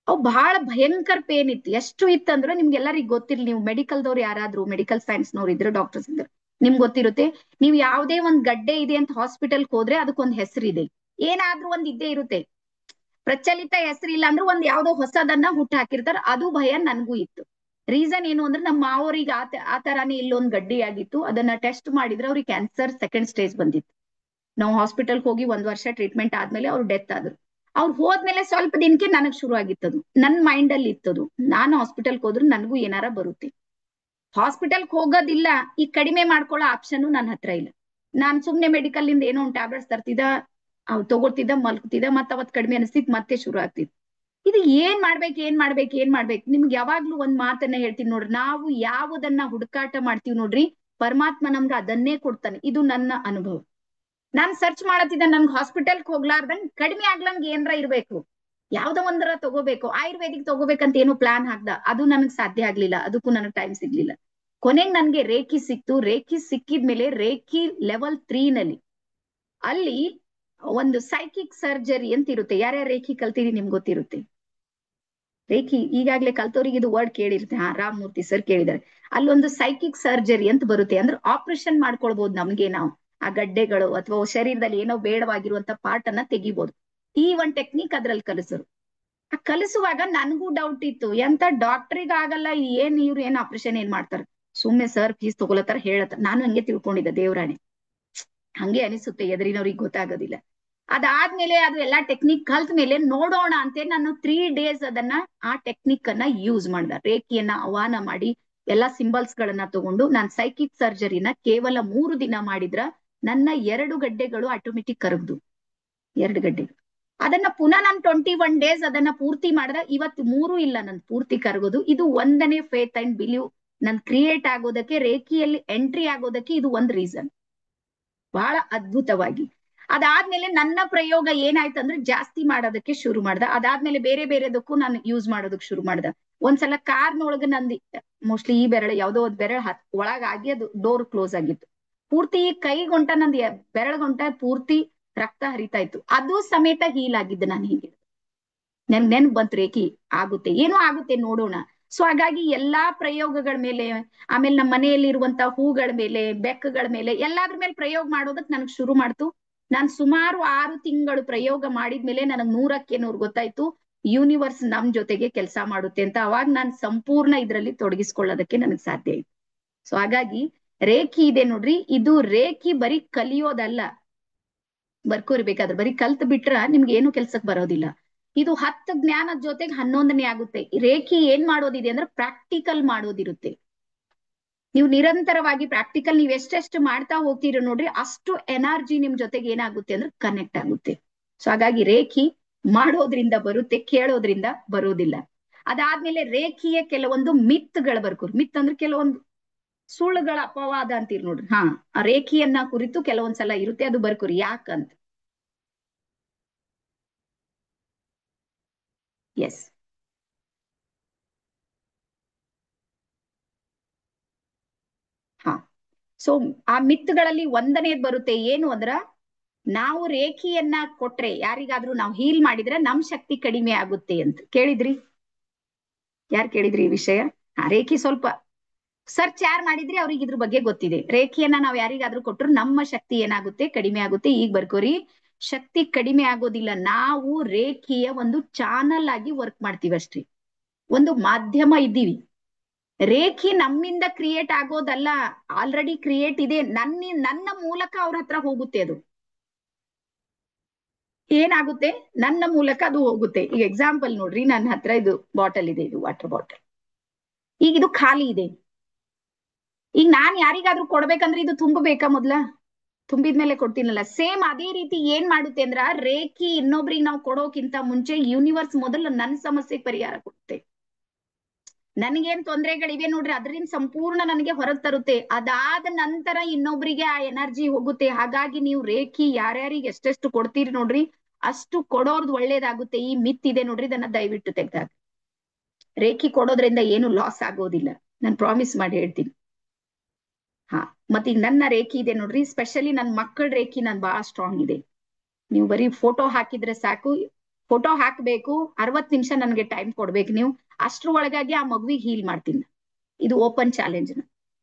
ಅವು ಬಹಳ ಭಯಂಕರ ಪೇನ್ ಇತ್ತು. ಎಷ್ಟು ಇತ್ತಂದ್ರೆ ನಿಮ್ಗೆಲ್ಲರಿಗೂ ಗೊತ್ತಿರ್ಲಿ, ನೀವು ಮೆಡಿಕಲ್ದವ್ರು ಯಾರಾದ್ರೂ ಮೆಡಿಕಲ್ ಸೈನ್ಸ್ನವ್ರು ಇದ್ರೆ, ಡಾಕ್ಟರ್ಸ್ ಇದ್ರೆ ನಿಮ್ಗೆ ಗೊತ್ತಿರುತ್ತೆ. ನೀವು ಯಾವುದೇ ಒಂದ್ ಗಡ್ಡೆ ಇದೆ ಅಂತ ಹಾಸ್ಪಿಟಲ್ಗೆ ಹೋದ್ರೆ ಅದಕ್ಕೊಂದ್ ಹೆಸರಿದೆ, ಏನಾದ್ರೂ ಒಂದ್ ಇದ್ದೇ ಇರುತ್ತೆ. ಪ್ರಚಲಿತ ಹೆಸರಿಲ್ಲ ಅಂದ್ರೆ ಒಂದ್ ಯಾವ್ದೋ ಹೊಸದನ್ನ ಹುಟ್ಟು ಹಾಕಿರ್ತಾರ. ಅದು ಭಯ ನನ್ಗೂ ಇತ್ತು. ರೀಸನ್ ಏನು ಅಂದ್ರೆ, ನಮ್ಮ ಮಾವರಿಗೆ ಆ ತರಾನೇ ಇಲ್ಲೊಂದ್ ಗಡ್ಡಿ ಆಗಿತ್ತು. ಅದನ್ನ ಟೆಸ್ಟ್ ಮಾಡಿದ್ರೆ ಅವ್ರಿಗೆ ಕ್ಯಾನ್ಸರ್ 2nd ಸ್ಟೇಜ್ ಬಂದಿತ್ತು. ನಾವು ಹಾಸ್ಪಿಟಲ್ಗೆ ಹೋಗಿ 1 ವರ್ಷ ಟ್ರೀಟ್ಮೆಂಟ್ ಆದ್ಮೇಲೆ ಅವ್ರು ಡೆತ್ ಆದ್ರು. ಅವ್ರು ಹೋದ್ಮೇಲೆ ಸ್ವಲ್ಪ ದಿನಕ್ಕೆ ನನಗ್ ಶುರು ಆಗಿತ್ತದು. ನನ್ ಮೈಂಡ್ ಅಲ್ಲಿ ಇತ್ತದು, ನಾನು ಹಾಸ್ಪಿಟಲ್ಗೆ ಹೋದ್ರು ನನಗೂ ಏನಾರ ಬರುತ್ತೆ. ಹಾಸ್ಪಿಟಲ್ಗೆ ಹೋಗೋದಿಲ್ಲ, ಈ ಕಡಿಮೆ ಮಾಡ್ಕೊಳ್ಳೋ ಆಪ್ಷನ್ ನನ್ನ ಹತ್ರ ಇಲ್ಲ. ನಾನ್ ಸುಮ್ನೆ ಮೆಡಿಕಲ್ ಇಂದ ಏನೋ ಒಂದು ಟ್ಯಾಬ್ಲೆಟ್ಸ್ ತರ್ತಿದ್ದ, ಅವ್ ತಗೊಳ್ತಿದ್ದ, ಮಲ್ಕೊತಿದ್ದ, ಮತ್ತ ಅವತ್ ಕಡಿಮೆ ಅನಿಸ್ತಿದ್, ಮತ್ತೆ ಶುರು ಆಗ್ತಿತ್ತು. ಇದು ಏನ್ ಮಾಡ್ಬೇಕು. ನಿಮ್ಗೆ ಯಾವಾಗ್ಲೂ ಒಂದ್ ಮಾತನ್ನ ಹೇಳ್ತೀನಿ ನೋಡ್ರಿ, ನಾವು ಯಾವುದನ್ನ ಹುಡುಕಾಟ ಮಾಡ್ತೀವಿ ನೋಡ್ರಿ, ಪರಮಾತ್ಮ ನಮ್ಗೆ ಅದನ್ನೇ ಕೊಡ್ತಾನೆ. ಇದು ನನ್ನ ಅನುಭವ. ನಾನ್ ಸರ್ಚ್ ಮಾಡತ್ತಿದ್ದ, ನನ್ಗೆ ಹಾಸ್ಪಿಟಲ್ಗೆ ಹೋಗ್ಲಾರ್ದಂಗ್ ಕಡಿಮೆ ಆಗ್ಲಂಗ್ ಏನ್ರ ಇರ್ಬೇಕು, ಯಾವ್ದೋ ಒಂದರ ತಗೋಬೇಕು, ಆಯುರ್ವೇದಿಕ್ ತಗೋಬೇಕಂತ ಏನೋ ಪ್ಲಾನ್ ಹಾಕ್ದ, ಅದು ನನಗ್ ಸಾಧ್ಯ ಆಗ್ಲಿಲ್ಲ, ಅದಕ್ಕೂ ನನಗ್ ಟೈಮ್ ಸಿಗ್ಲಿಲ್ಲ. ಕೊನೆಗೆ ನನ್ಗೆ ರೇಖಿ ಸಿಕ್ತು. ರೇಖಿ ಸಿಕ್ಕಿದ್ಮೇಲೆ ರೇಖಿ ಲೆವೆಲ್ 3 ನಲ್ಲಿ ಅಲ್ಲಿ ಒಂದು ಸೈಕಿಕ್ ಸರ್ಜರಿ ಅಂತ ಇರುತ್ತೆ. ಯಾರ್ಯಾರು ರೇಖಿ ಕಲ್ತೀರಿ ನಿಮ್ಗೆ ಗೊತ್ತಿರುತ್ತೆ. ರೇಖಿ ಈಗಾಗ್ಲೇ ಕಲ್ತವ್ರಿಗೆ ಇದು ವರ್ಡ್ ಕೇಳಿರುತ್ತೆ. ರಾಮಮೂರ್ತಿ ಸರ್ ಕೇಳಿದ್ದಾರೆ. ಅಲ್ಲೊಂದು ಸೈಕಿಕ್ ಸರ್ಜರಿ ಅಂತ ಬರುತ್ತೆ. ಅಂದ್ರೆ ಆಪರೇಷನ್ ಮಾಡ್ಕೊಳ್ಬಹುದು ನಮ್ಗೆ, ನಾವು ಆ ಗಡ್ಡೆಗಳು ಅಥವಾ ಶರೀರದಲ್ಲಿ ಏನೋ ಬೇಡವಾಗಿರುವಂತ ಪಾರ್ಟ್ ಅನ್ನ ತೆಗಿಬಹುದು. ಈ ಒಂದ್ ಟೆಕ್ನಿಕ್ ಅದ್ರಲ್ಲಿ ಕಲಿಸರು. ಆ ಕಲಿಸುವಾಗ ನನ್ಗೂ ಡೌಟ್ ಇತ್ತು, ಎಂತ ಡಾಕ್ಟ್ರಿಗೆ ಆಗಲ್ಲ, ಇವ್ರು ಏನ್ ಆಪರೇಷನ್ ಏನ್ ಮಾಡ್ತಾರೆ, ಸುಮ್ನೆ ಸರ್ ಫೀಸ್ ತಗೊಳತಾರ ಹೇಳತ್ತಾರ. ನಾನು ಹಂಗೆ ತಿಳ್ಕೊಂಡಿದ್ದೆ, ದೇವ್ರಾಣೆ ಹಂಗೆ ಅನಿಸುತ್ತೆ, ಎದುರಿನವ್ರಿಗೆ ಗೊತ್ತಾಗೋದಿಲ್ಲ. ಅದಾದ್ಮೇಲೆ ಅದು ಎಲ್ಲಾ ಟೆಕ್ನಿಕ್ ಕಲ್ತ ಮೇಲೆ ನೋಡೋಣ ಅಂತ ನಾನು 3 ಡೇಸ್ ಅದನ್ನ ಆ ಟೆಕ್ನಿಕ್ ಅನ್ನ ಯೂಸ್ ಮಾಡ್ದ. ರೇಖಿಯನ್ನ ಆಹ್ವಾನ ಮಾಡಿ ಎಲ್ಲಾ ಸಿಂಬಲ್ಸ್ ಗಳನ್ನ ತಗೊಂಡು ನಾನು ಸೈಕಿಕ್ ಸರ್ಜರಿನ ಕೇವಲ 3 ದಿನ ಮಾಡಿದ್ರ ನನ್ನ 2 ಗಡ್ಡೆಗಳು ಆಟೋಮೆಟಿಕ್ ಕರಗ್ದು. 2 ಗಡ್ಡೆಗಳು. ಅದನ್ನ ಪುನಃ ನಾನು 21 ಡೇಸ್ ಅದನ್ನ ಪೂರ್ತಿ ಮಾಡ್ದ. ಇವತ್ತು 3 ಇಲ್ಲ ನನ್ ಪೂರ್ತಿ ಕರಗೋದು. ಇದು ಒಂದನೇ ಫೇತ್ ಅಂಡ್ ಬಿಲೀವ್ ನನ್ ಕ್ರಿಯೇಟ್ ಆಗೋದಕ್ಕೆ, ರೇಖಿಯಲ್ಲಿ ಎಂಟ್ರಿ ಆಗೋದಕ್ಕೆ ಇದು ಒಂದ್ ರೀಸನ್. ಬಹಳ ಅದ್ಭುತವಾಗಿ ಅದಾದ್ಮೇಲೆ ನನ್ನ ಪ್ರಯೋಗ ಏನಾಯ್ತು ಅಂದ್ರೆ, ಜಾಸ್ತಿ ಮಾಡೋದಕ್ಕೆ ಶುರು ಮಾಡ್ದ. ಅದಾದ್ಮೇಲೆ ಬೇರೆ ಬೇರೆದಕ್ಕೂ ನಾನು ಯೂಸ್ ಮಾಡೋದಕ್ಕೆ ಶುರು ಮಾಡ್ದ. ಒಂದ್ಸಲ ಕಾರ್ನೊಳಗ ನಂದಿ ಮೋಸ್ಟ್ಲಿ ಈ ಬೆರಳು ಯಾವ್ದೋ ಒಂದ್ ಬೆರಳು ಒಳಗಾಗಿ ಅದು ಡೋರ್ ಕ್ಲೋಸ್ ಆಗಿತ್ತು. ಪೂರ್ತಿ ಕೈಗೊಂಟ ನಂದು ಬೆರಳುಗೊಂಟ ಪೂರ್ತಿ ರಕ್ತ ಹರಿತಾ ಇತ್ತು. ಅದು ಸಮೇತ ಹೀಲ್ ಆಗಿದ್ದು ನಾನು. ಹೀಗೆ ನೆನ್ಪು ಬಂತು, ರೇಖಿ ಆಗುತ್ತೆ, ಏನೋ ಆಗುತ್ತೆ ನೋಡೋಣ. ಸೊ ಹಾಗಾಗಿ ಎಲ್ಲಾ ಪ್ರಯೋಗಗಳ ಮೇಲೆ, ಆಮೇಲೆ ನಮ್ಮ ಮನೆಯಲ್ಲಿರುವಂತ ಹೂಗಳ ಮೇಲೆ, ಬೆಕ್ಕಗಳ ಮೇಲೆ, ಎಲ್ಲಾದ್ರ ಮೇಲೆ ಪ್ರಯೋಗ ಮಾಡೋದಕ್ ನನಗ್ ಶುರು ಮಾಡ್ತು. ನಾನ್ ಸುಮಾರು 6 ತಿಂಗಳು ಪ್ರಯೋಗ ಮಾಡಿದ್ಮೇಲೆ ನನಗ್ 100ಕ್ಕೆ 100 ಗೊತ್ತಾಯ್ತು ಯೂನಿವರ್ಸ್ ನಮ್ ಜೊತೆಗೆ ಕೆಲಸ ಮಾಡುತ್ತೆ ಅಂತ. ಅವಾಗ ನಾನ್ ಸಂಪೂರ್ಣ ಇದ್ರಲ್ಲಿ ತೊಡಗಿಸ್ಕೊಳ್ಳೋದಕ್ಕೆ ನನಗ್ ಸಾಧ್ಯ ಆಯ್ತು. ಸೊ ಹಾಗಾಗಿ ರೇಖಿ ಇದೆ ನೋಡ್ರಿ, ಇದು ರೇಖಿ ಬರೀ ಕಲಿಯೋದಲ್ಲ, ಬರ್ಕೋರ್ಬೇಕಾದ್ರೆ ಬರೀ ಕಲ್ತ್ ಬಿಟ್ರ ನಿಮ್ಗೆ ಏನು ಕೆಲ್ಸಕ್ ಬರೋದಿಲ್ಲ. ಇದು 10 ಜ್ಞಾನದ ಜೊತೆಗೆ 11ನೇ ಆಗುತ್ತೆ. ರೇಖಿ ಏನ್ ಮಾಡೋದಿದೆ ಅಂದ್ರೆ ಪ್ರಾಕ್ಟಿಕಲ್ ಮಾಡೋದಿರುತ್ತೆ. ನೀವು ನಿರಂತರವಾಗಿ ಪ್ರಾಕ್ಟಿಕಲ್ ನೀವ್ ಎಷ್ಟೆಷ್ಟು ಮಾಡ್ತಾ ಹೋಗ್ತೀರ ನೋಡ್ರಿ, ಅಷ್ಟು ಎನರ್ಜಿ ನಿಮ್ ಜೊತೆಗೆ ಏನಾಗುತ್ತೆ ಅಂದ್ರೆ ಕನೆಕ್ಟ್ ಆಗುತ್ತೆ. ಸೊ ಹಾಗಾಗಿ ರೇಖಿ ಮಾಡೋದ್ರಿಂದ ಬರುತ್ತೆ, ಕೇಳೋದ್ರಿಂದ ಬರೋದಿಲ್ಲ. ಅದಾದ್ಮೇಲೆ ರೇಖಿಯ ಕೆಲವೊಂದು ಮಿತ್ಗಳು ಬರ್ಕೋರು. ಮಿತ್ ಅಂದ್ರೆ ಕೆಲವೊಂದು ಸುಳ್ಳುಗಳ ಅಪವಾದ ಅಂತೀರಿ ನೋಡ್ರಿ. ಆ ರೇಖಿಯನ್ನ ಕುರಿತು ಕೆಲವೊಂದ್ಸಲ ಇರುತ್ತೆ, ಅದು ಬರ್ಕೋರಿ ಯಾಕಂತ. ಎಸ್, ಹಾ. ಸೊ ಆ ಮಿತ್ಗಳಲ್ಲಿ ಒಂದನೇದ್ ಬರುತ್ತೆ, ಏನು ಅಂದ್ರ ನಾವು ರೇಖಿಯನ್ನ ಕೊಟ್ರೆ ಯಾರಿಗಾದ್ರೂ ನಾವು ಹೀಲ್ ಮಾಡಿದ್ರೆ ನಮ್ ಶಕ್ತಿ ಕಡಿಮೆ ಆಗುತ್ತೆ ಅಂತ. ಕೇಳಿದ್ರಿ? ಯಾರು ಕೇಳಿದ್ರಿ ಈ ವಿಷಯ? ರೇಖಿ ಸ್ವಲ್ಪ ಸರ್ಚ್ ಯಾರು ಮಾಡಿದ್ರಿ ಅವ್ರಿಗೆ ಇದ್ರ ಬಗ್ಗೆ ಗೊತ್ತಿದೆ. ರೇಖಿಯನ್ನ ನಾವ್ ಯಾರಿಗಾದ್ರೂ ಕೊಟ್ರು ನಮ್ಮ ಶಕ್ತಿ ಏನಾಗುತ್ತೆ? ಕಡಿಮೆ ಆಗುತ್ತೆ. ಈಗ ಬರ್ಕೋರಿ, ಶಕ್ತಿ ಕಡಿಮೆ ಆಗೋದಿಲ್ಲ. ನಾವು ರೇಖಿಯ ಒಂದು ಚಾನಲ್ ಆಗಿ ವರ್ಕ್ ಮಾಡ್ತೀವಿ ಅಷ್ಟೇ, ಒಂದು ಮಾಧ್ಯಮ ಇದ್ದೀವಿ. ರೇಖಿ ನಮ್ಮಿಂದ ಕ್ರಿಯೇಟ್ ಆಗೋದಲ್ಲ, ಆಲ್ರೆಡಿ ಕ್ರಿಯೇಟ್ ಇದೆ. ನನ್ನ ಮೂಲಕ ಅವ್ರ ಹತ್ರ ಹೋಗುತ್ತೆ. ಅದು ಏನಾಗುತ್ತೆ? ನನ್ನ ಮೂಲಕ ಅದು ಹೋಗುತ್ತೆ. ಈಗ ಎಕ್ಸಾಂಪಲ್ ನೋಡ್ರಿ, ನನ್ನ ಹತ್ರ ಇದು ಬಾಟಲ್ ಇದೆ, ಇದು ವಾಟರ್ ಬಾಟಲ್. ಈಗ ಇದು ಖಾಲಿ ಇದೆ. ಈಗ ನಾನ್ ಯಾರಿಗಾದ್ರೂ ಕೊಡ್ಬೇಕಂದ್ರೆ ಇದು ತುಂಬಬೇಕಾ? ಮೊದ್ಲ ತುಂಬಿದ್ಮೇಲೆ ಕೊಡ್ತೀನಲ್ಲ. ಸೇಮ್ ಅದೇ ರೀತಿ ಏನ್ ಮಾಡುತ್ತೆ ಅಂದ್ರ, ರೇಖಿ ಇನ್ನೊಬ್ರಿಗೆ ನಾವು ಕೊಡೋಕ್ಕಿಂತ ಮುಂಚೆ ಯೂನಿವರ್ಸ್ ಮೊದಲು ನನ್ನ ಸಮಸ್ಯೆಗೆ ಪರಿಹಾರ ಕೊಡುತ್ತೆ. ನನಗೇನ್ ತೊಂದರೆಗಳಿವೆ ನೋಡ್ರಿ, ಅದರಿಂದ ಸಂಪೂರ್ಣ ನನಗೆ ಹೊರಗೆ ತರುತ್ತೆ. ಅದಾದ ನಂತರ ಇನ್ನೊಬ್ರಿಗೆ ಆ ಎನರ್ಜಿ ಹೋಗುತ್ತೆ. ಹಾಗಾಗಿ ನೀವು ರೇಖಿ ಯಾರ್ಯಾರಿಗೆ ಎಷ್ಟೆಷ್ಟು ಕೊಡ್ತೀರಿ ನೋಡ್ರಿ, ಅಷ್ಟು ಕೊಡೋರ್ದು ಒಳ್ಳೇದಾಗುತ್ತೆ. ಈ ಮಿತ್ ಇದೆ ನೋಡ್ರಿ, ಇದನ್ನ ದಯವಿಟ್ಟು ತೆಗ್ದಾಗ. ರೇಖಿ ಕೊಡೋದ್ರಿಂದ ಏನು ಲಾಸ್ ಆಗೋದಿಲ್ಲ, ನಾನು ಪ್ರಾಮಿಸ್ ಮಾಡಿ ಹೇಳ್ತೀನಿ. ಮತ್ತೀಗ ನನ್ನ ರೇಖಿ ಇದೆ ನೋಡ್ರಿ, ಸ್ಪೆಷಲಿ ನನ್ನ ಮಕ್ಕಳ ರೇಖಿ ನನ್ ಬಹಳ ಸ್ಟ್ರಾಂಗ್ ಇದೆ. ನೀವು ಬರೀ ಫೋಟೋ ಹಾಕಿದ್ರೆ ಸಾಕು. ಫೋಟೋ ಹಾಕ್ಬೇಕು, 60 ನಿಮಿಷ ನನಗೆ ಟೈಮ್ ಕೊಡ್ಬೇಕು ನೀವು. ಅಷ್ಟ್ರ ಒಳಗಾಗಿ ಆ ಮಗುವಿಗೆ ಹೀಲ್ ಮಾಡ್ತೀನಿ. ಇದು ಓಪನ್ ಚಾಲೆಂಜ್.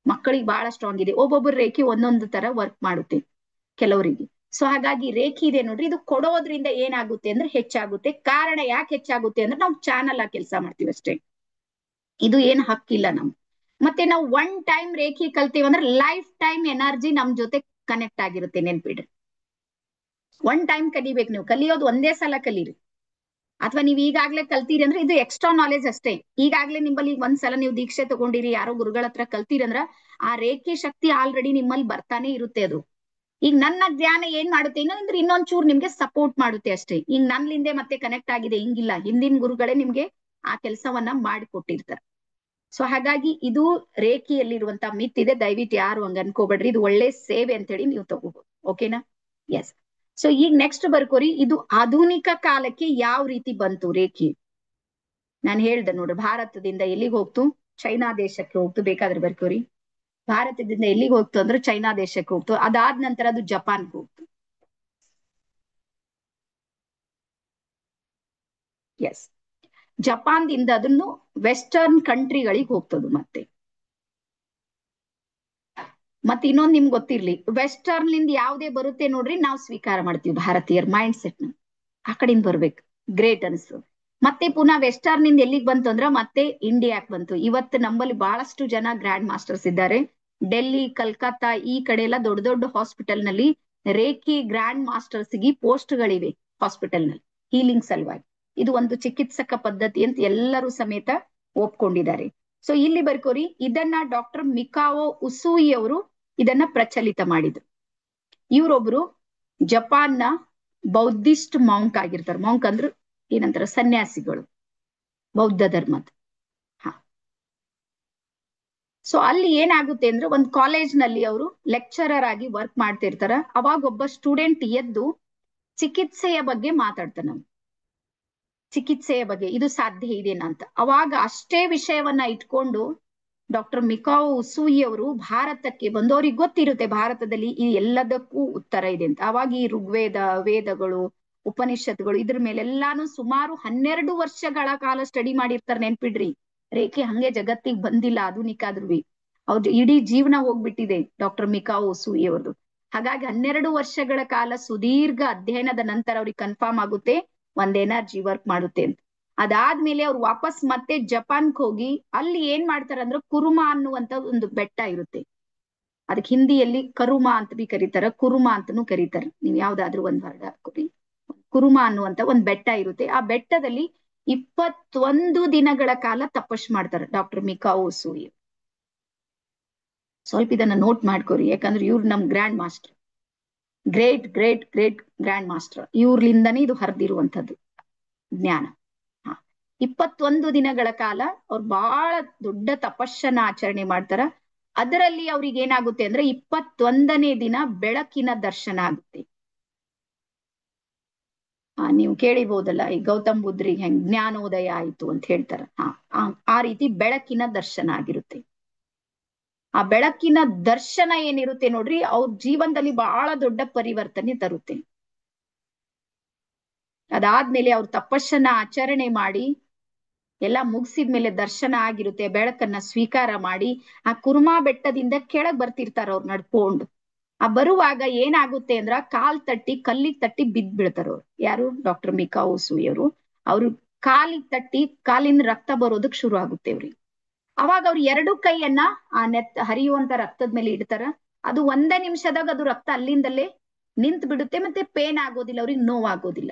ಮಕ್ಕಳಿಗೆ ಬಹಳ ಸ್ಟ್ರಾಂಗ್ ಇದೆ. ಒಬ್ಬೊಬ್ಬರು ರೇಖಿ ಒಂದೊಂದು ತರ ವರ್ಕ್ ಮಾಡುತ್ತೆ ಕೆಲವರಿಗೆ. ಸೊ ಹಾಗಾಗಿ ರೇಖಿ ಇದೆ ನೋಡ್ರಿ, ಇದು ಕೊಡೋದ್ರಿಂದ ಏನಾಗುತ್ತೆ ಅಂದ್ರೆ ಹೆಚ್ಚಾಗುತ್ತೆ. ಕಾರಣ ಯಾಕೆ ಹೆಚ್ಚಾಗುತ್ತೆ ಅಂದ್ರೆ ನಾವು ಚಾನಲ್ ಆಗಿ ಕೆಲಸ ಮಾಡ್ತೀವಿ ಅಷ್ಟೇ, ಇದು ಏನ್ ಹಕ್ಕಿಲ್ಲ ನಮ್. ಮತ್ತೆ ನಾವು ಒನ್ ಟೈಮ್ ರೇಖಿ ಕಲ್ತೀವಿ ಅಂದ್ರೆ ಲೈಫ್ ಟೈಮ್ ಎನರ್ಜಿ ನಮ್ ಜೊತೆ ಕನೆಕ್ಟ್ ಆಗಿರುತ್ತೆ. ನೆನ್ಪಿಡ್ರಿ, ಒನ್ ಟೈಮ್ ಕಲಿಬೇಕು. ನೀವು ಕಲಿಯೋದು ಒಂದೇ ಸಲ ಕಲೀರಿ. ಅಥವಾ ನೀವು ಈಗಾಗ್ಲೇ ಕಲ್ತೀರಿ ಅಂದ್ರೆ ಇದು ಎಕ್ಸ್ಟ್ರಾ ನಾಲೆಜ್ ಅಷ್ಟೇ. ಈಗಾಗ್ಲೇ ನಿಮ್ಮಲ್ಲಿ ಒಂದ್ಸಲ ನೀವು ದೀಕ್ಷೆ ತಗೊಂಡಿರಿ, ಯಾರೋ ಗುರುಗಳ ಹತ್ರ ಕಲ್ತೀರಿ ಅಂದ್ರ ಆ ರೇಖೆ ಶಕ್ತಿ ಆಲ್ರೆಡಿ ನಿಮ್ಮಲ್ಲಿ ಬರ್ತಾನೆ ಇರುತ್ತೆ. ಅದು ಈಗ ನನ್ನ ಜ್ಞಾನ ಏನ್ ಮಾಡುತ್ತೆ ಅಂದ್ರೆ ಇನ್ನೊಂಚೂರು ನಿಮ್ಗೆ ಸಪೋರ್ಟ್ ಮಾಡುತ್ತೆ ಅಷ್ಟೇ. ಈಗ ನನ್ನಿಂದೆ ಮತ್ತೆ ಕನೆಕ್ಟ್ ಆಗಿದೆ ಹಿಂಗಿಲ್ಲ, ಹಿಂದಿನ ಗುರುಗಳೇ ನಿಮ್ಗೆ ಆ ಕೆಲಸವನ್ನ ಮಾಡಿಕೊಟ್ಟಿರ್ತಾರೆ. ಸೊ ಹಾಗಾಗಿ ಇದು ರೇಖಿಯಲ್ಲಿರುವಂತ ಮಿತ್ ಇದೆ. ದಯವಿಟ್ಟು ಯಾರು ಹಂಗ ಅನ್ಕೋಬೇಡ್ರಿ, ಇದು ಒಳ್ಳೆ ಸೇವೆ ಅಂತ ಹೇಳಿ ನೀವು ತಗೋಬಹುದು. ಓಕೆನಾ? ಎಸ್. ಸೊ ಈಗ ನೆಕ್ಸ್ಟ್ ಬರ್ಕೋರಿ, ಇದು ಆಧುನಿಕ ಕಾಲಕ್ಕೆ ಯಾವ ರೀತಿ ಬಂತು ರೇಖಿ. ನಾನು ಹೇಳ್ದೆ ನೋಡ್ರಿ, ಭಾರತದಿಂದ ಎಲ್ಲಿಗೆ ಹೋಗ್ತು? ಚೈನಾ ದೇಶಕ್ಕೆ ಹೋಗ್ತು. ಬೇಕಾದ್ರೆ ಬರ್ಕೋರಿ, ಭಾರತದಿಂದ ಎಲ್ಲಿಗೆ ಹೋಗ್ತು ಅಂದ್ರೆ ಚೈನಾ ದೇಶಕ್ಕೆ ಹೋಗ್ತು. ಅದಾದ ನಂತರ ಅದು ಜಪಾನ್ಗೆ ಹೋಗ್ತು. ಎಸ್, ಜಪಾನ್ದಿಂದ ಅದನ್ನು ವೆಸ್ಟರ್ನ್ ಕಂಟ್ರಿಗಳಿಗೆ ಹೋಗ್ತದು. ಮತ್ತೆ ಇನ್ನೊಂದು ನಿಮ್ಗೆ ಗೊತ್ತಿರ್ಲಿ, ವೆಸ್ಟರ್ನ್ ಲಿಂದ ಯಾವ್ದೇ ಬರುತ್ತೆ ನೋಡ್ರಿ, ನಾವು ಸ್ವೀಕಾರ ಮಾಡ್ತೀವಿ. ಭಾರತೀಯರ್ ಮೈಂಡ್ ಸೆಟ್ ನ ಆ ಕಡೆಯಿಂದ ಬರ್ಬೇಕು. ಗ್ರೇಟ್ ಅನ್ಸು. ಮತ್ತೆ ಪುನಃ ವೆಸ್ಟರ್ನ್ ನಿಂದ ಎಲ್ಲಿಗೆ ಬಂತು ಅಂದ್ರ ಮತ್ತೆ ಇಂಡಿಯಾಕ್ ಬಂತು. ಇವತ್ತು ನಮ್ಮಲ್ಲಿ ಬಹಳಷ್ಟು ಜನ ಗ್ರ್ಯಾಂಡ್ ಮಾಸ್ಟರ್ಸ್ ಇದ್ದಾರೆ. ಡೆಲ್ಲಿ, ಕಲ್ಕತ್ತಾ ಈ ಕಡೆ ಎಲ್ಲ ದೊಡ್ಡ ದೊಡ್ಡ ಹಾಸ್ಪಿಟಲ್ ನಲ್ಲಿ ರೇಖಿ ಗ್ರ್ಯಾಂಡ್ ಮಾಸ್ಟರ್ಸ್ ಗೆ ಪೋಸ್ಟ್ ಗಳಿವೆ ಹಾಸ್ಪಿಟಲ್ ನಲ್ಲಿ, ಹೀಲಿಂಗ್ ಸಲುವಾಗಿ. ಇದು ಒಂದು ಚಿಕಿತ್ಸಕ ಪದ್ಧತಿ ಅಂತ ಎಲ್ಲರೂ ಸಮೇತ ಒಪ್ಕೊಂಡಿದ್ದಾರೆ. ಸೊ ಇಲ್ಲಿ ಬರ್ಕೋರಿ, ಇದನ್ನ ಡಾಕ್ಟರ್ ಮಿಕಾವೋ ಉಸುಯಿ ಅವರು ಇದನ್ನ ಪ್ರಚಲಿತ ಮಾಡಿದ್ರು. ಇವರೊಬ್ರು ಜಪಾನ್ನ ಬೌದ್ಧಿಸ್ಟ್ ಮಾಂಕ್ ಆಗಿರ್ತಾರೆ. ಮಾಂಕ್ ಅಂದ್ರೆ ಏನಂತಾರ, ಸನ್ಯಾಸಿಗಳು, ಬೌದ್ಧ ಧರ್ಮದ. ಸೊ ಅಲ್ಲಿ ಏನಾಗುತ್ತೆ ಅಂದ್ರೆ ಒಂದು ಕಾಲೇಜ್ ನಲ್ಲಿ ಅವರು ಲೆಕ್ಚರರ್ ಆಗಿ ವರ್ಕ್ ಮಾಡ್ತಿರ್ತಾರ. ಅವಾಗ ಒಬ್ಬ ಸ್ಟೂಡೆಂಟ್ ಎದ್ದು ಚಿಕಿತ್ಸೆಯ ಬಗ್ಗೆ ಮಾತಾಡ್ತಾನ. ಚಿಕಿತ್ಸೆಯ ಬಗ್ಗೆ ಇದು ಸಾಧ್ಯ ಇದೆನಾ ಅಂತ. ಅವಾಗ ಅಷ್ಟೇ ವಿಷಯವನ್ನ ಇಟ್ಕೊಂಡು ಡಾಕ್ಟರ್ ಮಿಕಾವೋ ಉಸುಯಿ ಅವರು ಭಾರತಕ್ಕೆ ಬಂದು, ಅವ್ರಿಗೆ ಗೊತ್ತಿರುತ್ತೆ ಭಾರತದಲ್ಲಿ ಈ ಎಲ್ಲದಕ್ಕೂ ಉತ್ತರ ಇದೆ ಅಂತ. ಅವಾಗ ಈ ಋಗ್ವೇದ, ವೇದಗಳು, ಉಪನಿಷತ್ಗಳು ಇದ್ರ ಮೇಲೆಲ್ಲಾನು ಸುಮಾರು 12 ವರ್ಷಗಳ ಕಾಲ ಸ್ಟಡಿ ಮಾಡಿರ್ತಾರೆ. ನೆನ್ಪಿಡ್ರಿ, ರೇಖೆ ಹಂಗೆ ಜಗತ್ತಿಗೆ ಬಂದಿಲ್ಲ ಆಧುನಿಕ ಆದ್ರೂ. ಅವ್ರ ಇಡೀ ಜೀವನ ಹೋಗ್ಬಿಟ್ಟಿದೆ ಡಾಕ್ಟರ್ ಮಿಕಾವೊ ಉಸುಯಿ ಅವ್ರದ್ದು. ಹಾಗಾಗಿ 12 ವರ್ಷಗಳ ಕಾಲ ಸುದೀರ್ಘ ಅಧ್ಯಯನದ ನಂತರ ಅವ್ರಿಗೆ ಕನ್ಫರ್ಮ್ ಆಗುತ್ತೆ ಒಂದ್ ಎನರ್ಜಿ ವರ್ಕ್ ಮಾಡುತ್ತೆ ಅಂತ. ಅದಾದ್ಮೇಲೆ ಅವ್ರು ವಾಪಸ್ ಮತ್ತೆ ಜಪಾನ್ಗೆ ಹೋಗಿ ಅಲ್ಲಿ ಏನ್ ಮಾಡ್ತಾರೆ ಅಂದ್ರೆ ಕುರುಮಾ ಅನ್ನುವಂತ ಒಂದು ಬೆಟ್ಟ ಇರುತ್ತೆ. ಅದಕ್ಕೆ ಹಿಂದಿಯಲ್ಲಿ ಕರುಮಾ ಅಂತ ಬಿ ಕರೀತಾರ, ಕುರುಮಾ ಅಂತನೂ ಕರೀತಾರ. ನೀವ್ ಯಾವ್ದಾದ್ರು ಒಂದ್ ವರ್ಡ್ ಹಾಕೋರಿ. ಕುರುಮಾ ಅನ್ನುವಂತ ಒಂದ್ ಬೆಟ್ಟ ಇರುತ್ತೆ. ಆ ಬೆಟ್ಟದಲ್ಲಿ 21 ದಿನಗಳ ಕಾಲ ತಪಸ್ ಮಾಡ್ತಾರೆ ಡಾಕ್ಟರ್ ಮಿಕಾವೊ ಉಸುಯಿ. ಸ್ವಲ್ಪ ಇದನ್ನ ನೋಟ್ ಮಾಡ್ಕೋರಿ, ಯಾಕಂದ್ರೆ ಇವ್ರು ನಮ್ grand master, great great great grand master. ಇವ್ರಲಿಂದನೇ ಇದು ಹರಿದಿರುವಂತದ್ದು ಜ್ಞಾನ. 21 ದಿನಗಳ ಕಾಲ ಅವ್ರು ಬಹಳ ದೊಡ್ಡ ತಪಸ್ಸನ್ನ ಆಚರಣೆ ಮಾಡ್ತಾರ. ಅದರಲ್ಲಿ ಅವ್ರಿಗೆ ಏನಾಗುತ್ತೆ ಅಂದ್ರೆ 21ನೇ ದಿನ ಬೆಳಕಿನ ದರ್ಶನ ಆಗುತ್ತೆ. ನೀವು ಕೇಳಿರ್ಬೋದಲ್ಲ, ಈ ಗೌತಮ್ ಬುದ್ಧರಿಗೆ ಹೆಂಗ್ ಜ್ಞಾನೋದಯ ಆಯ್ತು ಅಂತ ಹೇಳ್ತಾರ. ಆ ರೀತಿ ಬೆಳಕಿನ ದರ್ಶನ ಆಗಿರುತ್ತೆ. ಆ ಬೆಳಕಿನ ದರ್ಶನ ಏನಿರುತ್ತೆ ನೋಡ್ರಿ, ಅವ್ರ ಜೀವನದಲ್ಲಿ ಬಹಳ ದೊಡ್ಡ ಪರಿವರ್ತನೆ ತರುತ್ತೆ. ಅದಾದ್ಮೇಲೆ ಅವ್ರ ತಪಸ್ಸನ್ನ ಆಚರಣೆ ಮಾಡಿ ಎಲ್ಲ ಮುಗಿಸಿದ್ಮೇಲೆ ದರ್ಶನ ಆಗಿರುತ್ತೆ. ಬೆಳಕನ್ನ ಸ್ವೀಕಾರ ಮಾಡಿ ಆ ಕುರುಮಾ ಬೆಟ್ಟದಿಂದ ಕೆಳಗ್ ಬರ್ತಿರ್ತಾರ ಅವ್ರು ನಡ್ಕೊಂಡು. ಆ ಬರುವಾಗ ಏನಾಗುತ್ತೆ ಅಂದ್ರ ಕಾಲ್ ತಟ್ಟಿ ಕಲ್ಲಿಗೆ ತಟ್ಟಿ ಬಿದ್ ಬೀಳ್ತಾರ ಅವ್ರು. ಯಾರು? ಡಾಕ್ಟರ್ ಮಿಕಾವೊ ಉಸುಯಿ ಅವರು. ಅವ್ರು ಕಾಲಿಗೆ ತಟ್ಟಿ ಕಾಲಿನ ರಕ್ತ ಬರೋದಕ್ ಶುರು ಆಗುತ್ತೆ ಅವ್ರಿಗೆ. ಅವಾಗ ಅವ್ರು 2 ಕೈಯನ್ನ ಆ ಹರಿಯುವಂತ ರಕ್ತದ ಮೇಲೆ ಇಡ್ತಾರ. ಅದು 1 ನಿಮಿಷದಾಗ ಅದು ರಕ್ತ ಅಲ್ಲಿಂದಲೇ ನಿಂತ್ ಬಿಡುತ್ತೆ, ಮತ್ತೆ ಪೇನ್ ಆಗೋದಿಲ್ಲ, ಅವ್ರಿಗೆ ನೋವಾಗೋದಿಲ್ಲ.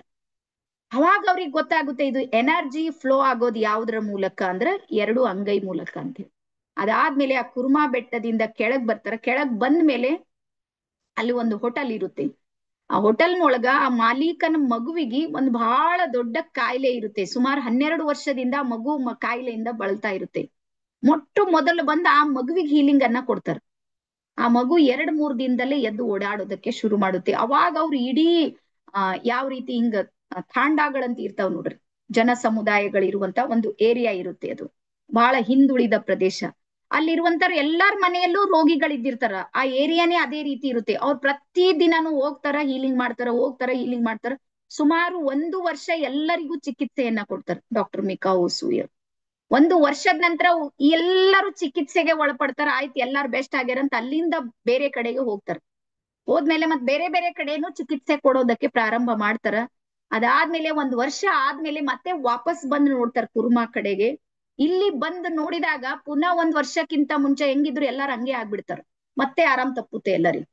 ಅವಾಗ ಅವ್ರಿಗೆ ಗೊತ್ತಾಗುತ್ತೆ ಇದು ಎನರ್ಜಿ ಫ್ಲೋ ಆಗೋದು ಯಾವ್ದ್ರ ಮೂಲಕ ಅಂದ್ರೆ 2 ಅಂಗೈ ಮೂಲಕ ಅಂತ ಹೇಳಿ. ಅದಾದ್ಮೇಲೆ ಆ ಕುರುಮಾ ಬೆಟ್ಟದಿಂದ ಕೆಳಗ್ ಬರ್ತಾರ. ಕೆಳಗ್ ಬಂದ ಮೇಲೆ ಅಲ್ಲಿ ಒಂದು ಹೋಟೆಲ್ ಇರುತ್ತೆ. ಆ ಹೋಟೆಲ್ನೊಳಗ ಆ ಮಾಲೀಕನ ಮಗುವಿಗೆ ಒಂದು ಬಹಳ ದೊಡ್ಡ ಕಾಯಿಲೆ ಇರುತ್ತೆ. ಸುಮಾರು 12 ವರ್ಷದಿಂದ ಮಗು ಕಾಯಿಲೆಯಿಂದ ಬಳಲ್ತಾ ಇರುತ್ತೆ. ಮೊದಲು ಬಂದ ಆ ಮಗುವಿಗೆ ಹೀಲಿಂಗ್ ಅನ್ನ ಕೊಡ್ತಾರೆ. ಆ ಮಗು 2-3 ದಿನದಲ್ಲೇ ಎದ್ದು ಓಡಾಡೋದಕ್ಕೆ ಶುರು ಮಾಡುತ್ತೆ. ಅವಾಗ ಅವ್ರು ಇಡೀ ಯಾವ ರೀತಿ ಹಿಂಗ ತಾಂಡಾಗಳಂತ ಇರ್ತಾವ್ ನೋಡ್ರಿ, ಜನ ಸಮುದಾಯಗಳಿರುವಂತ ಒಂದು ಏರಿಯಾ ಇರುತ್ತೆ. ಅದು ಬಹಳ ಹಿಂದುಳಿದ ಪ್ರದೇಶ. ಅಲ್ಲಿರುವಂತರ ಎಲ್ಲಾರ ಮನೆಯಲ್ಲೂ ರೋಗಿಗಳಿದ್ದಿರ್ತಾರ. ಆ ಏರಿಯಾನೇ ಅದೇ ರೀತಿ ಇರುತ್ತೆ. ಅವ್ರು ಪ್ರತಿ ದಿನಾನು ಹೋಗ್ತಾರ, ಹೀಲಿಂಗ್ ಮಾಡ್ತಾರ. ಸುಮಾರು 1 ವರ್ಷ ಎಲ್ಲರಿಗೂ ಚಿಕಿತ್ಸೆಯನ್ನ ಕೊಡ್ತಾರೆ ಡಾಕ್ಟರ್ ಮಿಕಾವೊ ಉಸುಯಿ. 1 ವರ್ಷದ ನಂತರ ಎಲ್ಲರೂ ಚಿಕಿತ್ಸೆಗೆ ಒಳಪಡ್ತಾರ. ಆಯ್ತು, ಎಲ್ಲಾರು ಬೆಸ್ಟ್ ಆಗ್ಯಾರಂತ ಅಲ್ಲಿಂದ ಬೇರೆ ಕಡೆಗೆ ಹೋಗ್ತಾರೆ. ಹೋದ್ಮೇಲೆ ಮತ್ ಬೇರೆ ಬೇರೆ ಕಡೆನೂ ಚಿಕಿತ್ಸೆ ಕೊಡೋದಕ್ಕೆ ಪ್ರಾರಂಭ ಮಾಡ್ತಾರ. ಅದಾದ್ಮೇಲೆ 1 ವರ್ಷ ಆದ್ಮೇಲೆ ಮತ್ತೆ ವಾಪಸ್ ಬಂದು ನೋಡ್ತಾರ ಕುರುಮಾ ಕಡೆಗೆ. ಇಲ್ಲಿ ಬಂದು ನೋಡಿದಾಗ ಪುನಃ 1 ವರ್ಷಕ್ಕಿಂತ ಮುಂಚೆ ಹೆಂಗಿದ್ರು ಎಲ್ಲಾರು ಹಂಗೆ ಆಗ್ಬಿಡ್ತಾರ. ಮತ್ತೆ ಆರಾಮ್ ತಪ್ಪುತ್ತೆ ಎಲ್ಲರಿಗೂ.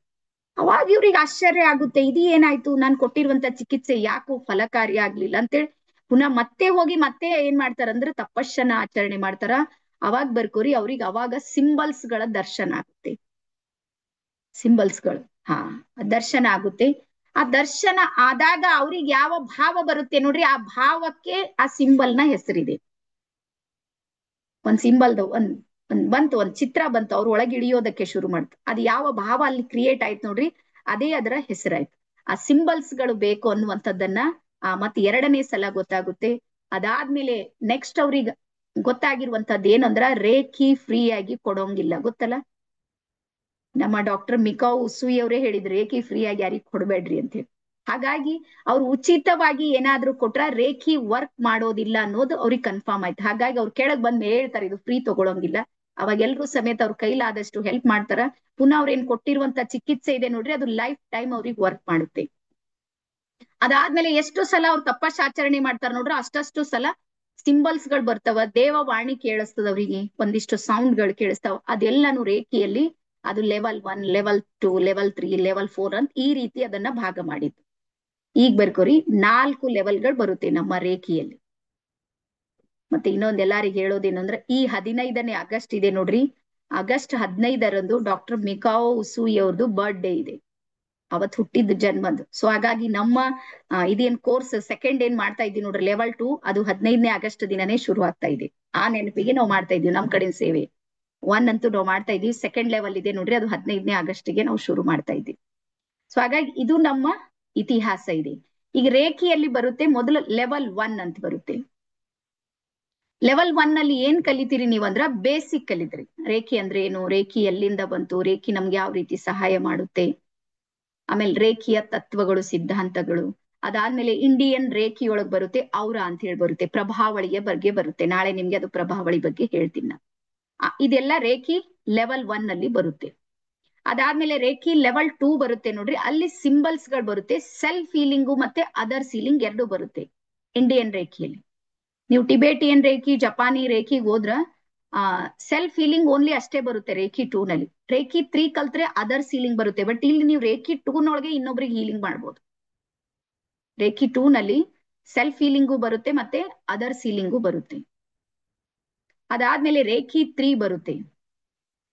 ಅವಾಗ ಇವ್ರಿಗೆ ಆಶ್ಚರ್ಯ ಆಗುತ್ತೆ, ಇದು ಏನಾಯ್ತು, ನಾನ್ ಕೊಟ್ಟಿರುವಂತ ಚಿಕಿತ್ಸೆ ಯಾಕೋ ಫಲಕಾರಿ ಆಗ್ಲಿಲ್ಲ ಅಂತೇಳಿ ಪುನಃ ಮತ್ತೆ ಹೋಗಿ ಮತ್ತೆ ಏನ್ ಮಾಡ್ತಾರಂದ್ರೆ ತಪಸ್ಸನ್ನ ಆಚರಣೆ ಮಾಡ್ತಾರ. ಅವಾಗ ಬರ್ಕೋರಿ ಅವ್ರಿಗೆ ಅವಾಗ ಸಿಂಬಲ್ಸ್ ಗಳ ದರ್ಶನ ಆಗುತ್ತೆ. ಸಿಂಬಲ್ಸ್ಗಳು ದರ್ಶನ ಆಗುತ್ತೆ. ಆ ದರ್ಶನ ಆದಾಗ ಅವ್ರಿಗೆ ಯಾವ ಭಾವ ಬರುತ್ತೆ ನೋಡ್ರಿ, ಆ ಭಾವಕ್ಕೆ ಆ ಸಿಂಬಲ್ನ ಹೆಸರಿದೆ. ಒಂದ್ ಸಿಂಬಲ್ದು ಒಂದ್ ಚಿತ್ರ ಬಂತು, ಅವ್ರ ಒಳಗೆ ಇಳಿಯೋದಕ್ಕೆ ಶುರು ಮಾಡ್ತು. ಅದು ಯಾವ ಭಾವ ಅಲ್ಲಿ ಕ್ರಿಯೇಟ್ ಆಯ್ತು ನೋಡ್ರಿ, ಅದೇ ಅದರ ಹೆಸರಾಯ್ತು. ಆ ಸಿಂಬಲ್ಸ್ ಗಳು ಬೇಕು ಅನ್ನುವಂಥದ್ದನ್ನ ಮತ್ತೆ 2ನೇ ಸಲ ಗೊತ್ತಾಗುತ್ತೆ. ಅದಾದ್ಮೇಲೆ ನೆಕ್ಸ್ಟ್ ಅವ್ರಿಗೆ ಗೊತ್ತಾಗಿರುವಂತದ್ದು ಏನಂದ್ರ ರೇಖಿ ಫ್ರೀ ಆಗಿ ಕೊಡೋಂಗಿಲ್ಲ. ಗೊತ್ತಲ್ಲ, ನಮ್ಮ ಡಾಕ್ಟರ್ ಮಿಕಾವೊ ಉಸುಯಿ ಅವರೇ ಹೇಳಿದ್ರು ರೇಖಿ ಫ್ರೀ ಆಗಿ ಯಾರಿಗ್ ಕೊಡ್ಬೇಡ್ರಿ ಅಂತ ಹೇಳಿ. ಹಾಗಾಗಿ ಅವ್ರು ಉಚಿತವಾಗಿ ಏನಾದ್ರೂ ಕೊಟ್ರ ರೇಖಿ ವರ್ಕ್ ಮಾಡೋದಿಲ್ಲ ಅನ್ನೋದು ಅವ್ರಿಗೆ ಕನ್ಫರ್ಮ್ ಆಯ್ತು. ಹಾಗಾಗಿ ಅವ್ರು ಕೆಳಗ್ ಬಂದ್ ಹೇಳ್ತಾರೆ ಇದು ಫ್ರೀ ತಗೊಳಂಗಿಲ್ಲ. ಅವಾಗ ಎಲ್ರೂ ಸಮೇತ ಅವ್ರ ಕೈಲಾದಷ್ಟು ಹೆಲ್ಪ್ ಮಾಡ್ತಾರ. ಪುನಃ ಅವ್ರ ಏನ್ ಕೊಟ್ಟಿರುವಂತ ಚಿಕಿತ್ಸೆ ಇದೆ ನೋಡ್ರಿ, ಅದು ಲೈಫ್ ಟೈಮ್ ಅವ್ರಿಗೆ ವರ್ಕ್ ಮಾಡುತ್ತೆ. ಅದಾದ್ಮೇಲೆ ಎಷ್ಟು ಸಲ ಅವ್ರು ತಪಸ್ಸಾಚರಣೆ ಮಾಡ್ತಾರ ನೋಡ್ರಿ, ಅಷ್ಟಷ್ಟು ಸಲ ಸಿಂಬಲ್ಸ್ ಗಳು ಬರ್ತಾವ. ದೇವವಾಣಿ ಕೇಳಿಸ್ತದ ಅವ್ರಿಗೆ, ಒಂದಿಷ್ಟು ಸೌಂಡ್ ಗಳು ಕೇಳಿಸ್ತಾವ. ಅದೆಲ್ಲಾನು ರೇಖಿಯಲ್ಲಿ ಅದು ಲೆವೆಲ್ 1, ಲೆವೆಲ್ 2, ಲೆವೆಲ್ 3, ಲೆವೆಲ್ 4 ಅಂತ ಈ ರೀತಿ ಅದನ್ನ ಭಾಗ ಮಾಡಿದ್ದು. ಈಗ ಬರ್ಕೋರಿ 4 ಲೆವೆಲ್ಗಳು ಬರುತ್ತೆ ನಮ್ಮ ರೇಖಿಯಲ್ಲಿ. ಮತ್ತೆ ಇನ್ನೊಂದ್ ಎಲ್ಲಾರಿಗೆ ಹೇಳೋದೇನಂದ್ರೆ, ಈ 15ನೇ ಆಗಸ್ಟ್ ಇದೆ ನೋಡ್ರಿ, ಆಗಸ್ಟ್ 15ರಂದು ಡಾಕ್ಟರ್ ಮಿಕಾವೊ ಉಸುಯಿ ಅವ್ರದ್ದು ಬರ್ತ್ಡೇ ಇದೆ. ಅವತ್ ಹುಟ್ಟಿದ ಜನ್ಮದ್ದು. ಸೊ ಹಾಗಾಗಿ ನಮ್ಮ ಇದೇನ್ ಕೋರ್ಸ್ ಸೆಕೆಂಡ್ ಏನ್ ಮಾಡ್ತಾ ಇದ್ದೀವಿ ನೋಡ್ರಿ, ಲೆವೆಲ್ 2, ಅದು 15ನೇ ಆಗಸ್ಟ್ ದಿನನೇ ಶುರು ಆಗ್ತಾ ಇದೆ. ಆ ನೆನಪಿಗೆ ನಾವು ಮಾಡ್ತಾ ಇದೀವಿ ನಮ್ ಕಡೆ ಸೇವೆ. 1 ಅಂತೂ ನಾವು ಮಾಡ್ತಾ ಇದೀವಿ. ಸೆಕೆಂಡ್ ಲೆವೆಲ್ ಇದೆ ನೋಡ್ರಿ, ಅದು 15ನೇ ಆಗಸ್ಟ್ಗೆ ನಾವು ಶುರು ಮಾಡ್ತಾ ಇದ್ದೀವಿ. ಸೊ ಹಾಗಾಗಿ ಇದು ನಮ್ಮ ಇತಿಹಾಸ ಇದೆ. ಈಗ ರೇಖಿಯಲ್ಲಿ ಬರುತ್ತೆ, ಮೊದಲು ಲೆವೆಲ್ 1 ಅಂತ ಬರುತ್ತೆ. ಲೆವೆಲ್ 1 ನಲ್ಲಿ ಏನ್ ಕಲಿತೀರಿ ನೀವಂದ್ರ ಬೇಸಿಕ್ ಕಲಿದ್ರಿ. ರೇಖಿ ಅಂದ್ರೆ ಏನು, ರೇಖಿ ಎಲ್ಲಿಂದ ಬಂತು, ರೇಖಿ ನಮ್ಗೆ ಯಾವ ರೀತಿ ಸಹಾಯ ಮಾಡುತ್ತೆ, ಆಮೇಲೆ ರೇಖಿಯ ತತ್ವಗಳು, ಸಿದ್ಧಾಂತಗಳು, ಅದಾದ್ಮೇಲೆ ಇಂಡಿಯನ್ ರೇಖಿಯೊಳಗ್ ಬರುತ್ತೆ ಔರ ಅಂತ ಹೇಳಿ ಬರುತ್ತೆ, ಪ್ರಭಾವಳಿಯ ಬಗ್ಗೆ ಬರುತ್ತೆ. ನಾಳೆ ನಿಮ್ಗೆ ಅದು ಪ್ರಭಾವಳಿ ಬಗ್ಗೆ ಹೇಳ್ತೀನಿ ನಾನು. ಇದೆಲ್ಲ ರೇಖಿ ಲೆವೆಲ್ 1 ಅಲ್ಲಿ ಬರುತ್ತೆ. ಅದಾದ್ಮೇಲೆ ರೇಖಿ ಲೆವೆಲ್ 2 ಬರುತ್ತೆ ನೋಡ್ರಿ, ಅಲ್ಲಿ ಸಿಂಬಲ್ಸ್ ಗಳು ಬರುತ್ತೆ. ಸೆಲ್ಫ್ ಹೀಲಿಂಗು ಮತ್ತೆ ಅದರ್ ಹೀಲಿಂಗ್ ಎರಡು ಬರುತ್ತೆ ಇಂಡಿಯನ್ ರೇಖಿಯಲ್ಲಿ. ನೀವು ಟಿಬೇಟಿಯನ್ ರೇಖಿ, ಜಪಾನಿ ರೇಖಿಗೆ ಹೋದ್ರ ಸೆಲ್ಫ್ ಹೀಲಿಂಗ್ ಓನ್ಲಿ ಅಷ್ಟೇ ಬರುತ್ತೆ ರೇಖಿ 2 ನಲ್ಲಿ. ರೇಖಿ 3 ಕಲ್ತ್ರೆ ಅದರ್ ಹೀಲಿಂಗ್ ಬರುತ್ತೆ. ಬಟ್ ಇಲ್ಲಿ ನೀವು ರೇಖಿ 2 ನೊಳಗೆ ಇನ್ನೊಬ್ರಿಗೆ ಹೀಲಿಂಗ್ ಮಾಡ್ಬೋದು. ರೇಖಿ 2 ನಲ್ಲಿ ಸೆಲ್ಫ್ ಹೀಲಿಂಗು ಬರುತ್ತೆ ಮತ್ತೆ ಅದರ್ ಹೀಲಿಂಗು ಬರುತ್ತೆ. ಅದಾದ್ಮೇಲೆ ರೇಖಿ 3 ಬರುತ್ತೆ.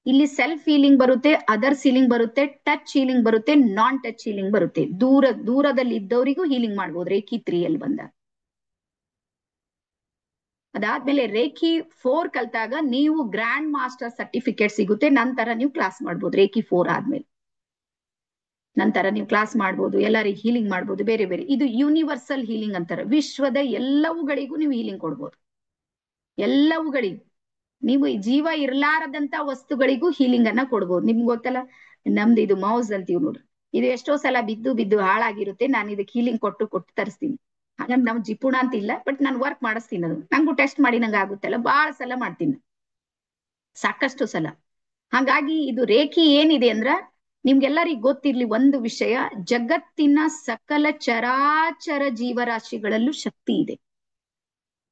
ಇಲ್ಲಿ ಸೆಲ್ಫ್ ಹೀಲಿಂಗ್ ಬರುತ್ತೆ, ಅದರ್ ಹೀಲಿಂಗ್ ಬರುತ್ತೆ, ಟಚ್ ಹೀಲಿಂಗ್ ಬರುತ್ತೆ, ನಾನ್ ಟಚ್ ಹೀಲಿಂಗ್ ಬರುತ್ತೆ. ದೂರದಲ್ಲಿ ಇದ್ದವರಿಗೂ ಹೀಲಿಂಗ್ ಮಾಡ್ಬೋದು ರೇಖಿ 3 ಅಲ್ಲಿ ಬಂದಾಗ. ಅದಾದ್ಮೇಲೆ ರೇಖಿ 4 ಕಲ್ತಾಗ ನೀವು ಗ್ರ್ಯಾಂಡ್ ಮಾಸ್ಟರ್ ಸರ್ಟಿಫಿಕೇಟ್ ಸಿಗುತ್ತೆ. ನಂತರ ನೀವು ಕ್ಲಾಸ್ ಮಾಡ್ಬೋದು. ರೇಖಿ 4 ಆದ್ಮೇಲೆ ನಂತರ ನೀವು ಕ್ಲಾಸ್ ಮಾಡ್ಬೋದು, ಎಲ್ಲರಿಗೂ ಹೀಲಿಂಗ್ ಮಾಡ್ಬೋದು ಬೇರೆ ಬೇರೆ. ಇದು ಯೂನಿವರ್ಸಲ್ ಹೀಲಿಂಗ್ ಅಂತಾರೆ. ವಿಶ್ವದ ಎಲ್ಲವುಗಳಿಗೂ ನೀವು ಹೀಲಿಂಗ್ ಕೊಡ್ಬೋದು. ಎಲ್ಲವುಗಳಿಗೂ ನೀವು ಜೀವ ಇರ್ಲಾರದಂತ ವಸ್ತುಗಳಿಗೂ ಹೀಲಿಂಗ್ ಅನ್ನ ಕೊಡ್ಬೋದು. ನಿಮ್ಗೆ ಗೊತ್ತಲ್ಲ, ನಮ್ದು ಇದು ಮೌಸ್ ಅಂತೀವಿ ನೋಡ್ರಿ, ಇದು ಎಷ್ಟೋ ಸಲ ಬಿದ್ದು ಬಿದ್ದು ಹಾಳಾಗಿರುತ್ತೆ. ನಾನು ಇದಕ್ಕೆ ಹೀಲಿಂಗ್ ಕೊಟ್ಟು ತರಿಸ್ತೀನಿ. ಹಾಗಂದ್ರೆ ನಮ್ ಜಿಪುಣ ಅಂತ ಇಲ್ಲ, ಬಟ್ ನಾನು ವರ್ಕ್ ಮಾಡಿಸ್ತೀನಿ. ಅದು ನಂಗೂ ಟೆಸ್ಟ್ ಮಾಡಿ ನಂಗೆ ಆಗುತ್ತಲ್ಲ, ಬಹಳ ಸಲ ಮಾಡ್ತೀನಿ, ಸಾಕಷ್ಟು ಸಲ. ಹಾಗಾಗಿ ಇದು ರೇಖಿ ಏನಿದೆ ಅಂದ್ರ ನಿಮ್ಗೆಲ್ಲರಿಗೂ ಗೊತ್ತಿರ್ಲಿ ಒಂದು ವಿಷಯ, ಜಗತ್ತಿನ ಸಕಲ ಚರಾಚರ ಜೀವರಾಶಿಗಳಲ್ಲೂ ಶಕ್ತಿ ಇದೆ,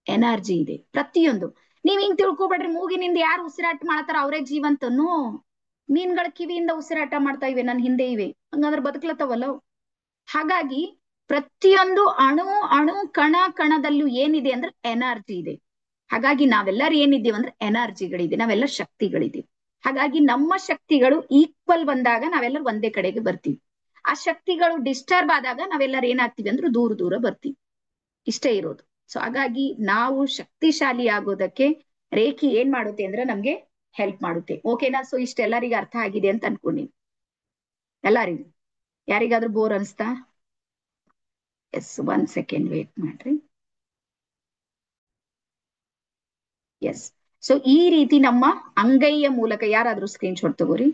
ಎನರ್ಜಿ ಇದೆ ಪ್ರತಿಯೊಂದು. ನೀವ್ ಹಿಂಗ್ ತಿಳ್ಕೊಬೇಡ್ರಿ, ಮೂಗಿನಿಂದ ಯಾರು ಉಸಿರಾಟ ಮಾಡ್ತಾರ ಅವರೇ ಜೀವಂತನು. ಮೀನ್ಗಳ ಕಿವಿಯಿಂದ ಉಸಿರಾಟ ಮಾಡ್ತಾ ಇವೆ, ನನ್ ಹಿಂದೆ ಇವೆ, ಹಂಗಂದ್ರೆ ಬದುಕ್ಲತ್ತವಲ್ಲ. ಹಾಗಾಗಿ ಪ್ರತಿಯೊಂದು ಅಣು ಅಣು ಕಣ ಕಣದಲ್ಲೂ ಏನಿದೆ ಅಂದ್ರೆ ಎನರ್ಜಿ ಇದೆ. ಹಾಗಾಗಿ ನಾವೆಲ್ಲರೂ ಏನಿದ್ದೀವಿ ಅಂದ್ರೆ ಎನರ್ಜಿಗಳಿದೆ, ನಾವೆಲ್ಲ ಶಕ್ತಿಗಳಿದ್ದೀವಿ. ಹಾಗಾಗಿ ನಮ್ಮ ಶಕ್ತಿಗಳು ಈಕ್ವಲ್ ಬಂದಾಗ ನಾವೆಲ್ಲರೂ ಒಂದೇ ಕಡೆಗೆ ಬರ್ತೀವಿ. ಆ ಶಕ್ತಿಗಳು ಡಿಸ್ಟರ್ಬ್ ಆದಾಗ ನಾವೆಲ್ಲರೂ ಏನಾಗ್ತೀವಿ ಅಂದ್ರೆ ದೂರ ದೂರ ಬರ್ತೀವಿ. ಇಷ್ಟೇ ಇರೋದು. ಸೊ ಹಾಗಾಗಿ ನಾವು ಶಕ್ತಿಶಾಲಿ ಆಗೋದಕ್ಕೆ ರೇಖಿ ಏನ್ ಮಾಡುತ್ತೆ ಅಂದ್ರೆ ನಮ್ಗೆ ಹೆಲ್ಪ್ ಮಾಡುತ್ತೆ. ಓಕೆನಾ? ಸೊ ಇಷ್ಟೆಲ್ಲರಿಗೂ ಅರ್ಥ ಆಗಿದೆ ಅಂತ ಅನ್ಕೊಂಡಿ ಎಲ್ಲರಿಗೂ. ಯಾರಿಗಾದ್ರೂ ಬೋರ್ ಅನ್ಸ್ತಾ? ಎಸ್, 1 ಸೆಕೆಂಡ್ ವೇಟ್ ಮಾಡ್ರಿ. ಎಸ್, ಸೊ ಈ ರೀತಿ ನಮ್ಮ ಅಂಗೈಯ ಮೂಲಕ, ಯಾರಾದ್ರೂ ಸ್ಕ್ರೀನ್ ಶಾಟ್ ತಗೋರಿ.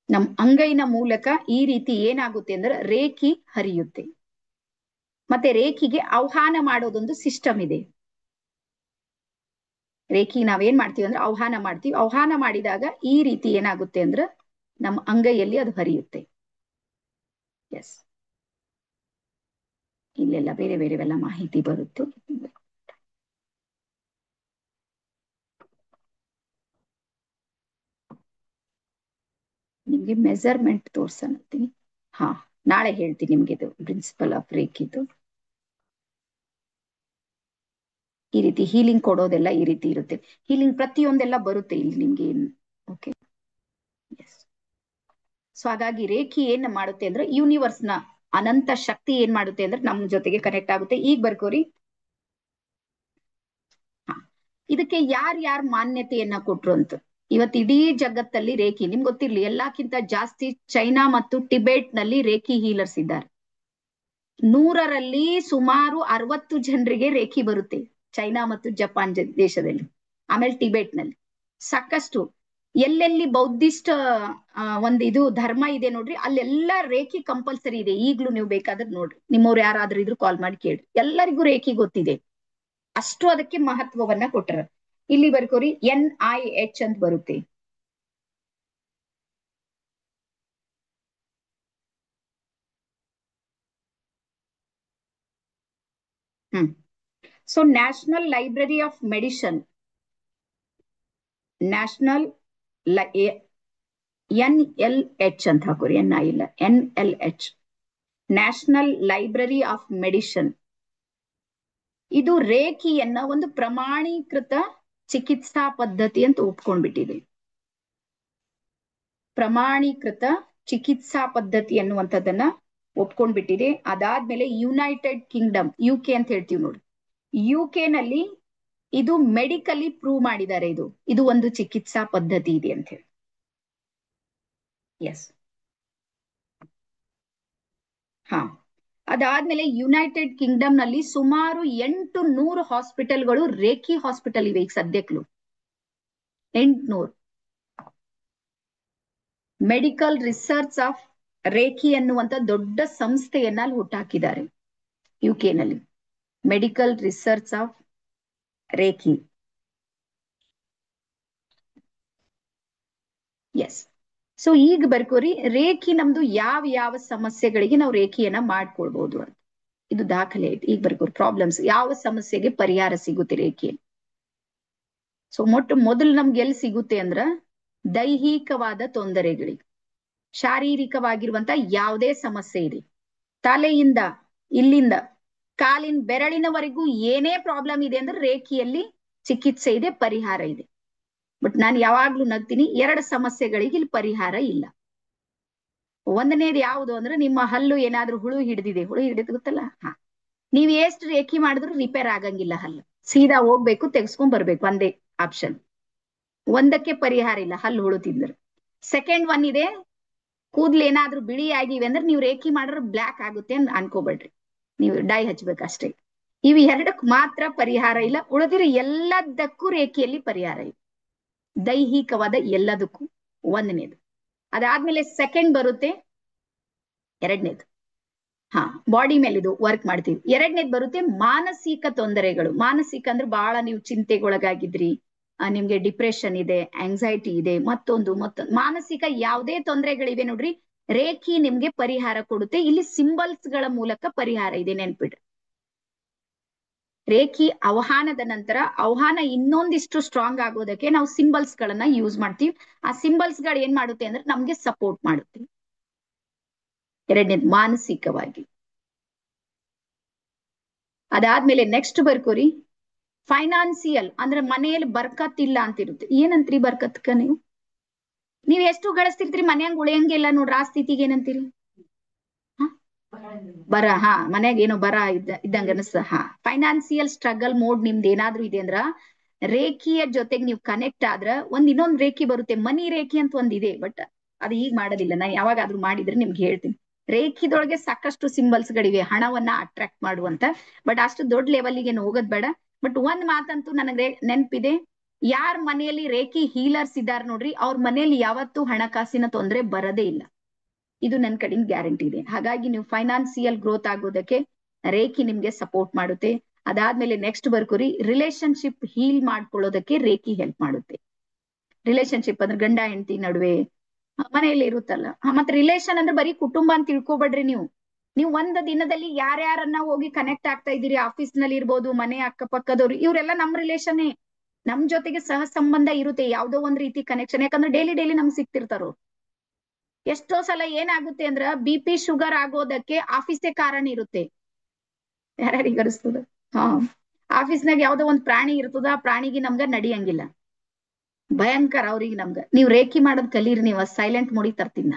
ನಮ್ ಅಂಗೈನ ಮೂಲಕ ಈ ರೀತಿ ಏನಾಗುತ್ತೆ ಅಂದ್ರೆ ರೇಖಿ ಹರಿಯುತ್ತೆ. ಮತ್ತೆ ರೇಖಿಗೆ ಆಹ್ವಾನ ಮಾಡೋದೊಂದು ಸಿಸ್ಟಮ್ ಇದೆ. ರೇಖಿ ನಾವೇನ್ ಮಾಡ್ತೀವಿ ಅಂದ್ರೆ ಆಹ್ವಾನ ಮಾಡ್ತೀವಿ. ಆಹ್ವಾನ ಮಾಡಿದಾಗ ಈ ರೀತಿ ಏನಾಗುತ್ತೆ ಅಂದ್ರೆ ನಮ್ಮ ಅಂಗೈಯಲ್ಲಿ ಅದು ಹರಿಯುತ್ತೆ. ಎಸ್, ಇಲ್ಲೆಲ್ಲ ಬೇರೆ ಬೇರೆವೆಲ್ಲ ಮಾಹಿತಿ ಬರುತ್ತೆ. ನಿಮ್ಗೆ ಮೆಜರ್ಮೆಂಟ್ ತೋರ್ಸಂತೀನಿ. ಹಾ, ನಾಳೆ ಹೇಳ್ತೀನಿ ನಿಮ್ಗೆ ಇದು ಪ್ರಿನ್ಸಿಪಲ್ ಆಫ್ ರೇಖಿದು. ಈ ರೀತಿ ಹೀಲಿಂಗ್ ಕೊಡೋದೆಲ್ಲ ಈ ರೀತಿ ಇರುತ್ತೆ. ಹೀಲಿಂಗ್ ಪ್ರತಿಯೊಂದೆಲ್ಲ ಬರುತ್ತೆ ಇಲ್ಲಿ ನಿಮ್ಗೆ. Okay, yes. ಸೊ ಹಾಗಾಗಿ ರೇಖಿ ಏನ್ ಮಾಡುತ್ತೆ ಅಂದ್ರೆ ಯೂನಿವರ್ಸ್ ನ ಅನಂತ ಶಕ್ತಿ ಏನ್ ಮಾಡುತ್ತೆ ಅಂದ್ರೆ ನಮ್ ಜೊತೆಗೆ ಕನೆಕ್ಟ್ ಆಗುತ್ತೆ. ಈಗ ಬರ್ಕೋರಿ. ಇದಕ್ಕೆ ಯಾರ್ಯಾರ ಮಾನ್ಯತೆಯನ್ನ ಕೊಟ್ರು ಅಂತ. ಇವತ್ತು ಇಡೀ ಜಗತ್ತಲ್ಲಿ ರೇಖಿ ನಿಮ್ಗೆ ಗೊತ್ತಿರ್ಲಿ, ಎಲ್ಲಕ್ಕಿಂತ ಜಾಸ್ತಿ ಚೈನಾ ಮತ್ತು ಟಿಬೇಟ್ ನಲ್ಲಿ ರೇಖಿ ಹೀಲರ್ಸ್ ಇದ್ದಾರೆ. 100ರಲ್ಲಿ ಸುಮಾರು 60 ಜನರಿಗೆ ರೇಖಿ ಬರುತ್ತೆ ಚೈನಾ ಮತ್ತು ಜಪಾನ್ ದೇಶದಲ್ಲಿ. ಆಮೇಲೆ ಟಿಬೇಟ್ ನಲ್ಲಿ ಸಾಕಷ್ಟು, ಎಲ್ಲೆಲ್ಲಿ ಬೌದ್ಧಿಸ್ಟ್ ಒಂದು ಇದು ಧರ್ಮ ಇದೆ ನೋಡ್ರಿ, ಅಲ್ಲೆಲ್ಲ ರೇಖಿ ಕಂಪಲ್ಸರಿ ಇದೆ. ಈಗ್ಲೂ ನೀವು ಬೇಕಾದ್ರೆ ನೋಡ್ರಿ, ನಿಮ್ಮವ್ರು ಯಾರಾದ್ರೂ ಇದ್ರು ಕಾಲ್ ಮಾಡಿ ಕೇಳಿ, ಎಲ್ಲರಿಗೂ ರೇಖಿ ಗೊತ್ತಿದೆ. ಅಷ್ಟು ಅದಕ್ಕೆ ಮಹತ್ವವನ್ನ ಕೊಟ್ಟರ. ಇಲ್ಲಿ ಬರ್ಕೋರಿ, NIH ಅಂತ ಬರುತ್ತೆ. So national library of medicine, national NLH ಅಂತ ಹಾಕೋರಿ, NI ಇಲ್ಲ, NLH, national library of medicine. ಇದು ರೇಖಿಯನ್ನ ಒಂದು ಪ್ರಮಾಣೀಕೃತ ಚಿಕಿತ್ಸಾ ಪದ್ಧತಿ ಅಂತ ಒಪ್ಕೊಂಡ್ಬಿಟ್ಟಿದೆ. ಪ್ರಮಾಣೀಕೃತ ಚಿಕಿತ್ಸಾ ಪದ್ಧತಿ ಅನ್ನುವಂಥದ್ದನ್ನ ಒಪ್ಕೊಂಡ್ಬಿಟ್ಟಿದೆ. ಅದಾದ್ಮೇಲೆ ಯುನೈಟೆಡ್ ಕಿಂಗ್ಡಮ್, UK ಅಂತ ಹೇಳ್ತೀವಿ ನೋಡಿ, UK ನಲ್ಲಿ ಇದು ಮೆಡಿಕಲಿ ಪ್ರೂವ್ ಮಾಡಿದ್ದಾರೆ. ಇದು ಒಂದು ಚಿಕಿತ್ಸಾ ಪದ್ಧತಿ ಇದೆ ಅಂತ ಹೇಳಿ. ಎಸ್, ಹಾ. ಅದಾದ್ಮೇಲೆ ಯುನೈಟೆಡ್ ಕಿಂಗ್ಡಮ್ ನಲ್ಲಿ ಸುಮಾರು 800 ಹಾಸ್ಪಿಟಲ್ಗಳು ರೇಖಿ ಹಾಸ್ಪಿಟಲ್ ಇವೆ ಈಗ ಸದ್ಯಕ್ಕೂ. 800 ಮೆಡಿಕಲ್ ರಿಸರ್ಚ್ ಆಫ್ ರೇಖಿ ಅನ್ನುವಂತ ದೊಡ್ಡ ಸಂಸ್ಥೆಯನ್ನ ಅಲ್ಲಿ ಹುಟ್ಟಾಕಿದ್ದಾರೆ UK ನಲ್ಲಿ, medical research of Reiki. Yes. So ಈಗ ಬರ್ಕೋರಿ, ರೇಖಿ ನಮ್ದು ಯಾವ ಯಾವ ಸಮಸ್ಯೆಗಳಿಗೆ ನಾವು ರೇಖಿಯನ್ನ ಮಾಡ್ಕೊಳ್ಬಹುದು ಅಂತ. ಇದು ದಾಖಲೆ ಐತಿ. ಈಗ ಬರ್ಕೋರಿ ಪ್ರಾಬ್ಲಮ್ಸ್, ಯಾವ ಸಮಸ್ಯೆಗೆ ಪರಿಹಾರ ಸಿಗುತ್ತೆ ರೇಖಿಯಲ್ಲಿ. ಸೊ ಮೊದಲು ನಮ್ಗೆ ಎಲ್ಲಿ ಸಿಗುತ್ತೆ ಅಂದ್ರ ದೈಹಿಕವಾದ ತೊಂದರೆಗಳಿಗೆ, ಶಾರೀರಿಕವಾಗಿರುವಂತ ಯಾವುದೇ ಸಮಸ್ಯೆ ಇದೆ, ತಲೆಯಿಂದ ಇಲ್ಲಿಂದ ಕಾಲಿನ ಬೆರಳಿನವರೆಗೂ ಏನೇ ಪ್ರಾಬ್ಲಮ್ ಇದೆ ಅಂದ್ರೆ ರೇಖಿಯಲ್ಲಿ ಚಿಕಿತ್ಸೆ ಇದೆ, ಪರಿಹಾರ ಇದೆ. ಬಟ್ ನಾನು ಯಾವಾಗ್ಲೂ ನಗ್ತೀನಿ, 2 ಸಮಸ್ಯೆಗಳಿಗೆ ಇಲ್ಲಿ ಪರಿಹಾರ ಇಲ್ಲ. ಒಂದನೇದು ಯಾವುದು ಅಂದ್ರೆ ನಿಮ್ಮ ಹಲ್ಲು ಏನಾದ್ರೂ ಹುಳು ಹಿಡಿದಿದೆ, ಹುಳು ಹಿಡಿದ್ ಗೊತ್ತಲ್ಲ, ನೀವ್ ಎಷ್ಟು ರೇಖಿ ಮಾಡಿದ್ರು ರಿಪೇರ್ ಆಗಂಗಿಲ್ಲ. ಹಲ್ಲು ಸೀದಾ ಹೋಗ್ಬೇಕು, ತೆಗೆಸ್ಕೊಂಡ್ ಬರ್ಬೇಕು, ಒಂದೇ ಆಪ್ಷನ್. ಒಂದಕ್ಕೆ ಪರಿಹಾರ ಇಲ್ಲ, ಹಲ್ಲು ಹುಳು ತಿಂದ್ರೆ. ಸೆಕೆಂಡ್ ಒನ್ ಇದೆ, ಕೂದ್ಲು ಏನಾದ್ರೂ ಬಿಳಿ ಆಗಿವೆ ಅಂದ್ರೆ ನೀವು ರೇಖಿ ಮಾಡಿದ್ರೆ ಬ್ಲ್ಯಾಕ್ ಆಗುತ್ತೆ ಅಂತ ಅನ್ಕೋಬೇಡ್ರಿ, ನೀವು ಡೈ ಹಚ್ಬೇಕಷ್ಟೇ. ಇವು 2ಕ್ಕೆ ಮಾತ್ರ ಪರಿಹಾರ ಇಲ್ಲ, ಉಳಿದಿರೋ ಎಲ್ಲದಕ್ಕೂ ರೇಖಿಯಲ್ಲಿ ಪರಿಹಾರ ಇದೆ, ದೈಹಿಕವಾದ ಎಲ್ಲದಕ್ಕೂ. ಒಂದನೇದು. ಅದಾದ್ಮೇಲೆ ಸೆಕೆಂಡ್ ಬರುತ್ತೆ, ಎರಡನೇದು ಬಾಡಿ ಮೇಲೆ ಇದು ವರ್ಕ್ ಮಾಡ್ತೀವಿ. ಎರಡನೇದು ಬರುತ್ತೆ ಮಾನಸಿಕ ತೊಂದರೆಗಳು. ಮಾನಸಿಕ ಅಂದ್ರೆ ಬಹಳ ನೀವು ಚಿಂತೆಗೊಳಗಾಗಿದ್ರಿ, ನಿಮ್ಗೆ ಡಿಪ್ರೆಷನ್ ಇದೆ, ಆಂಗ್ಸೈಟಿ ಇದೆ, ಮತ್ತೊಂದು ಮಾನಸಿಕ ಯಾವುದೇ ತೊಂದರೆಗಳಿವೆ ನೋಡ್ರಿ, ರೇಖಿ ನಿಮ್ಗೆ ಪರಿಹಾರ ಕೊಡುತ್ತೆ. ಇಲ್ಲಿ ಸಿಂಬಲ್ಸ್ ಗಳ ಮೂಲಕ ಪರಿಹಾರ ಇದೆ, ನೆನ್ಪಿಡ್ರಿ. ರೇಖಿ ಆಹ್ವಾನದ ನಂತರ ಆಹ್ವಾನ ಇನ್ನೊಂದಿಷ್ಟು ಸ್ಟ್ರಾಂಗ್ ಆಗೋದಕ್ಕೆ ನಾವು ಸಿಂಬಲ್ಸ್ ಗಳನ್ನ ಯೂಸ್ ಮಾಡ್ತೀವಿ. ಆ ಸಿಂಬಲ್ಸ್ ಗಳು ಏನ್ ಮಾಡುತ್ತೆ ಅಂದ್ರೆ ನಮ್ಗೆ ಸಪೋರ್ಟ್ ಮಾಡುತ್ತೆ. ಎರಡನೇದು ಮಾನಸಿಕವಾಗಿ. ಅದಾದ್ಮೇಲೆ ನೆಕ್ಸ್ಟ್ ಬರ್ಕೋರಿ ಫೈನಾನ್ಸಿಯಲ್, ಅಂದ್ರೆ ಮನೆಯಲ್ಲಿ ಬರ್ಕತ್ ಇಲ್ಲ ಅಂತಿರುತ್ತೆ. ಏನಂತ್ರಿ ಬರ್ಕತ್ಕ? ನೀವ್ ಎಷ್ಟು ಗಳಿಸ್ತಿರ್ತೀರಿ, ಮನ್ಯಾಂಗ ಉಳಿಯಂಗಿಲ್ಲ ನೋಡ್ರಿ, ಆ ಸ್ಥಿತಿಗೆ ಏನಂತೀರಿ? ಬರ. ಮನ್ಯಾಗ ಏನೋ ಬರ ಇದ್ದಂಗ ಅನಿಸ್ತ. ಫೈನಾನ್ಸಿಯಲ್ ಸ್ಟ್ರಗಲ್ ಮೋಡ್ ನಿಮ್ದು ಏನಾದ್ರೂ ಇದೆ ಅಂದ್ರ ರೇಖಿಯ ಜೊತೆಗೆ ನೀವು ಕನೆಕ್ಟ್ ಆದ್ರ ಇನ್ನೊಂದ್ ರೇಖಿ ಬರುತ್ತೆ, ಮನಿ ರೇಖಿ ಅಂತ ಒಂದಿದೆ. ಬಟ್ ಅದು ಈಗ ಮಾಡೋದಿಲ್ಲ, ನಾನು ಯಾವಾಗಾದ್ರೂ ಮಾಡಿದ್ರೆ ನಿಮ್ಗೆ ಹೇಳ್ತೀನಿ. ರೇಖಿದೊಳಗೆ ಸಾಕಷ್ಟು ಸಿಂಬಲ್ಸ್ ಗಳಿವೆ ಹಣವನ್ನ ಅಟ್ರಾಕ್ಟ್ ಮಾಡುವಂತ, ಬಟ್ ಅಷ್ಟು ದೊಡ್ಡ ಲೆವೆಲ್ಗೆ ಹೋಗೋದ್ ಬೇಡ. ಬಟ್ ಒಂದ್ ಮಾತಂತೂ ನನಗೆ ನೆನ್ಪಿದೆ, ಯಾರ ಮನೆಯಲ್ಲಿ ರೇಖಿ ಹೀಲರ್ಸ್ ಇದಾರೆ ನೋಡ್ರಿ, ಅವ್ರ ಮನೆಯಲ್ಲಿ ಯಾವತ್ತೂ ಹಣಕಾಸಿನ ತೊಂದರೆ ಬರದೇ ಇಲ್ಲ. ಇದು ನನ್ನ ಕಡೆಯಿಂದ ಗ್ಯಾರಂಟಿ ಇದೆ. ಹಾಗಾಗಿ ನೀವು ಫೈನಾನ್ಸಿಯಲ್ ಗ್ರೋತ್ ಆಗೋದಕ್ಕೆ ರೇಖಿ ನಿಮ್ಗೆ ಸಪೋರ್ಟ್ ಮಾಡುತ್ತೆ. ಅದಾದ್ಮೇಲೆ ನೆಕ್ಸ್ಟ್ ಬರ್ಕೋರಿ ರಿಲೇಶನ್ಶಿಪ್ ಹೀಲ್ ಮಾಡ್ಕೊಳ್ಳೋದಕ್ಕೆ ರೇಖಿ ಹೆಲ್ಪ್ ಮಾಡುತ್ತೆ. ರಿಲೇಶನ್ಶಿಪ್ ಅಂದ್ರೆ ಗಂಡ ಹೆಂಡತಿ ನಡುವೆ ಮನೆಯಲ್ಲಿ ಇರುತ್ತಲ್ಲ, ಮತ್ತೆ ರಿಲೇಶನ್ ಅಂದ್ರೆ ಬರೀ ಕುಟುಂಬ ಅಂತ ತಿಳ್ಕೊಬೇಡ್ರಿ. ನೀವು ಒಂದು ದಿನದಲ್ಲಿ ಯಾರ್ಯಾರನ್ನ ಹೋಗಿ ಕನೆಕ್ಟ್ ಆಗ್ತಾ ಇದ್ದೀರಿ, ಆಫೀಸ್ ನಲ್ಲಿ ಇರ್ಬೋದು, ಮನೆ ಅಕ್ಕಪಕ್ಕದವ್ರು, ಇವರೆಲ್ಲ ನಮ್ ರಿಲೇಶನ್ನೇ, ನಮ್ ಜೊತೆಗೆ ಸಹ ಸಂಬಂಧ ಇರುತ್ತೆ, ಯಾವ್ದೋ ಒಂದ್ ರೀತಿ ಕನೆಕ್ಷನ್. ಯಾಕಂದ್ರೆ ಡೈಲಿ ನಮ್ಗೆ ಸಿಗ್ತಿರ್ತಾರೋ. ಎಷ್ಟೋ ಸಲ ಏನಾಗುತ್ತೆ ಅಂದ್ರ BP ಶುಗರ್ ಆಗೋದಕ್ಕೆ ಆಫೀಸೇ ಕಾರಣ ಇರುತ್ತೆ. ಯಾರ್ಯಾರಿಗೆ ಅನಿಸ್ತದ? ಆಫೀಸ್ನಾಗ ಯಾವ್ದೋ ಒಂದ್ ಪ್ರಾಣಿ ಇರ್ತದ, ಆ ಪ್ರಾಣಿಗೆ ನಮ್ಗ ನಡಿಯಂಗಿಲ್ಲ, ಭಯಂಕರ ಅವ್ರಿಗೆ ನಮ್ಗ. ನೀವ್ ರೇಖಿ ಮಾಡೋದ್ ಕಲೀರಿ, ನೀವು ಸೈಲೆಂಟ್ ಮೋಡಿ ತರ್ತೀನ.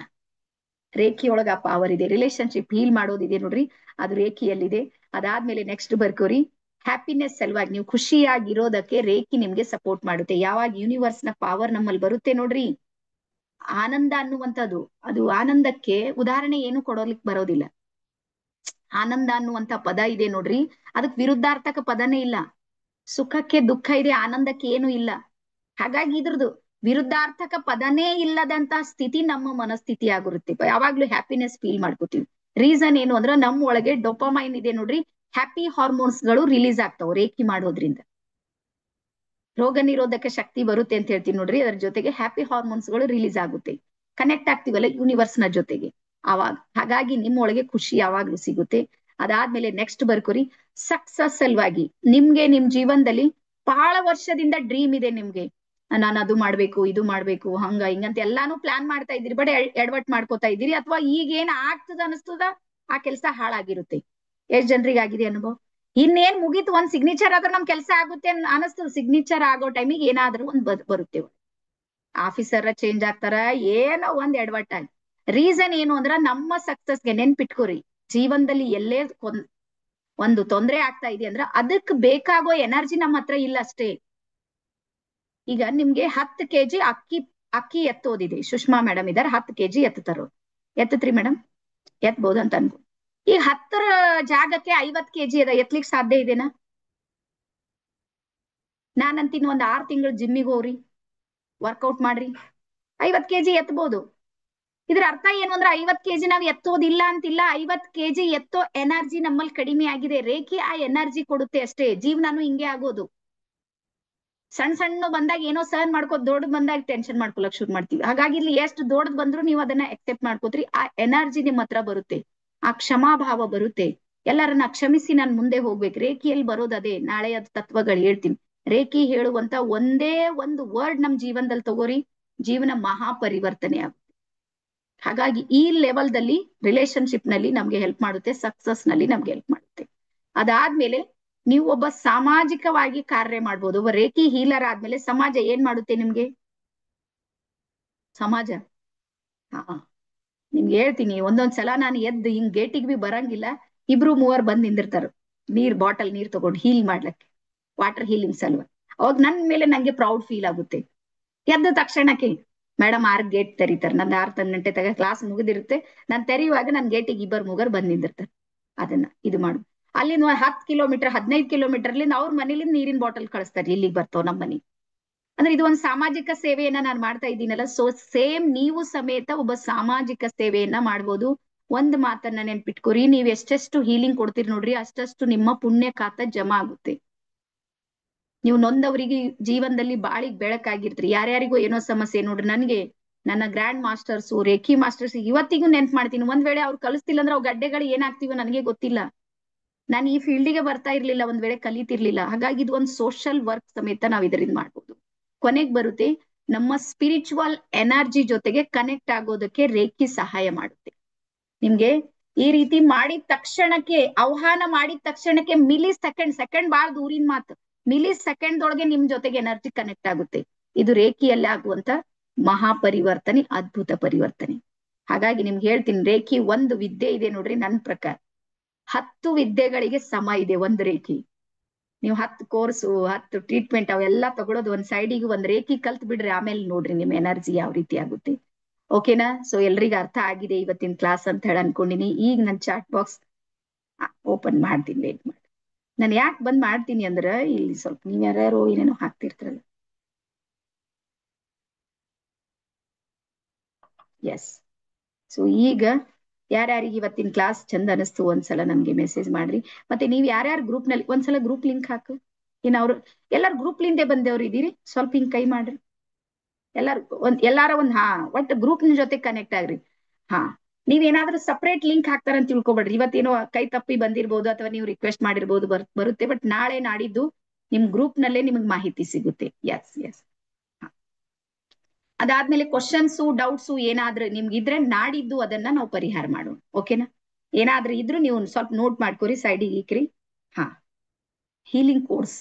ರೇಖಿ ಒಳಗ ಆ ಪವರ್ ಇದೆ. ರಿಲೇಶನ್ಶಿಪ್ ಹೀಲ್ ಮಾಡೋದಿದೆ ನೋಡ್ರಿ, ಅದು ರೇಖಿಯಲ್ಲಿದೆ. ಅದಾದ್ಮೇಲೆ ನೆಕ್ಸ್ಟ್ ಬರ್ಕೋರಿ ಹ್ಯಾಪಿನೆಸ್ ಸಲುವಾಗಿ, ನೀವು ಖುಷಿಯಾಗಿರೋದಕ್ಕೆ ರೇಖಿ ನಿಮ್ಗೆ ಸಪೋರ್ಟ್ ಮಾಡುತ್ತೆ. ಯಾವಾಗ ಯೂನಿವರ್ಸ್ ನ ಪವರ್ ನಮ್ಮಲ್ಲಿ ಬರುತ್ತೆ ನೋಡ್ರಿ, ಆನಂದ ಅನ್ನುವಂಥದ್ದು, ಅದು ಆನಂದಕ್ಕೆ ಉದಾಹರಣೆ ಏನು ಕೊಡೋಲಿಕ್ ಬರೋದಿಲ್ಲ. ಆನಂದ ಅನ್ನುವಂತ ಪದ ಇದೆ ನೋಡ್ರಿ, ಅದಕ್ ವಿರುದ್ಧಾರ್ಥಕ ಪದನೇ ಇಲ್ಲ. ಸುಖಕ್ಕೆ ದುಃಖ ಇದೆ, ಆನಂದಕ್ಕೆ ಏನು ಇಲ್ಲ. ಹಾಗಾಗಿ ಇದ್ರದ್ದು ವಿರುದ್ಧಾರ್ಥಕ ಪದನೇ ಇಲ್ಲದಂತ ಸ್ಥಿತಿ ನಮ್ಮ ಮನಸ್ಥಿತಿ ಆಗಿರುತ್ತೆ. ಯಾವಾಗ್ಲೂ ಹ್ಯಾಪಿನೆಸ್ ಫೀಲ್ ಮಾಡ್ಕೋತೀವಿ. ರೀಸನ್ ಏನು ಅಂದ್ರೆ ನಮ್ಮ ಒಳಗೆ ಡೊಪಮೈನ್ ಇದೆ ನೋಡ್ರಿ, ಹ್ಯಾಪಿ ಹಾರ್ಮೋನ್ಸ್ ಗಳು ರಿಲೀಸ್ ಆಗ್ತಾವ ರೇಖಿ ಮಾಡೋದ್ರಿಂದ. ರೋಗ ನಿರೋಧಕ ಶಕ್ತಿ ಬರುತ್ತೆ ಅಂತ ಹೇಳ್ತೀವಿ ನೋಡ್ರಿ, ಅದ್ರ ಜೊತೆಗೆ ಹ್ಯಾಪಿ ಹಾರ್ಮೋನ್ಸ್ ಗಳು ರಿಲೀಸ್ ಆಗುತ್ತೆ. ಕನೆಕ್ಟ್ ಆಗ್ತೀವಲ್ಲ ಯೂನಿವರ್ಸ್ ನ ಜೊತೆಗೆ ಅವಾಗ. ಹಾಗಾಗಿ ನಿಮ್ಮ ಒಳಗೆ ಖುಷಿ ಯಾವಾಗ್ಲೂ ಸಿಗುತ್ತೆ. ಅದಾದ್ಮೇಲೆ ನೆಕ್ಸ್ಟ್ ಬರ್ಕೋರಿ ಸಕ್ಸಸ್ ಸಲುವಾಗಿ, ನಿಮ್ಗೆ ನಿಮ್ ಜೀವನದಲ್ಲಿ ಬಹಳ ವರ್ಷದಿಂದ ಡ್ರೀಮ್ ಇದೆ ನಿಮ್ಗೆ, ನಾನು ಅದು ಮಾಡ್ಬೇಕು, ಇದು ಮಾಡ್ಬೇಕು, ಹಂಗ ಹಿಂಗಂತ ಎಲ್ಲಾನು ಪ್ಲಾನ್ ಮಾಡ್ತಾ ಇದ್ದೀರಿ, ಬಟ್ ಎಡವಟ್ ಮಾಡ್ಕೋತಾ ಇದ್ದೀರಿ, ಅಥವಾ ಈಗ ಏನ್ ಆಗ್ತದ ಅನಿಸ್ತದ ಆ ಕೆಲಸ ಹಾಳಾಗಿರುತ್ತೆ. ಎಷ್ಟ್ ಜನರಿಗೆ ಆಗಿದೆ ಅನುಭವ? ಇನ್ನೇನ್ ಮುಗೀತು, ಒಂದ್ ಸಿಗ್ನೇಚರ್ ಆದ್ರೂ ನಮ್ ಕೆಲಸ ಆಗುತ್ತೆ ಅನಿಸ್ತದ. ಸಿಗ್ನೇಚರ್ ಆಗೋ ಟೈಮಿಗೆ ಏನಾದ್ರೂ ಒಂದ್ ಬರುತ್ತೆ, ಆಫೀಸರ್ ಚೇಂಜ್ ಆಗ್ತಾರ, ಏನೋ ಒಂದ್ ಎಡವಟ್ ಆಗಿ. ರೀಸನ್ ಏನು ಅಂದ್ರ ನಮ್ಮ ಸಕ್ಸಸ್ಗೆ ನೆನ್ಪಿಟ್ಕೋರಿ, ಜೀವನದಲ್ಲಿ ಎಲ್ಲೇ ಒಂದು ತೊಂದರೆ ಆಗ್ತಾ ಇದೆ ಅಂದ್ರ ಅದಕ್ ಬೇಕಾಗೋ ಎನರ್ಜಿ ನಮ್ಮ ಹತ್ರ ಇಲ್ಲ ಅಷ್ಟೇ. ಈಗ ನಿಮ್ಗೆ 10 kg ಅಕ್ಕಿ ಎತ್ತೋದಿದೆ, ಸುಷ್ಮಾ ಮೇಡಮ್ ಇದಾರೆ, 10 kg ಎತ್ತತಾರ, ಎತ್ತತ್ರಿ ಮೇಡಮ್? ಎತ್ಬಹುದು ಅಂತ ಅನ್ಕೊ. ಈ 10 ಜಾಗಕ್ಕೆ 50 kg ಅದ, ಎತ್ಲಿಕ್ ಸಾಧ್ಯ ಇದೆನಾ? ನಾನಂತೀನಿ ಒಂದ್ 6 ತಿಂಗಳು ಜಿಮ್ಮಿಗೆ ಹೋಗ್ರಿ, ವರ್ಕೌಟ್ ಮಾಡ್ರಿ, 50 kg ಎತ್ಬೋದು. ಇದ್ರ ಅರ್ಥ ಏನು ಅಂದ್ರೆ 50 ಕೆಜಿ ನಾವ್ ಎತ್ತೋದಿಲ್ಲ ಅಂತಿಲ್ಲ, 50 ಕೆಜಿ ಎತ್ತೋ ಎನರ್ಜಿ ನಮ್ಮಲ್ಲಿ ಕಡಿಮೆ ಆಗಿದೆ. ರೇಖೆ ಆ ಎನರ್ಜಿ ಕೊಡುತ್ತೆ ಅಷ್ಟೇ. ಜೀವನಾನು ಹಿಂಗೆ ಆಗೋದು. ಸಣ್ಣ ಸಣ್ಣ ಬಂದಾಗ ಏನೋ ಸಹನ್ ಮಾಡ್ಕೋದ್, ದೊಡ್ಡ ಬಂದಾಗ ಟೆನ್ಷನ್ ಮಾಡ್ಕೊಳಕ್ ಶುರು ಮಾಡ್ತೀವಿ. ಹಾಗಾಗಿ ಇಲ್ಲಿ ಎಷ್ಟು ದೊಡ್ಡದ್ ಬಂದ್ರು ನೀವು ಅದನ್ನ ಎಕ್ಸೆಪ್ಟ್ ಮಾಡ್ಕೋತ್ರಿ. ಆ ಎನರ್ಜಿ ನಿಮ್ ಹತ್ರ ಬರುತ್ತೆ, ಆ ಕ್ಷಮಾಭಾವ ಬರುತ್ತೆ. ಎಲ್ಲರನ್ನ ಕ್ಷಮಿಸಿ ನಾನು ಮುಂದೆ ಹೋಗ್ಬೇಕು. ರೇಖಿಯಲ್ಲಿ ಬರೋದು ಅದೇ. ನಾಳೆ ಅದ್ ತತ್ವಗಳು ಹೇಳ್ತೀನಿ. ರೇಖಿ ಹೇಳುವಂತ ಒಂದೇ ಒಂದು ವರ್ಡ್ ನಮ್ ಜೀವನದಲ್ಲಿ ತಗೋರಿ, ಜೀವನ ಮಹಾ ಪರಿವರ್ತನೆ ಆಗುತ್ತೆ. ಹಾಗಾಗಿ ಈ ಲೆವೆಲ್ದಲ್ಲಿ ರಿಲೇಶನ್ಶಿಪ್ ನಲ್ಲಿ ನಮ್ಗೆ ಹೆಲ್ಪ್ ಮಾಡುತ್ತೆ, ಸಕ್ಸಸ್ ನಲ್ಲಿ ನಮ್ಗೆ ಹೆಲ್ಪ್ ಮಾಡುತ್ತೆ. ಅದಾದ್ಮೇಲೆ ನೀವು ಒಬ್ಬ ಸಾಮಾಜಿಕವಾಗಿ ಕಾರ್ಯ ಮಾಡ್ಬೋದು. ಒಬ್ಬ ರೇಖಿ ಹೀಲರ್ ಆದ್ಮೇಲೆ ಸಮಾಜ ಏನ್ ಮಾಡುತ್ತೆ ನಿಮ್ಗೆ? ಸಮಾಜ ನಿಮ್ಗೆ ಹೇಳ್ತೀನಿ, ಒಂದೊಂದ್ಸಲ ನಾನು ಎದ್ದು ಹಿಂಗ್ ಗೇಟಿಗೆ ಬಿ ಬರಂಗಿಲ್ಲ, 2-3 ಬಂದ್ ನಿಂದಿರ್ತಾರ ಬಾಟಲ್ ನೀರ್ ತಗೊಂಡು ಹೀಲ್ ಮಾಡ್ಲಕ್ಕೆ, ವಾಟರ್ ಹೀಲಿಂಗ್ ಸಲುವಾಗಿ. ಅವಾಗ ನನ್ ಮೇಲೆ ನಂಗೆ ಪ್ರೌಡ್ ಫೀಲ್ ಆಗುತ್ತೆ. ಎದ್ದ ತಕ್ಷಣಕ್ಕೆ ಮೇಡಮ್ 6 ಗೇಟ್ ತೆರೀತಾರೆ. ನಂದು 6 ಗಂಟೆ ತಗ ಕ್ಲಾಸ್ ಮುಗಿದಿರುತ್ತೆ. ನಾನು ತೆರೆಯುವಾಗ ನನ್ ಗೇಟಿಗೆ 2-3 ಬಂದ್ ನಿಂದಿರ್ತಾರೆ. ಅದನ್ನ ಇದು ಮಾಡು. ಅಲ್ಲಿ 10 ಕಿಲೋಮೀಟರ್ 15 ಕಿಲೋಮೀಟರ್ಲಿಂದ ಅವ್ರ ಮನೇಲಿಂದ ನೀರಿನ ಬಾಟಲ್ ಕಳಿಸ್ತಾರೆ, ಇಲ್ಲಿಗೆ ಬರ್ತಾವ ನಮ್ಮ ಮನೆ. ಅಂದ್ರೆ ಇದು ಒಂದು ಸಾಮಾಜಿಕ ಸೇವೆಯನ್ನ ನಾನು ಮಾಡ್ತಾ ಇದ್ದೀನಲ್ಲ. ಸೊ ಸೇಮ್ ನೀವು ಸಮೇತ ಒಬ್ಬ ಸಾಮಾಜಿಕ ಸೇವೆಯನ್ನ ಮಾಡ್ಬೋದು. ಒಂದ್ ಮಾತನ್ನ ನೆನ್ಪಿಟ್ಕೋರಿ, ನೀವ್ ಎಷ್ಟೆಷ್ಟು ಹೀಲಿಂಗ್ ಕೊಡ್ತೀರಿ ನೋಡ್ರಿ, ಅಷ್ಟಷ್ಟು ನಿಮ್ಮ ಪುಣ್ಯ ಖಾತ ಜಮಾ ಆಗುತ್ತೆ. ನೀವು ನೊಂದವರಿಗೆ ಜೀವನದಲ್ಲಿ ಬಾಳಿಗೆ ಬೆಳಕಾಗಿರ್ತೀರಿ. ಯಾರ್ಯಾರಿಗೂ ಏನೋ ಸಮಸ್ಯೆ ನೋಡ್ರಿ, ನನ್ಗೆ ನನ್ನ ಗ್ರ್ಯಾಂಡ್ ಮಾಸ್ಟರ್ಸ್, ರೇಖಿ ಮಾಸ್ಟರ್ಸ್ ಇವತ್ತಿಗೂ ನೆನ್ಪು ಮಾಡ್ತೀನಿ. ಒಂದ್ ವೇಳೆ ಅವ್ರು ಕಲಿಸ್ತಿಲ್ಲ ಅಂದ್ರೆ ಅವ್ ಗಡ್ಡೆಗಳು ಏನಾಗ್ತೀವೋ ನನಗೆ ಗೊತ್ತಿಲ್ಲ. ನಾನು ಈ ಫೀಲ್ಡಿಗೆ ಬರ್ತಾ ಇರ್ಲಿಲ್ಲ, ಒಂದ್ ವೇಳೆ ಕಲಿತಿರ್ಲಿಲ್ಲ. ಹಾಗಾಗಿ ಇದು ಒಂದು ಸೋಷಿಯಲ್ ವರ್ಕ್ ಸಮೇತ ನಾವ್ ಇದರಿಂದ ಮಾಡ್ಬೋದು. ಕೊನೆಗೆ ಬರುತ್ತೆ, ನಮ್ಮ ಸ್ಪಿರಿಚುವಲ್ ಎನರ್ಜಿ ಜೊತೆಗೆ ಕನೆಕ್ಟ್ ಆಗೋದಕ್ಕೆ ರೇಖಿ ಸಹಾಯ ಮಾಡುತ್ತೆ. ನಿಮ್ಗೆ ಈ ರೀತಿ ಮಾಡಿದ ತಕ್ಷಣಕ್ಕೆ, ಆಹ್ವಾನ ಮಾಡಿದ ತಕ್ಷಣಕ್ಕೆ ಸೆಕೆಂಡ್ ಬಾಳ್ ದೂರಿನ ಮಾತು, ಮಿಲಿ ಸೆಕೆಂಡ್ ಒಳಗೆ ನಿಮ್ ಜೊತೆಗೆ ಎನರ್ಜಿ ಕನೆಕ್ಟ್ ಆಗುತ್ತೆ. ಇದು ರೇಖಿಯಲ್ಲಿ ಆಗುವಂತ ಮಹಾ ಪರಿವರ್ತನೆ, ಅದ್ಭುತ ಪರಿವರ್ತನೆ. ಹಾಗಾಗಿ ನಿಮ್ಗೆ ಹೇಳ್ತೀನಿ, ರೇಖಿ ಒಂದು ವಿದ್ಯೆ ಇದೆ ನೋಡ್ರಿ, ನನ್ ಪ್ರಕಾರ 10 ವಿದ್ಯೆಗಳಿಗೆ ಸಮ ಇದೆ ಒಂದು ರೇಖಿ. ನೀವು 10 ಕೋರ್ಸು 10 ಟ್ರೀಟ್ಮೆಂಟ್ ಅವೆಲ್ಲ ತಗೊಳೋದು ಒಂದ್ ಸೈಡಿಗೆ, ಒಂದ್ ರೇಖಿ ಕಲ್ತ್ ಬಿಡ್ರಿ, ಆಮೇಲೆ ನೋಡ್ರಿ ನಿಮ್ ಎನರ್ಜಿ ಯಾವ ರೀತಿ ಆಗುತ್ತೆ. ಓಕೆನಾ? ಸೊ ಎಲ್ರಿಗೂ ಅರ್ಥ ಆಗಿದೆ ಇವತ್ತಿನ ಕ್ಲಾಸ್ ಅಂತ ಹೇಳಿ ಅನ್ಕೊಂಡಿನಿ. ಈಗ ನನ್ ಚಾಟ್ ಬಾಕ್ಸ್ ಓಪನ್ ಮಾಡ್ತೀನಿ, ವೇಟ್ ಮಾಡಿ. ನಾನು ಯಾಕೆ ಬಂದ್ ಮಾಡ್ತೀನಿ ಅಂದ್ರ, ಇಲ್ಲಿ ಸ್ವಲ್ಪ ನೀವ್ ಯಾರ್ಯಾರು ಏನೇನೋ ಹಾಕ್ತಿರ್ತಾರಲ್ಲ. ಎಸ್, ಸೊ ಈಗ ಯಾರ್ಯಾರಿಗೆ ಇವತ್ತಿನ ಕ್ಲಾಸ್ ಚಂದ ಅನಿಸ್ತು ಒಂದ್ಸಲ ನಮ್ಗೆ ಮೆಸೇಜ್ ಮಾಡ್ರಿ. ಮತ್ತೆ ನೀವ್ ಯಾರ್ಯಾರು ಗ್ರೂಪ್ ನಲ್ಲಿ ಒಂದ್ಸಲ ಗ್ರೂಪ್ ಲಿಂಕ್ ಹಾಕು. ಏನ್ ಅವ್ರು ಎಲ್ಲಾರು ಗ್ರೂಪ್ ಲಿಂದೇ ಬಂದೇವ್ರು ಇದೀರಿ, ಸ್ವಲ್ಪ ಹಿಂಗ್ ಕೈ ಮಾಡ್ರಿ. ಎಲ್ಲಾರ ಒಂದ್ ಒಟ್ಟು ಗ್ರೂಪ್ ಜೊತೆ ಕನೆಕ್ಟ್ ಆಗ್ರಿ. ನೀವೇನಾದ್ರೂ ಸಪರೇಟ್ ಲಿಂಕ್ ಹಾಕ್ತಾರಂತ ತಿಳ್ಕೊಬೇಡ್ರಿ. ಇವತ್ತೇನೋ ಕೈ ತಪ್ಪಿ ಬಂದಿರ್ಬೋದು, ಅಥವಾ ನೀವು ರಿಕ್ವೆಸ್ಟ್ ಮಾಡಿರ್ಬೋದು, ಬರುತ್ತೆ. ಬಟ್ ನಾಳೆ ನಾಡಿದ್ದು ನಿಮ್ ಗ್ರೂಪ್ ನಲ್ಲೇ ನಿಮ್ಗೆ ಮಾಹಿತಿ ಸಿಗುತ್ತೆ. ಎಸ್. ಅದಾದ್ಮೇಲೆ ಕ್ವಶನ್ಸು ಡೌಟ್ಸು ಏನಾದ್ರೂ ನಿಮ್ಗಿದ್ರೆ ನಾಡಿದ್ದು ಅದನ್ನ ನಾವು ಪರಿಹಾರ ಮಾಡೋಣ. ಓಕೆನಾ? ಏನಾದ್ರೂ ಇದ್ರು ನೀವು ಸ್ವಲ್ಪ ನೋಟ್ ಮಾಡ್ಕೊರಿ, ಸೈಡಿಗೆ ಇಕ್ರಿ. Healing course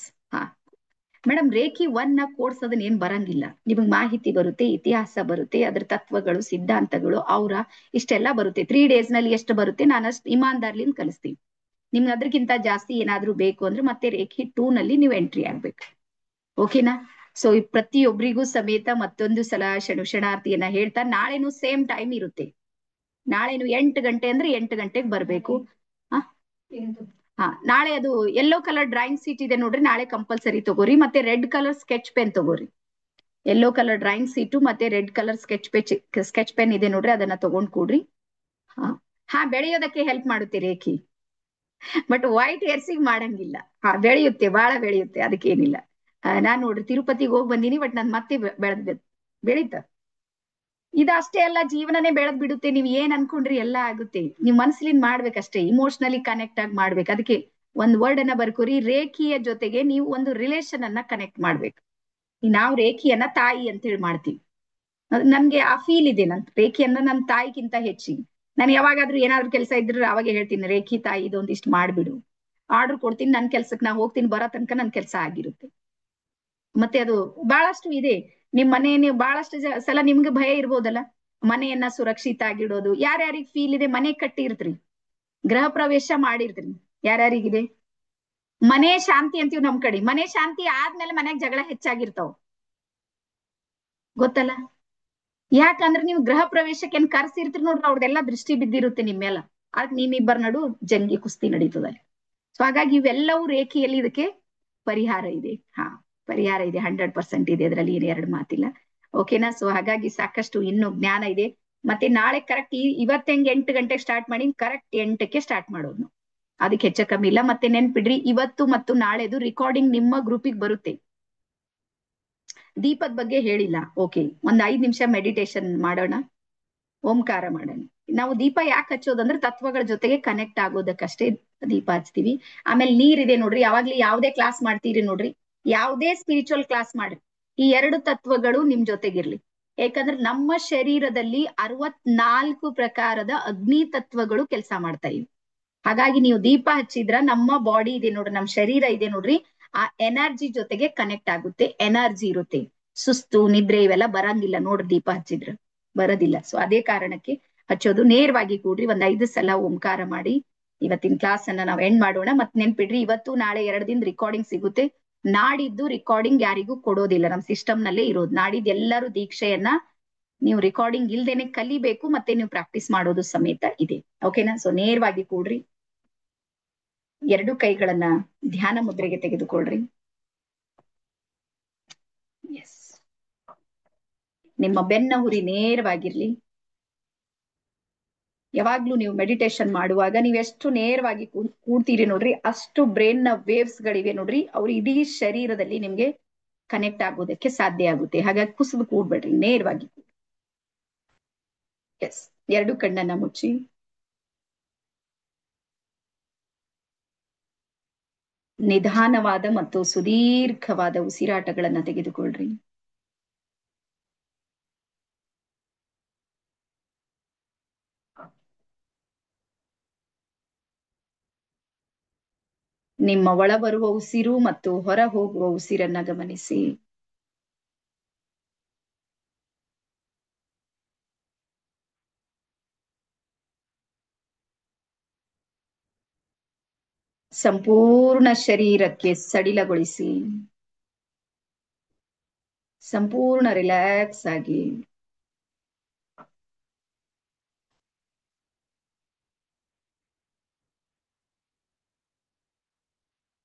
madam reiki 1 course ಅದನ್ನ ಏನ್ ಬರಂಗಿಲ್ಲ. ನಿಮಗ್ ಮಾಹಿತಿ ಬರುತ್ತೆ, ಇತಿಹಾಸ ಬರುತ್ತೆ, ಅದ್ರ ತತ್ವಗಳು, ಸಿದ್ಧಾಂತಗಳು, ಅವ್ರ ಇಷ್ಟೆಲ್ಲ ಬರುತ್ತೆ. 3 days ನಲ್ಲಿ ಎಷ್ಟು ಬರುತ್ತೆ ನಾನು ಅಷ್ಟು ಇಮಾನ್ದಾರ್ಲಿಂದ ಕಲಿಸ್ತೀನಿ. ನಿಮ್ಗೆ ಅದ್ರಕ್ಕಿಂತ ಜಾಸ್ತಿ ಏನಾದ್ರೂ ಬೇಕು ಅಂದ್ರೆ ಮತ್ತೆ ರೇಖಿ 2 ನಲ್ಲಿ ನೀವು ಎಂಟ್ರಿ ಆಗ್ಬೇಕು. ಓಕೆನಾ? ಸೊ ಪ್ರತಿಯೊಬ್ಬರಿಗೂ ಸಮೇತ ಮತ್ತೊಂದು ಸಲ ಶರಣಾರ್ಥಿಯನ್ನ ಹೇಳ್ತಾ, ನಾಳೆನು ಸೇಮ್ ಟೈಮ್ ಇರುತ್ತೆ. ನಾಳೆನು 8 ಗಂಟೆ ಅಂದ್ರೆ 8 ಗಂಟೆಗೆ ಬರ್ಬೇಕು. ನಾಳೆ ಅದು ಯೆಲ್ಲೋ ಕಲರ್ ಡ್ರಾಯಿಂಗ್ ಸೀಟ್ ಇದೆ ನೋಡ್ರಿ, ನಾಳೆ ಕಂಪಲ್ಸರಿ ತಗೋರಿ. ಮತ್ತೆ ರೆಡ್ ಕಲರ್ ಸ್ಕೆಚ್ ಪೆನ್ ತಗೋರಿ. ಯೆಲ್ಲೋ ಕಲರ್ ಡ್ರಾಯಿಂಗ್ ಸೀಟು ಮತ್ತೆ ರೆಡ್ ಕಲರ್ ಸ್ಕೆಚ್ ಪೆನ್ ಇದೆ ನೋಡ್ರಿ, ಅದನ್ನ ತಗೊಂಡ್ ಕೂಡ್ರಿ. ಬೆಳೆಯೋದಕ್ಕೆ ಹೆಲ್ಪ್ ಮಾಡುತ್ತೆ ರೇಖಿ, ಬಟ್ ವೈಟ್ ಹೇರ್ಸಿಗೆ ಮಾಡಂಗಿಲ್ಲ. ಬೆಳೆಯುತ್ತೆ, ಬಹಳ ಬೆಳೆಯುತ್ತೆ, ಅದಕ್ಕೇನಿಲ್ಲ. ನಾನ್ ನೋಡ್ರಿ ತಿರುಪತಿಗೆ ಹೋಗಿ ಬಂದೀನಿ, ಬಟ್ ನನ್ ಮತ್ತೆ ಬೆಳೀತ. ಇದಷ್ಟೇ ಅಲ್ಲ, ಜೀವನನೇ ಬೆಳೆದ್ ಬಿಡುತ್ತೆ. ನೀವ್ ಏನ್ ಅನ್ಕೊಂಡ್ರಿ ಎಲ್ಲ ಆಗುತ್ತೆ. ನೀವ್ ಮನ್ಸಲಿಂದ ಮಾಡ್ಬೇಕಷ್ಟೇ, ಇಮೋಷನಲಿ ಕನೆಕ್ಟ್ ಆಗಿ ಮಾಡ್ಬೇಕು. ಅದಕ್ಕೆ ಒಂದ್ ವರ್ಡ್ ಅನ್ನ ಬರ್ಕೋರಿ, ರೇಖಿಯ ಜೊತೆಗೆ ನೀವು ಒಂದು ರಿಲೇಶನ್ ಅನ್ನ ಕನೆಕ್ಟ್ ಮಾಡ್ಬೇಕು. ನಾವು ರೇಖಿಯನ್ನ ತಾಯಿ ಅಂತ ಹೇಳಿ ಮಾಡ್ತೀವಿ. ನನ್ಗೆ ಆ ಫೀಲ್ ಇದೆ, ನನ್ ರೇಖಿಯನ್ನ ನನ್ನ ತಾಯಿಗಿಂತ ಹೆಚ್ಚಿಗೆ. ನಾನು ಯಾವಾಗಾದ್ರೂ ಏನಾದ್ರು ಕೆಲಸ ಇದ್ರೆ ಅವಾಗ ಹೇಳ್ತೀನಿ, ರೇಖಿ ತಾಯಿ ಇದೊಂದಿಷ್ಟು ಮಾಡ್ಬಿಡು, ಆರ್ಡರ್ ಕೊಡ್ತೀನಿ, ನನ್ ಕೆಲ್ಸಕ್ಕೆ ನಾ ಹೋಗ್ತೀನಿ, ಬರೋ ತನಕ ನನ್ ಕೆಲಸ ಆಗಿರುತ್ತೆ. ಮತ್ತೆ ಅದು ಬಹಳಷ್ಟು ಇದೆ. ನಿಮ್ ಮನೆ ನೀವು ಬಹಳಷ್ಟು ಸಲ ನಿಮ್ಗೆ ಭಯ ಇರ್ಬೋದಲ್ಲ, ಮನೆಯನ್ನ ಸುರಕ್ಷಿತ ಆಗಿಡೋದು. ಯಾರ್ಯಾರಿಗೆ ಫೀಲ್ ಇದೆ, ಮನೆ ಕಟ್ಟಿರ್ತ್ರಿ, ಗೃಹ ಪ್ರವೇಶ ಮಾಡಿರ್ತ್ರಿ, ಯಾರ್ಯಾರಿಗಿದೆ ಮನೆ ಶಾಂತಿ ಅಂತೀವ್ ನಮ್ ಕಡೆ. ಮನೆ ಶಾಂತಿ ಆದ್ಮೇಲೆ ಮನ್ಯಾಗ ಜಗಳ ಹೆಚ್ಚಾಗಿರ್ತಾವ, ಗೊತ್ತಲ್ಲ? ಯಾಕಂದ್ರೆ ನೀವು ಗೃಹ ಪ್ರವೇಶಕ್ಕೆ ಏನ್ ಕರ್ಸಿರ್ತೀರಿ ನೋಡ್ರಿ, ಅವ್ರದೆಲ್ಲಾ ದೃಷ್ಟಿ ಬಿದ್ದಿರುತ್ತೆ ನಿಮ್ಮೆಲ್ಲ. ಆಗ ನಿಮ್ಮಿಬ್ಬರ ನಡು ಜಂಗಿ ಕುಸ್ತಿ ನಡೀತದಲ್ಲಿ. ಸೊ ಹಾಗಾಗಿ ಇವೆಲ್ಲವೂ ರೇಖೆಯಲ್ಲಿ ಇದಕ್ಕೆ ಪರಿಹಾರ ಇದೆ. ಪರಿಹಾರ ಇದೆ, 100% ಇದೆ, ಅದರಲ್ಲಿ ಏನು ಎರಡು ಮಾತಿಲ್ಲ. ಓಕೆನಾ? ಸೊ ಹಾಗಾಗಿ ಸಾಕಷ್ಟು ಇನ್ನೂ ಜ್ಞಾನ ಇದೆ. ಮತ್ತೆ ನಾಳೆ ಕರೆಕ್ಟ್ ಇವತ್ತು ಹೆಂಗ್ 8 ಗಂಟೆಗೆ ಸ್ಟಾರ್ಟ್ ಮಾಡಿ ಕರೆಕ್ಟ್ 8ಕ್ಕೆ ಸ್ಟಾರ್ಟ್ ಮಾಡೋದು ನಾವು. ಅದಕ್ಕೆ ಹೆಚ್ಚ ಕಮ್ಮಿ ಇಲ್ಲ. ಮತ್ತೆ ನೆನ್ಪಿಡ್ರಿ, ಇವತ್ತು ಮತ್ತು ನಾಳೆದು ರಿಕಾರ್ಡಿಂಗ್ ನಿಮ್ಮ ಗ್ರೂಪಿಗೆ ಬರುತ್ತೆ. ದೀಪದ ಬಗ್ಗೆ ಹೇಳಿಲ್ಲ. ಓಕೆ, ಒಂದ್ 5 ನಿಮಿಷ ಮೆಡಿಟೇಷನ್ ಮಾಡೋಣ, ಓಂಕಾರ ಮಾಡೋಣ. ನಾವು ದೀಪ ಯಾಕೆ ಹಚ್ಚೋದಂದ್ರೆ ತತ್ವಗಳ ಜೊತೆಗೆ ಕನೆಕ್ಟ್ ಆಗೋದಕ್ಕಷ್ಟೇ ದೀಪ ಹಚ್ತೀವಿ. ಆಮೇಲೆ ನೀರಿದೆ ನೋಡ್ರಿ, ಯಾವಾಗ್ಲಿ ಯಾವ್ದೇ ಕ್ಲಾಸ್ ಮಾಡ್ತೀರಿ ನೋಡ್ರಿ, ಯಾವ್ದೇ ಸ್ಪಿರಿಚುವಲ್ ಕ್ಲಾಸ್ ಮಾಡ್ರಿ, ಈ 2 ತತ್ವಗಳು ನಿಮ್ ಜೊತೆಗಿರ್ಲಿ. ಯಾಕಂದ್ರೆ ನಮ್ಮ ಶರೀರದಲ್ಲಿ 64 ಪ್ರಕಾರದ ಅಗ್ನಿ ತತ್ವಗಳು ಕೆಲಸ ಮಾಡ್ತಾ ಇವೆ. ಹಾಗಾಗಿ ನೀವು ದೀಪ ಹಚ್ಚಿದ್ರ ನಮ್ಮ ಬಾಡಿ ಇದೆ ನೋಡ್ರಿ, ನಮ್ಮ ಶರೀರ ಇದೆ ನೋಡ್ರಿ, ಆ ಎನರ್ಜಿ ಜೊತೆಗೆ ಕನೆಕ್ಟ್ ಆಗುತ್ತೆ, ಎನರ್ಜಿ ಇರುತ್ತೆ. ಸುಸ್ತು ನಿದ್ರೆ ಇವೆಲ್ಲ ಬರಂಗಿಲ್ಲ ನೋಡ್ರಿ, ದೀಪ ಹಚ್ಚಿದ್ರ ಬರೋದಿಲ್ಲ. ಸೊ ಅದೇ ಕಾರಣಕ್ಕೆ ಹಚ್ಚೋದು. ನೇರವಾಗಿ ಕೂಡ್ರಿ, ಒಂದ್ 5 ಸಲ ಓಂಕಾರ ಮಾಡಿ ಇವತ್ತಿನ ಕ್ಲಾಸ್ ಅನ್ನ ನಾವು ಎಂಡ್ ಮಾಡೋಣ. ಮತ್ ನೆನ್ಪಿಡ್ರಿ, ಇವತ್ತು ನಾಳೆ 2 ದಿನ ರಿಕಾರ್ಡಿಂಗ್ ಸಿಗುತ್ತೆ. ನಾಡಿದ್ದು ರಿಕಾರ್ಡಿಂಗ್ ಯಾರಿಗೂ ಕೊಡೋದಿಲ್ಲ, ನಮ್ ಸಿಸ್ಟಮ್ ನಲ್ಲೇ ಇರೋದು. ನಾಡಿದ್ದು ಎಲ್ಲರೂ ದೀಕ್ಷೆಯನ್ನ ನೀವು ರಿಕಾರ್ಡಿಂಗ್ ಇಲ್ದೇನೆ ಕಲಿಬೇಕು, ಮತ್ತೆ ನೀವು ಪ್ರಾಕ್ಟೀಸ್ ಮಾಡೋದು ಸಮೇತ ಇದೆ. ಓಕೆನಾ? ಸೊ ನೇರವಾಗಿ ಕೂಡ್ರಿ, 2 ಕೈಗಳನ್ನ ಧ್ಯಾನ ಮುದ್ರೆಗೆ ತೆಗೆದುಕೊಳ್ರಿ. ಎಸ್, ನಿಮ್ಮ ಬೆನ್ನ ಹುರಿ ನೇರವಾಗಿರ್ಲಿ. ಯಾವಾಗ್ಲೂ ನೀವು ಮೆಡಿಟೇಷನ್ ಮಾಡುವಾಗ ನೀವು ಎಷ್ಟು ನೇರವಾಗಿ ಕೂಡ್ತೀರಿ ನೋಡ್ರಿ, ಅಷ್ಟು ಬ್ರೈನ್ ನ ವೇವ್ಸ್ ಗಳಿವೆ ನೋಡ್ರಿ, ಅವ್ರು ಇಡೀ ಶರೀರದಲ್ಲಿ ನಿಮ್ಗೆ ಕನೆಕ್ಟ್ ಆಗೋದಕ್ಕೆ ಸಾಧ್ಯ ಆಗುತ್ತೆ. ಹಾಗಾಗಿ ಕುಸಿದು ಕೂಡ್ಬೇಡ್ರಿ, ನೇರವಾಗಿ. ಎಸ್, 2 ಕಣ್ಣನ್ನ ಮುಚ್ಚಿ ನಿಧಾನವಾದ ಮತ್ತು ಸುದೀರ್ಘವಾದ ಉಸಿರಾಟಗಳನ್ನ ತೆಗೆದುಕೊಳ್ರಿ. ನಿಮ್ಮ ಒಳ ಬರುವ ಉಸಿರು ಮತ್ತು ಹೊರ ಹೋಗುವ ಉಸಿರನ್ನ ಗಮನಿಸಿ. ಸಂಪೂರ್ಣ ಶರೀರಕ್ಕೆ ಸಡಿಲಗೊಳಿಸಿ, ಸಂಪೂರ್ಣ ರಿಲ್ಯಾಕ್ಸ್ ಆಗಿ.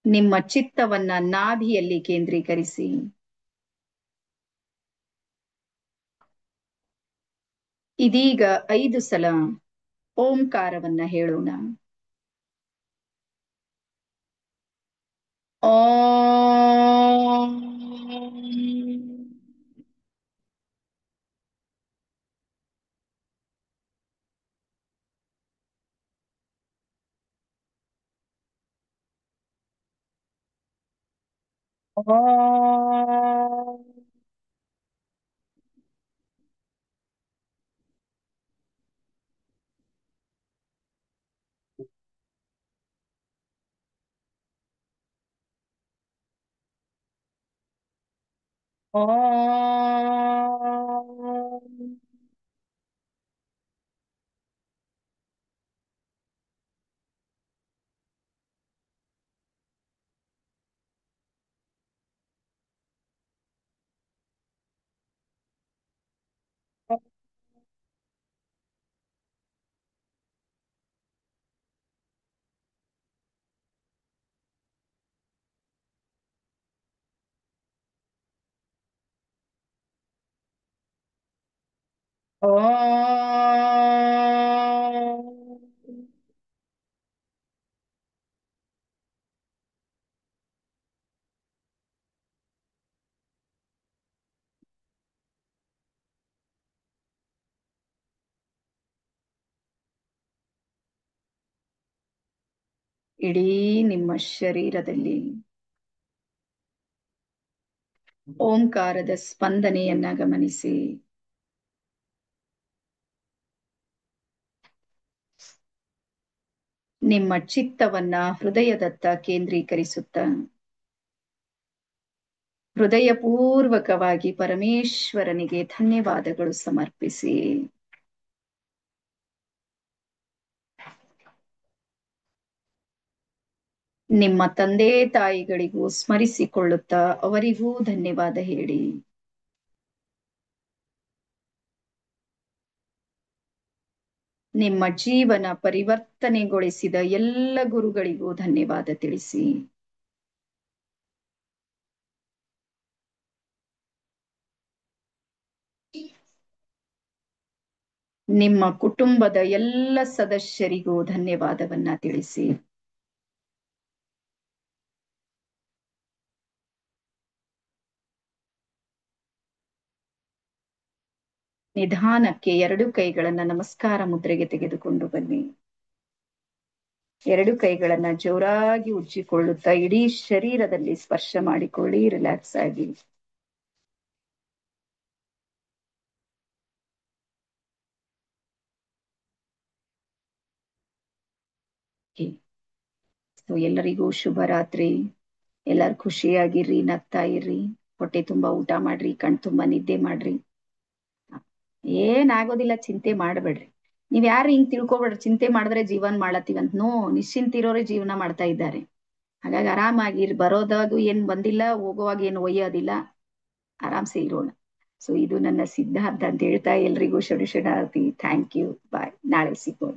ನಿಮ್ಮ ಚಿತ್ತವನ್ನ ನಾಭಿಯಲ್ಲಿ ಕೇಂದ್ರೀಕರಿಸಿ. ಇದೀಗ 5 ಸಲ ಓಂಕಾರವನ್ನ ಹೇಳೋಣ. ಓಂ. ಓಂ. ಓಂ. ಓಂ. ಇಡೀ ನಿಮ್ಮ ಶರೀರದಲ್ಲಿ ಓಂಕಾರದ ಸ್ಪಂದನೆಯನ್ನ ಗಮನಿಸಿ. ನಿಮ್ಮ ಚಿತ್ತವನ್ನ ಹೃದಯದತ್ತ ಕೇಂದ್ರೀಕರಿಸುತ್ತ ಹೃದಯಪೂರ್ವಕವಾಗಿ ಪರಮೇಶ್ವರನಿಗೆ ಧನ್ಯವಾದಗಳು ಸಮರ್ಪಿಸಿ. ನಿಮ್ಮ ತಂದೆ ತಾಯಿಗಳಿಗೂ ಸ್ಮರಿಸಿಕೊಳ್ಳುತ್ತಾ ಅವರಿಗೂ ಧನ್ಯವಾದ ಹೇಳಿ. ನಿಮ್ಮ ಜೀವನ ಪರಿವರ್ತನೆಗೊಳಿಸಿದ ಎಲ್ಲ ಗುರುಗಳಿಗೂ ಧನ್ಯವಾದ ತಿಳಿಸಿ. ನಿಮ್ಮ ಕುಟುಂಬದ ಎಲ್ಲ ಸದಸ್ಯರಿಗೂ ಧನ್ಯವಾದವನ್ನ ತಿಳಿಸಿ. ನಿಧಾನಕ್ಕೆ 2 ಕೈಗಳನ್ನ ನಮಸ್ಕಾರ ಮುದ್ರೆಗೆ ತೆಗೆದುಕೊಂಡು ಬನ್ನಿ. 2 ಕೈಗಳನ್ನ ಜೋರಾಗಿ ಉಜ್ಜಿಕೊಳ್ಳುತ್ತಾ ಇಡೀ ಶರೀರದಲ್ಲಿ ಸ್ಪರ್ಶ ಮಾಡಿಕೊಳ್ಳಿ. ರಿಲ್ಯಾಕ್ಸ್ ಆಗಿ. ಸೊ ಎಲ್ಲರಿಗೂ ಶುಭರಾತ್ರಿ. ಎಲ್ಲರೂ ಖುಷಿಯಾಗಿರ್ರಿ, ನಗ್ತಾ ಇರ್ರಿ, ಹೊಟ್ಟೆ ತುಂಬಾ ಊಟ ಮಾಡ್ರಿ, ಕಣ್ ತುಂಬಾ ನಿದ್ದೆ ಮಾಡ್ರಿ. ಏನಾಗೋದಿಲ್ಲ, ಚಿಂತೆ ಮಾಡಬೇಡ್ರಿ. ನೀವ್ ಯಾರು ಹಿಂಗ್ ತಿಳ್ಕೊಬೇಡ್ರಿ, ಚಿಂತೆ ಮಾಡಿದ್ರೆ ಜೀವನ ಮಾಡತ್ತೀವಂತ. ನೋ, ನಿಶ್ಚಿಂತಿರೋರೇ ಜೀವನ ಮಾಡ್ತಾ ಇದ್ದಾರೆ. ಹಾಗಾಗಿ ಆರಾಮಾಗಿರ್. ಬರೋದಾಗೂ ಏನ್ ಬಂದಿಲ್ಲ, ಹೋಗುವಾಗ ಏನು ಒಯ್ಯೋದಿಲ್ಲ, ಆರಾಮ್ಸೆ ಇರೋಣ. ಸೊ ಇದು ನನ್ನ ಸಿದ್ಧಾಂತ ಅಂತ ಹೇಳ್ತಾ ಎಲ್ರಿಗೂ ಶುಭ ಶರಣಾರ್ಥಿ. Thank you. ಬಾಯ್. ನಾಳೆ ಸಿಗೋಣ.